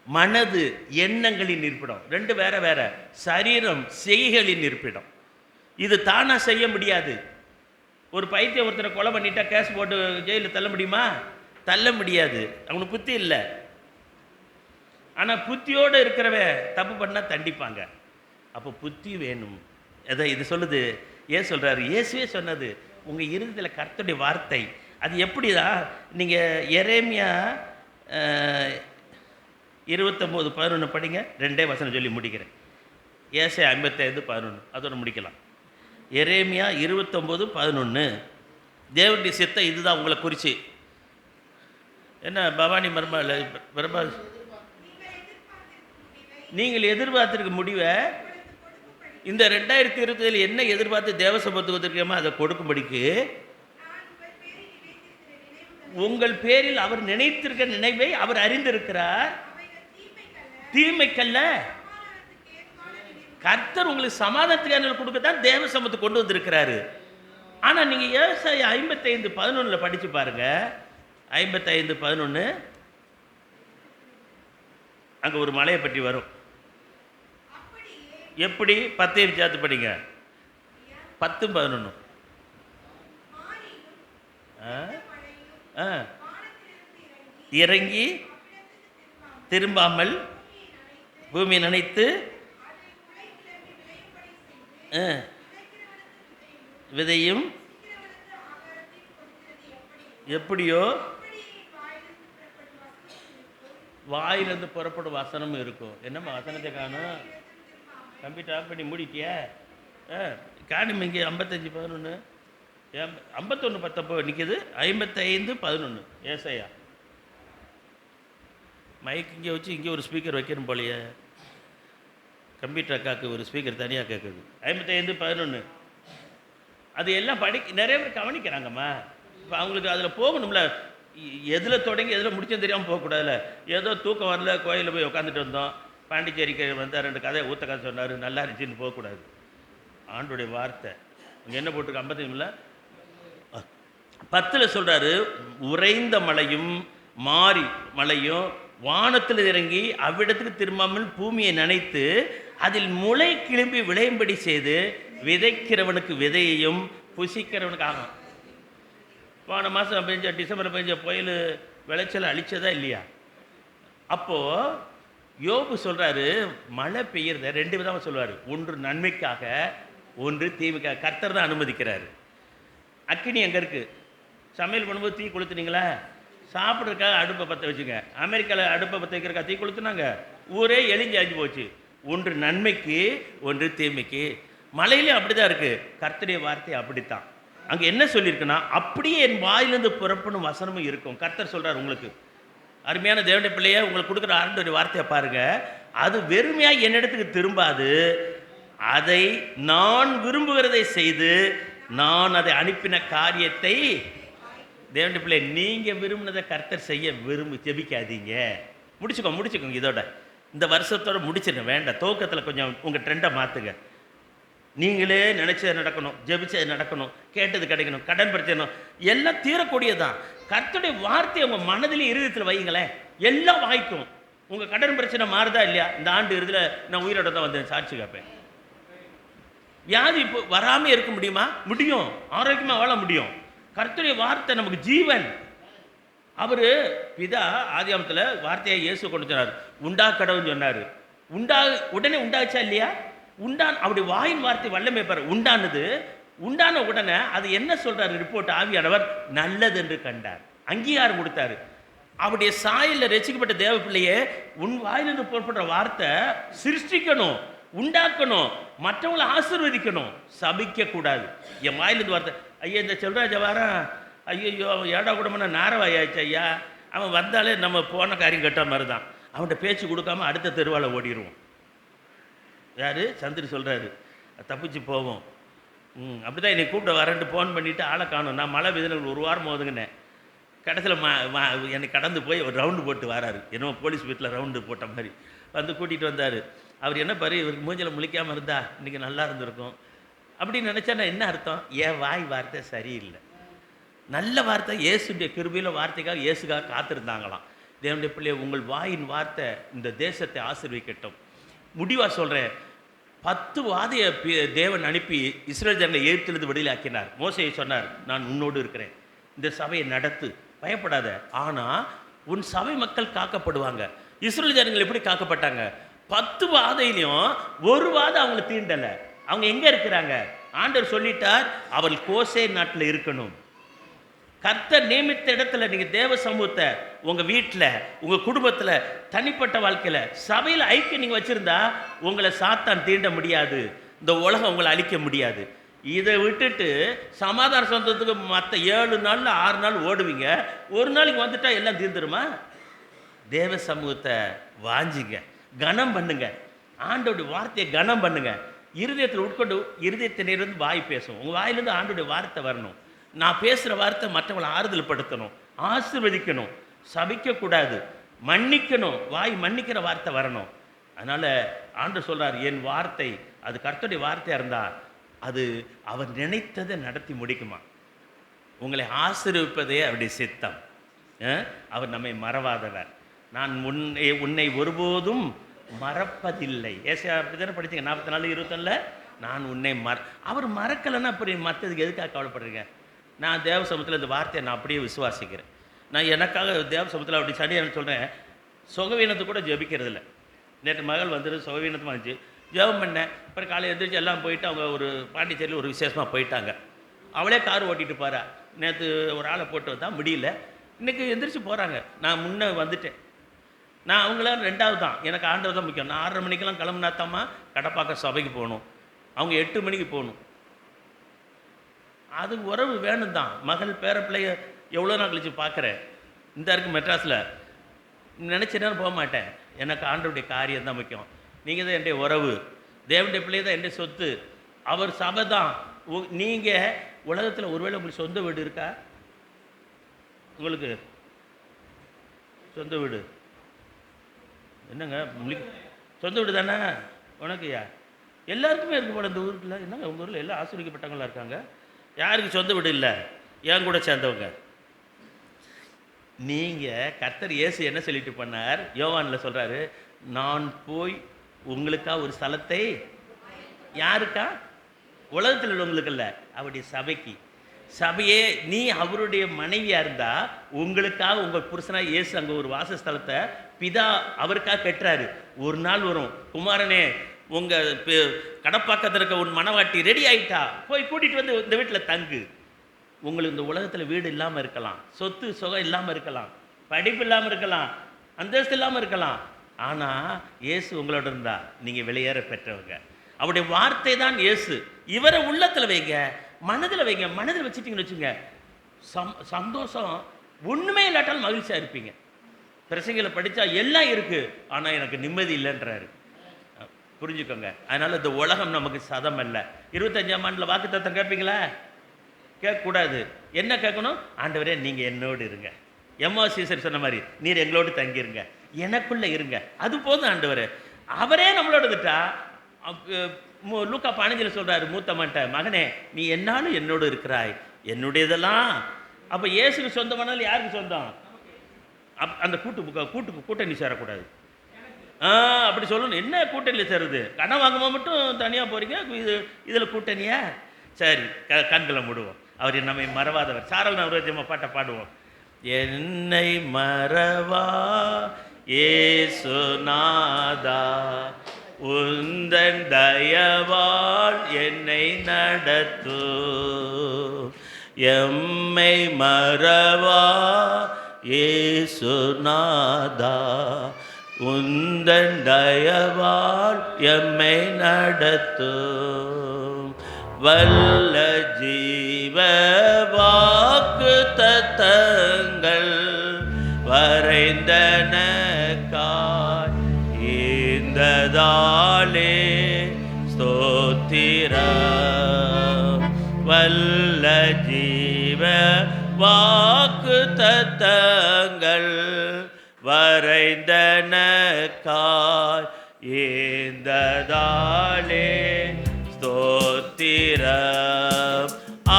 Speaker 2: மனது எண்ணங்களின் இருப்பிடம். 2 வேற வேற. சரீரம் செய்கைகளின் இருப்பிடம். இது தானா செய்ய முடியாது. ஒரு பைத்தியம் ஒருத்தரை கொலை பண்ணிட்டா கேஸ் போட்டு ஜெயிலில் தள்ள முடியுமா? தள்ள முடியாது. அவனுக்கு புத்தி இல்லை. ஆனால் புத்தியோடு இருக்கிறவ தப்பு பண்ணால் தண்டிப்பாங்க. அப்போ புத்தி வேணும். எதை இது சொல்லுது? ஏன் சொல்கிறாரு? இயேசுவே சொன்னது, உங்கள் இருதயத்தில் கர்த்தருடைய வார்த்தை. அது எப்படிதான்? நீங்கள் எரேமியா 29:11 படிங்க. 2 வசனம் சொல்லி முடிக்கிறேன். ஏசாயா 55:11 அதோட முடிக்கலாம். எரேமியா 29:11. தேவனுடைய சித்தம் இதுதான் உங்களை குறித்து. என்ன பவானி மர்மல பிரபா, நீங்கள் எதிர்பார்த்திருக்க முடிவை இந்த 2020 என்ன எதிர்பார்த்து தேவசபத்துவதற்கேமா அதை கொடுக்கும்படிக்கு உங்கள் பேரில் அவர் நினைத்திருக்க நினைவை அவர் அறிந்திருக்கிறார். தீமைக்கல்ல. கர்த்தர் உங்களுக்கு சமாதானத்துக்கு கொடுக்கத்தான் தேவ சமூகத்தை கொண்டு வந்திருக்கிறாரு. ஆனா நீங்க ஏசாயா 55:11 படிச்சு பாருங்க. 55:11 அங்க ஒரு மலையை பற்றி வரும். எப்படி? 10 சேர்த்து படிங்க. 10:11 இறங்கி திரும்பாமல் பூமி நனைத்து விதையும் எப்படியோ வாயிலிருந்து புறப்படும் வசனமும் இருக்கும். என்னம்மா வசனத்தை காணும்? கம்ப்யூட்டர் ஆஃப் பண்ணி மூடிட்டியா? காணும் இங்கே 55:11 51:10 நிற்கிது. 55:11 ஏசாயா. மைக் இங்கே வச்சு இங்கே ஒரு ஸ்பீக்கர் வைக்கணும் போலையே. கம்ப்யூட்டர் அக்காவுக்கு ஒரு ஸ்பீக்கர் தனியாக கேட்குது. 55:11 அது எல்லாம் நிறைய பேர் கவனிக்கிறாங்கம்மா. இப்போ அவங்களுக்கு அதில் போகணும்ல. எதில் தொடங்கி எதில் முடிச்சும் தெரியாமல் போகக்கூடாதுல்ல. ஏதோ தூக்கம் வரல, கோயிலில் போய் உட்காந்துட்டு வந்தோம், பாண்டிச்சேரிக்கு வந்தால் 2 கதை ஊத்த கதை சொன்னார், நல்லா இருந்துச்சுன்னு போகக்கூடாது. ஆண்டோடைய வார்த்தை இங்கே என்ன போட்டிருக்கு? 55:10 சொல்கிறாரு, உறைந்த மழையும் மாறி மழையும் வானத்தில் இறங்கி அவ்விடத்துக்கு திரும்பாமல் பூமியை நனைத்து அதில் முளை கிளம்பி விளையும்படி செய்து விதைக்கிறவனுக்கு விதையையும் புசிக்கிறவனுக்கு ஆகும். போன மாதம் பெஞ்ச டிசம்பர் பெஞ்ச புயல் விளைச்சல் அழிச்சதா இல்லையா? அப்போது யோபு சொல்கிறாரு, மழை பெய்யறத 2 விதமாக சொல்லுவார். ஒன்று நன்மைக்காக, ஒன்று தீமைக்காக. கர்த்தர் தான் அனுமதிக்கிறாரு. அக்கினி எங்கே இருக்குது? சமையல் பண்ணும்போது தீ கொளுத்துனீங்களா? சாப்பிட்றதுக்காக அடுப்பை பற்ற வச்சுங்க. அமெரிக்காவில் அடுப்பை பற்ற வைக்கிறக்கா தீ கொளுத்துனாங்க? ஊரே எரிஞ்சு அழிஞ்சு போச்சு. ஒன்று நன்மைக்கு, ஒன்று தீமைக்கு. மழையிலே அப்படி தான் இருக்குது. கர்த்தருடைய வார்த்தை அப்படித்தான். அங்கே என்ன சொல்லியிருக்குன்னா, அப்படியே என் வாயிலிருந்து புறப்படும் வசனமும் இருக்கும். கர்த்தர் சொல்கிறார், உங்களுக்கு அருமையான தேவனுடைய பிள்ளையை உங்களுக்கு கொடுக்குற ஆண்டவருடைய வார்த்தையை பாருங்க. அது வெறுமையாக என்னிடத்துக்கு திரும்பாது. அதை நான் விரும்புகிறதை செய்து நான் அதை அனுப்பின காரியத்தை தேவனுடைய பிள்ளை நீங்கள் விரும்பினதை கர்த்தர் செய்ய ஜெபிக்காதீங்க. முடிச்சுக்கோங்க. இதோட இந்த வருஷத்தோட முடிச்சிருங்க. வேண்டாம், துவக்கத்தில் கொஞ்சம் உங்கள் ட்ரெண்டை மாற்றுங்க. நீங்களே நினச்சது நடக்கணும், ஜெபிச்சது நடக்கணும், கேட்டது கிடைக்கணும், கடன் பிரச்சனை எல்லாம் தீரக்கூடியதான். கர்த்தருடைய வார்த்தையை உங்கள் மனதிலே இருதயத்தில் வைங்களேன், எல்லாம் வாய்க்கும். உங்கள் கடன் பிரச்சனை மாறுதா இல்லையா? இந்த ஆண்டு இறுதியில் நான் உயிரோட தான் வந்தேன், சாட்சி கேட்பேன். வியாதி இப்போ வராமல் இருக்க முடியுமா? முடியும். ஆரோக்கியமாக வாழ முடியும். கர்த்தருடைய வார்த்தை நமக்கு ஜீவன். அவர் பிதா ஆதியாமத்தில் வார்த்தையை இயேசு கொண்டு சொன்னார், உண்டா கடவுள்னு சொன்னார். உடனே உண்டாச்சா இல்லையா? அவருடைய வாயின் வார்த்தை வல்லமை பாரு. உண்டானது உண்டான உடனே அது என்ன சொல்றாரு ரிப்போர்ட்? ஆவியானவர் நல்லது என்று கண்டார், அங்கீகாரம் கொடுத்தாரு. அவருடைய சாயலில் ரசிக்கப்பட்ட தேவ பிள்ளையே, உன் வாயிலிருந்து புறப்படுற வார்த்தை சிருஷ்டிக்கணும், உண்டாக்கணும், மற்றவங்களை ஆசீர்வதிக்கணும், சபிக்க கூடாது. என் வாயிலிருந்து வார்த்தை, ஐயா இந்த செல்வராஜ வாரம் ஐயோ ஏடா கூடமான நாரவாயாச்சு ஐயா, அவன் வந்தாலே நம்ம போன காரியம் கட்ட மாதிரி தான், அவன்கிட்ட பேச்சு கொடுக்காம அடுத்த தெருவால் ஓடிடுவோம். யார்? சந்திரி சொல்கிறாரு, தப்பிச்சு போவோம். அப்படி தான் என்னை கூப்பிட வரேன்ட்டு ஃபோன் பண்ணிவிட்டு ஆளை காணும். நான் மழை விதினல் ஒரு வாரம் போதுங்கண்ணே. கடைசியில் என்னை கடந்து போய் ஒரு ரவுண்டு போட்டு வராரு, என்னமோ போலீஸ் வீட்டில் ரவுண்டு போட்ட மாதிரி வந்து கூட்டிகிட்டு வந்தார். அவர் என்ன பாரு, இவருக்கு மூஞ்சில் முழிக்காமல் இருந்தா இன்றைக்கி நல்லா இருந்திருக்கும் அப்படின்னு நினச்சா நான் என்ன அர்த்தம்? என் வாய் வார்த்தை சரியில்லை. நல்ல வார்த்தை இயேசுடைய கிருபையில் வார்த்தைக்காக இயேசுக்காக காத்திருந்தாங்களாம். தேவனுடைய பிள்ளையை, உங்கள் வாயின் வார்த்தை இந்த தேசத்தை ஆசீர்வதிக்கட்டும். முடிவாக சொல்கிறேன், 10 வாதைய தேவன் அனுப்பி இஸ்ரேல் ஜனங்களை எகிப்திலிருந்து விடுதலை ஆக்கினார். மோசேயை சொன்னார், நான் உன்னோடு இருக்கிறேன், இந்த சபையை நடத்து, பயப்படாத. ஆனால் உன் சபை மக்கள் காக்கப்படுவாங்க. இஸ்ரேல் ஜனங்கள் எப்படி காக்கப்பட்டாங்க? 10 வாதையிலையும் ஒரு வாதை அவங்களை தீண்டலை. அவங்க எங்கே இருக்கிறாங்க? ஆண்டவர் சொல்லிட்டார், அவள் கோசே நாட்டில் இருக்கணும். கர்த்தர் நியமித்த இடத்துல நீங்கள் தேவ சமூகத்தை உங்கள் வீட்டில், உங்கள் குடும்பத்தில், தனிப்பட்ட வாழ்க்கையில், சபையில் ஐக்கியம் நீங்கள் வச்சுருந்தா உங்களை சாத்தான் தீண்ட முடியாது, இந்த உலகம் உங்களை அழிக்க முடியாது. இதை விட்டுட்டு சமாதான சொந்தத்துக்கு மற்ற 7 நாளில் 6 நாள் ஓடுவீங்க, ஒரு நாளைக்கு வந்துட்டால் எல்லாம் தீர்ந்துருமா? தேவ சமூகத்தை வாஞ்சிங்க, கனம் பண்ணுங்க, ஆண்டோடைய வார்த்தையை கனம் பண்ணுங்க. இருதயத்தில் உட்கொண்டு இருதயத்திலிருந்து வாய் பேசும். உங்கள் வாயிலிருந்து ஆண்டோடைய வார்த்தை வரணும். நான் பேசுகிற வார்த்தை மற்றவங்களை ஆறுதல் படுத்தணும், ஆசீர்வதிக்கணும், சபிக்கக்கூடாது, மன்னிக்கணும். வாய் மன்னிக்கிற வார்த்தை வரணும். அதனால் ஆண்டவர் சொல்கிறார், என் வார்த்தை அது கர்த்தருடைய வார்த்தையாக இருந்தால் அது அவர் நினைத்ததை நடத்தி முடிக்குமா. உங்களை ஆசீர்விப்பதே அவருடைய சித்தம். அவர் நம்மை மறவாதவர். நான் உன்னை ஒருபோதும் மறப்பதில்லை. ஏசையா அப்படி தானே படித்தீங்க, 44:21. நான் உன்னை அவர் மறக்கலைன்னா அப்படி மற்றதுக்கு எதுக்காக கவலைப்படுறீங்க? நான் தேவ சமூகத்தில் இந்த வார்த்தையை நான் அப்படியே விசுவாசிக்கிறேன். நான் எனக்காக தேவ சமூகத்தில் அப்படி சனியாக சொல்கிறேன், சுகவீனத்தை கூட ஜெபிக்கிறதில்ல. நேற்று மகள் வந்துட்டு சுகவீனத்துமா இருந்துச்சு, ஜெபம் பண்ணேன். அப்புறம் காலையில் எழுந்திரிச்சு எல்லாம் போயிட்டு அவங்க ஒரு பாண்டிச்சேரியில் ஒரு விசேஷமாக போயிட்டாங்க. அவளே கார் ஓட்டிகிட்டு போகிறா. நேற்று ஒரு ஆளை போட்டு வந்தால் முடியல, இன்றைக்கி எந்திரிச்சு போகிறாங்க. நான் முன்னே வந்துட்டேன். நான் அவங்களாம் 2வது தான். எனக்கு ஆண்டவர் தான் முக்கியம். நான் 6:30 மணிக்கெல்லாம் கிளம்புனாத்தாம்மா கடப்பாக்க சபைக்கு போகணும். அவங்க 8 மணிக்கு போகணும். அது உறவு வேணும் தான். மகள் பேர பிள்ளைய எவ்வளோ நாள் கழிச்சு பார்க்குறேன். இந்த இருக்குது மெட்ராஸில். நினச்ச நேரம் போக மாட்டேன். எனக்கு ஆண்டவருடைய காரியம் தான் முக்கியம். நீங்கள் தான் என்னுடைய உறவு, தேவனுடைய பிள்ளை தான் என்னுடைய சொத்து, அவர் சபை தான். நீங்கள் உலகத்தில் ஒருவேளை உங்களுக்கு சொந்த வீடு இருக்கா? உங்களுக்கு சொந்த வீடு என்னங்க? சொந்த வீடு தானே உனக்குயா? எல்லாருக்குமே இருக்கு போல இந்த ஊருக்குள்ள. என்னங்க உங்கள் ஊரில் எல்லாம் ஆசீர்வதிக்கப்பட்டவங்களா இருக்காங்க. யாருக்கு சொந்த வீடு இல்லை? என் கூட சேர்ந்தவங்க. நீங்கள் கர்த்தர் இயேசு என்ன சொல்லிட்டு பண்ணார்? யோவானில் சொல்கிறாரு, நான் போய் உங்களுக்கா ஒரு ஸ்தலத்தை, யாருக்கா? உலகத்தில் உள்ளவங்களுக்கு இல்லை, அவருடைய சபைக்கு. சபையே நீ அவருடைய மனைவியாக இருந்தால் உங்களுக்காக உங்கள் புருஷனாக இயேசு அங்கே ஒரு வாசஸ்தலத்தை பிதா அவருக்காக கட்டுறாரு. ஒரு நாள் வரும், குமாரனே உங்கள் கடப்பாக்கத்தில் இருக்க உன் மனவாட்டி ரெடி ஆகிட்டா, போய் கூட்டிகிட்டு வந்து இந்த வீட்டில் தங்கு. உங்களுக்கு இந்த உலகத்தில் வீடு இல்லாமல் இருக்கலாம், சொத்து சுகம் இல்லாமல் இருக்கலாம், படிப்பு இல்லாமல் இருக்கலாம், அந்தஸ்து இல்லாமல் இருக்கலாம். ஆனால் இயேசு உங்களோட இருந்தால் நீங்கள் வெளியேற பெற்றவங்க. அவருடைய வார்த்தை தான் இயேசு. இவரை உள்ளத்தில் வைங்க, மனதில் வைங்க. மனதில் வச்சுட்டிங்கன்னு வச்சுங்க, சந்தோஷம் ஒன்றுமே இல்லாட்டாலும் மகிழ்ச்சியாக இருப்பீங்க. பிரசங்களை படித்தா எல்லாம் இருக்குது, ஆனால் எனக்கு நிம்மதி இல்லைன்றாரு. புரிஞ்சுக்கோங்க. அதனால் இந்த உலகம் நமக்கு சதம் அல்ல. 25ஆம் ஆண்டில் வாக்குத்தத்தம் கேட்பீங்களா? கேட்கக்கூடாது. என்ன கேட்கணும்? ஆண்டவரே நீங்கள் என்னோடு இருங்க. எம்மாசீசர் சொன்ன மாதிரி நீர் எங்களோடு தங்கிருங்க, எனக்குள்ளே இருங்க, அது போதும் ஆண்டவர். அவரே நம்மளோட இருந்துட்டா. லூக்கா 15 சொல்கிறாரு மூத்த மாட்ட, மகனே நீ என்னாலும் என்னோடு இருக்கிறாய், என்னுடையதெல்லாம். அப்போ இயேசுக்கு சொந்தமானாலும் யாருக்கு சொந்தம்? அந்த கூட்டணி சேரக்கூடாது. அப்படி சொல்லணும். என்ன கூட்டணியில் சேருது? கடன் வாங்கும்போது மட்டும் தனியாக போகிறீங்க, இதில் கூட்டணியா? சரி, கண்களை மூடுவோம். அவர் நம்மை மறவாதவர். சாரல் நவரோஜமா பாட்டை பாடுவோம். என்னை மறவா ஏசுநாதா, உந்தன் தயவால் என்னை நடத்து. எம்மை மறவா இயேசுநாதா, உந்தன் தயவால் எம்மை நடத்தும். வல்ல ஜீவ வாக்கு தத்தங்கள் வரைந்தனக்காய் ஈந்ததாலே ஸ்தோத்திரம். வல்ல ஜீவ வாக்கு தத்தங்கள் வரைந்தனக்காய் ஈந்ததாலே ஸ்தோத்திரம்.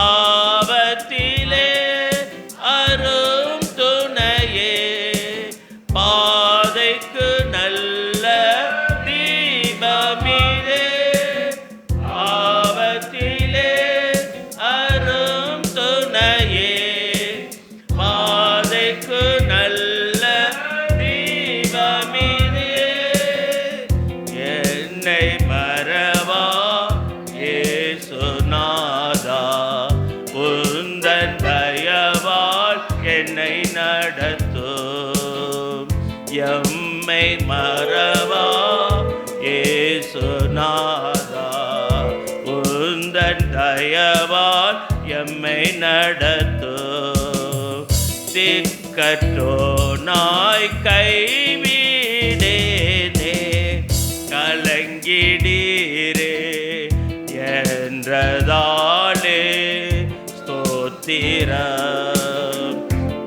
Speaker 2: ஆபத்திலே அரும் துணையே, பாதைக்கு நல்ல தீபமிலே. ஆபத்திலே அரும் துணையே, பாதைக்கு நல்ல தீபமிலே. என்னை மறவா இயேசுநாதா, உந்தன் தயவால் என்னை நடத்தும். எம்மை மறவா இயேசுநாதா, உந்தன் தயவால் எம்மை நடத்தும். திக்கற்றோனாய் கைவிடேனே, கலங்கிடீரே என்றதாலே ஸ்தோத்திரம்.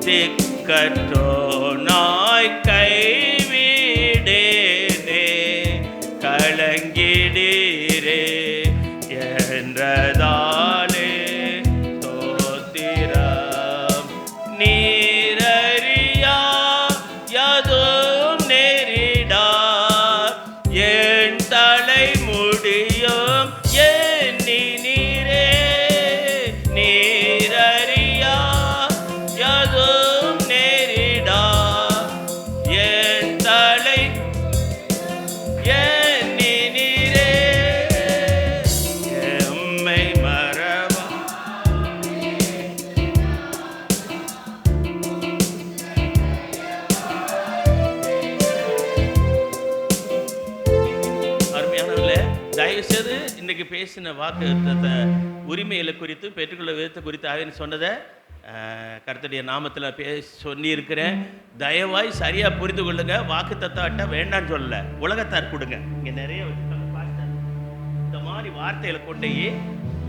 Speaker 2: திக்கற்றோனாய் கைவிடேனே, கலங்கிடீரே என்றதாலே ஸ்தோத்திரம். நீரறியா யதும் நெறிடா, என் தலை முடியும் எண்ணி நீரே. நீரறியா யதும் நெறிடா, என் தலை எண்ணி நீரே. எம்மை மறவா அருமையானவர்களே, தயவுசெய்து இன்னைக்கு பேசின வாக்கு உரிமைகளை குறித்து பெற்றுக்கொள்ள விதத்தை குறித்து ஆவின்னு சொன்னதை கர்த்தருடைய நாமத்தில் சொல்லியிருக்கிறேன். தயவாய் சரியாக புரிந்து கொள்ளுங்க. வாக்கு தத்தாட்ட வேண்டான்னு சொல்லல, உலகத்தார் கொடுங்க. இங்கே நிறைய வச்சுருக்காங்க பாஸ்டர். இந்த மாதிரி வார்த்தைகளை கொண்டு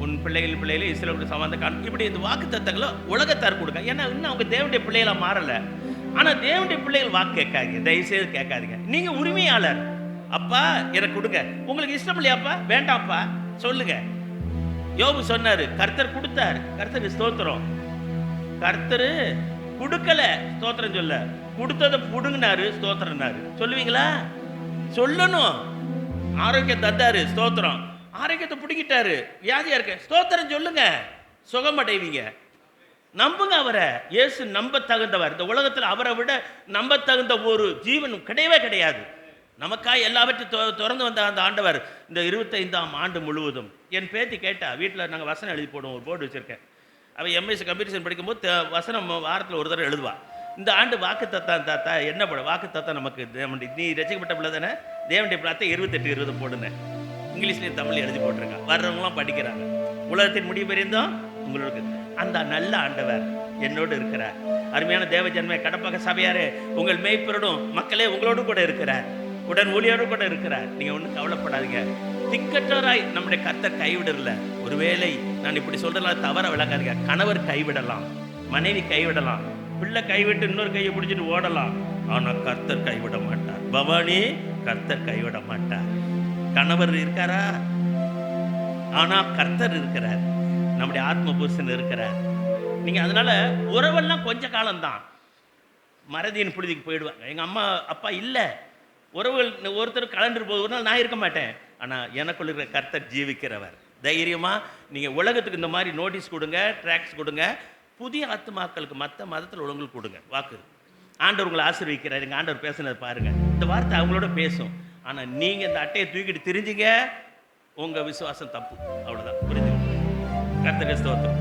Speaker 2: உன் பிள்ளைகள் இஸ்ரவேலோடு சம்பந்தம் காணும். இப்படி இந்த வாக்கு தத்தங்களை உலகத்தார் கொடுங்க. ஏன்னா இன்னும் அவங்க தேவனுடைய பிள்ளைகளாக மாறலை. ஆனால் தேவனுடைய பிள்ளைகள் வாக்கு கேட்காதீங்க, தயவுசெய்து கேட்காதீங்க. நீங்கள் உரிமையாளர். அப்பா எனக்கு கொடுங்க. உங்களுக்கு இஷ்டம் இல்லையாப்பா, வேண்டாம்ப்பா சொல்லுங்க. யோபு சொன்னாரு, கர்த்தர் கொடுத்தார், கர்த்தருக்கு ஸ்தோத்திரம். கர்த்தர் கொடுக்கல, ஸ்தோத்திரம் சொல்ல. கொடுத்ததை புடுங்கினாரு, ஸ்தோத்திரம்னாரு. சொல்லுவீங்களா? சொல்லணும். ஆரோக்கியம் தந்தாரு, ஸ்தோத்திரம். ஆரோக்கியத்தை பிடிக்கிட்டாரு, வியாதியா இருக்க, ஸ்தோத்திரம் சொல்லுங்க, சுகம் அடைவீங்க. நம்புங்க அவரை. இயேசு நம்ப தகுந்தவர். இந்த உலகத்தில் அவரை விட நம்ப தகுந்த ஒரு ஜீவன் கிடையவே கிடையாது. நமக்காக எல்லாவற்றையும் திறந்து வந்த அந்த ஆண்டவர் இந்த 25ஆம் ஆண்டு முழுவதும் என் பேத்தி கேட்டா, வீட்டில் நாங்கள் வசனம் எழுதி போடுவோம், ஒரு போர்டு வச்சுருக்கேன். அவள் எம்எஸ்சி கம்ப்யூட்டர் படிக்கும்போது வசனம் வாரத்தில் ஒரு தடவை எழுதுவா. இந்த ஆண்டு வாக்கு தத்தான் தாத்தா என்ன போட, வாக்கு தத்தா நமக்கு நீ ரசிக்கப்பட்ட பிள்ளை தானே, தேவனுடைய பிள்ளாத்தை 28-20 போடுனேன். இங்கிலீஷ்லேயும் தமிழ் எழுதி போட்டிருக்கா. வர்றவங்களாம் படிக்கிறாங்க. உலகத்தின் முடிவு பெரிந்தும் உங்களுக்கு அந்த நல்ல ஆண்டவர் என்னோடு இருக்கிறார். அருமையான தேவ ஜன்மே கடப்பாக சபையாரே, உங்கள் மேய்ப்பரோடும் மக்களே உங்களோடு கூட இருக்கிறார், உடன் ஊழியரோடு கூட இருக்கிறார். நீங்கள் ஒன்றும் கவலைப்படாதீங்க. திக்கற்றவராய் நம்முடைய கர்த்தர் கைவிடல. ஒருவேளை நான் இப்படி சொல்றதுனால தவற விளக்காதீங்க. கணவர் கைவிடலாம், மனைவி கைவிடலாம், பிள்ளை கைவிட்டு இன்னொரு கையை பிடிச்சிட்டு ஓடலாம். ஆனால் கர்த்தர் கைவிட மாட்டார். பவானி, கர்த்தர் கைவிட மாட்டார். கணவர் இருக்காரா? ஆனா கர்த்தர் இருக்கிறார், நம்முடைய ஆத்ம புருஷன் இருக்கிறார். நீங்க அதனால உறவெல்லாம் கொஞ்ச காலம்தான். மறதியின் புழுதிக்கு போயிடுவாங்க. எங்க அம்மா அப்பா இல்லை, உறவுகள் ஒருத்தர் கலந்துட்டு போது ஒரு நாள் நான் இருக்க மாட்டேன். ஆனால் எனக்குள்ள இருக்கிற கர்த்தர் ஜீவிக்கிறவர். தைரியமாக நீங்கள் உலகத்துக்கு இந்த மாதிரி நோட்டீஸ் கொடுங்க, ட்ராக்ஸ் கொடுங்க. புதிய ஆத்துமாக்களுக்கு மற்ற மதத்தில் உள்ளவங்களுக்கு கொடுங்க. வாக்கு ஆண்டவர் உங்களை ஆசீர்வதிக்கிறார். எங்கள் ஆண்டவர் பேசுனதை பாருங்கள். இந்த வார்த்தை அவங்களோட பேசும். ஆனால் நீங்கள் இந்த அட்டையை தூக்கிட்டு திரிஞ்சிங்க, உங்கள் விசுவாசம் தப்பு. அவ்வளோதான். புரிஞ்சு கர்த்தருக்கு ஸ்தோத்திரம்.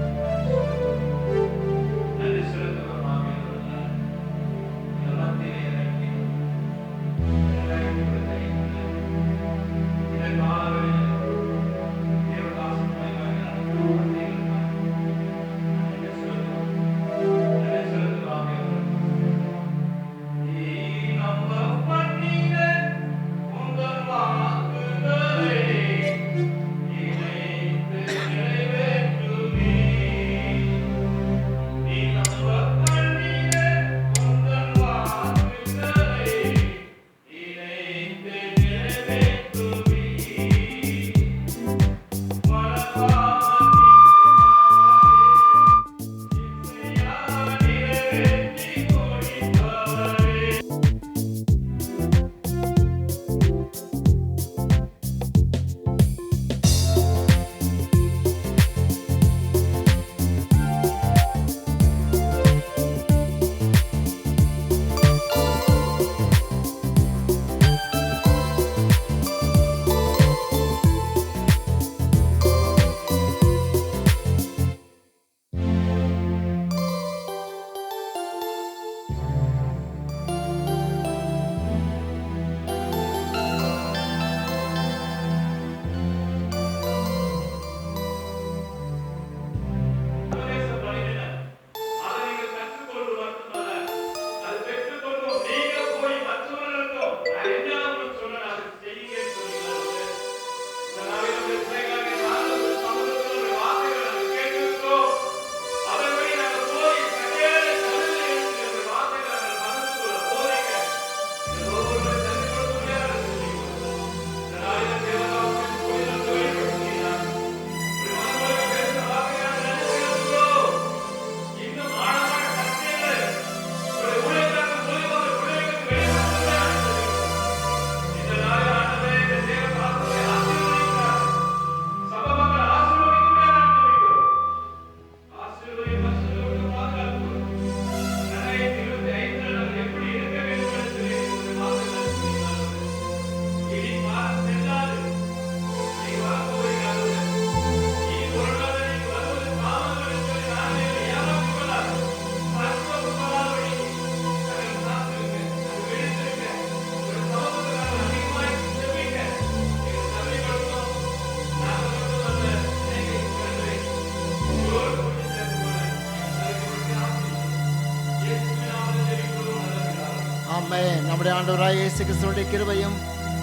Speaker 1: நம்முடைய ஆண்டவராய் இயேசு கிறிஸ்துவினுடைய கிருபையும்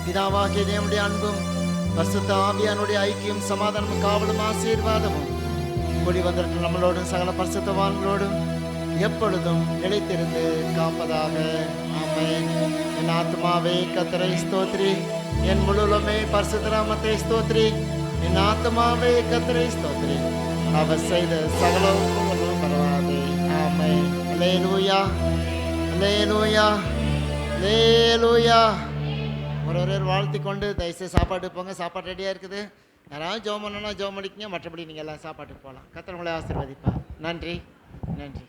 Speaker 1: பிதாவாகிய தேவனுடைய அன்பும் பரிசுத்த ஆவியானுடைய ஐக்கியம் சமாதானமும் காவலும் ஆசீர்வாதமும் கூடி வந்திருக்கிற நம்மளோடும் சகல பரிசுத்தவான்களோடும் எப்பொழுதும் நிலைத்திருந்து காப்பதாக. ஆமென். என் ஆத்மாவே கர்த்தரை ஸ்தோத்ரி, என் முழுவதுமே பரிசுத்த நாமத்தை ஸ்தோத்ரி. என் ஆத்மாவே கர்த்தரை ஸ்தோத்ரி, அவர் செய்த சகல உபகாரங்களும் மறவாதே. ஆமென். அல்லேலூயா, அல்லேலூயா, அல்லேலூயா. ஒரு வாழ்த்தி கொண்டு தயவுசெய்து சாப்பாட்டு போங்க. சாப்பாடு ரெடியாக இருக்குது. யாராவது ஜெபம் பண்ணணும்னா ஜெபம் பண்ணிக்கங்க. மற்றபடி நீங்கள் எல்லாம் சாப்பாட்டுக்கு போகலாம். கர்த்தர் உங்களை ஆசீர்வதிப்பார். நன்றி, நன்றி.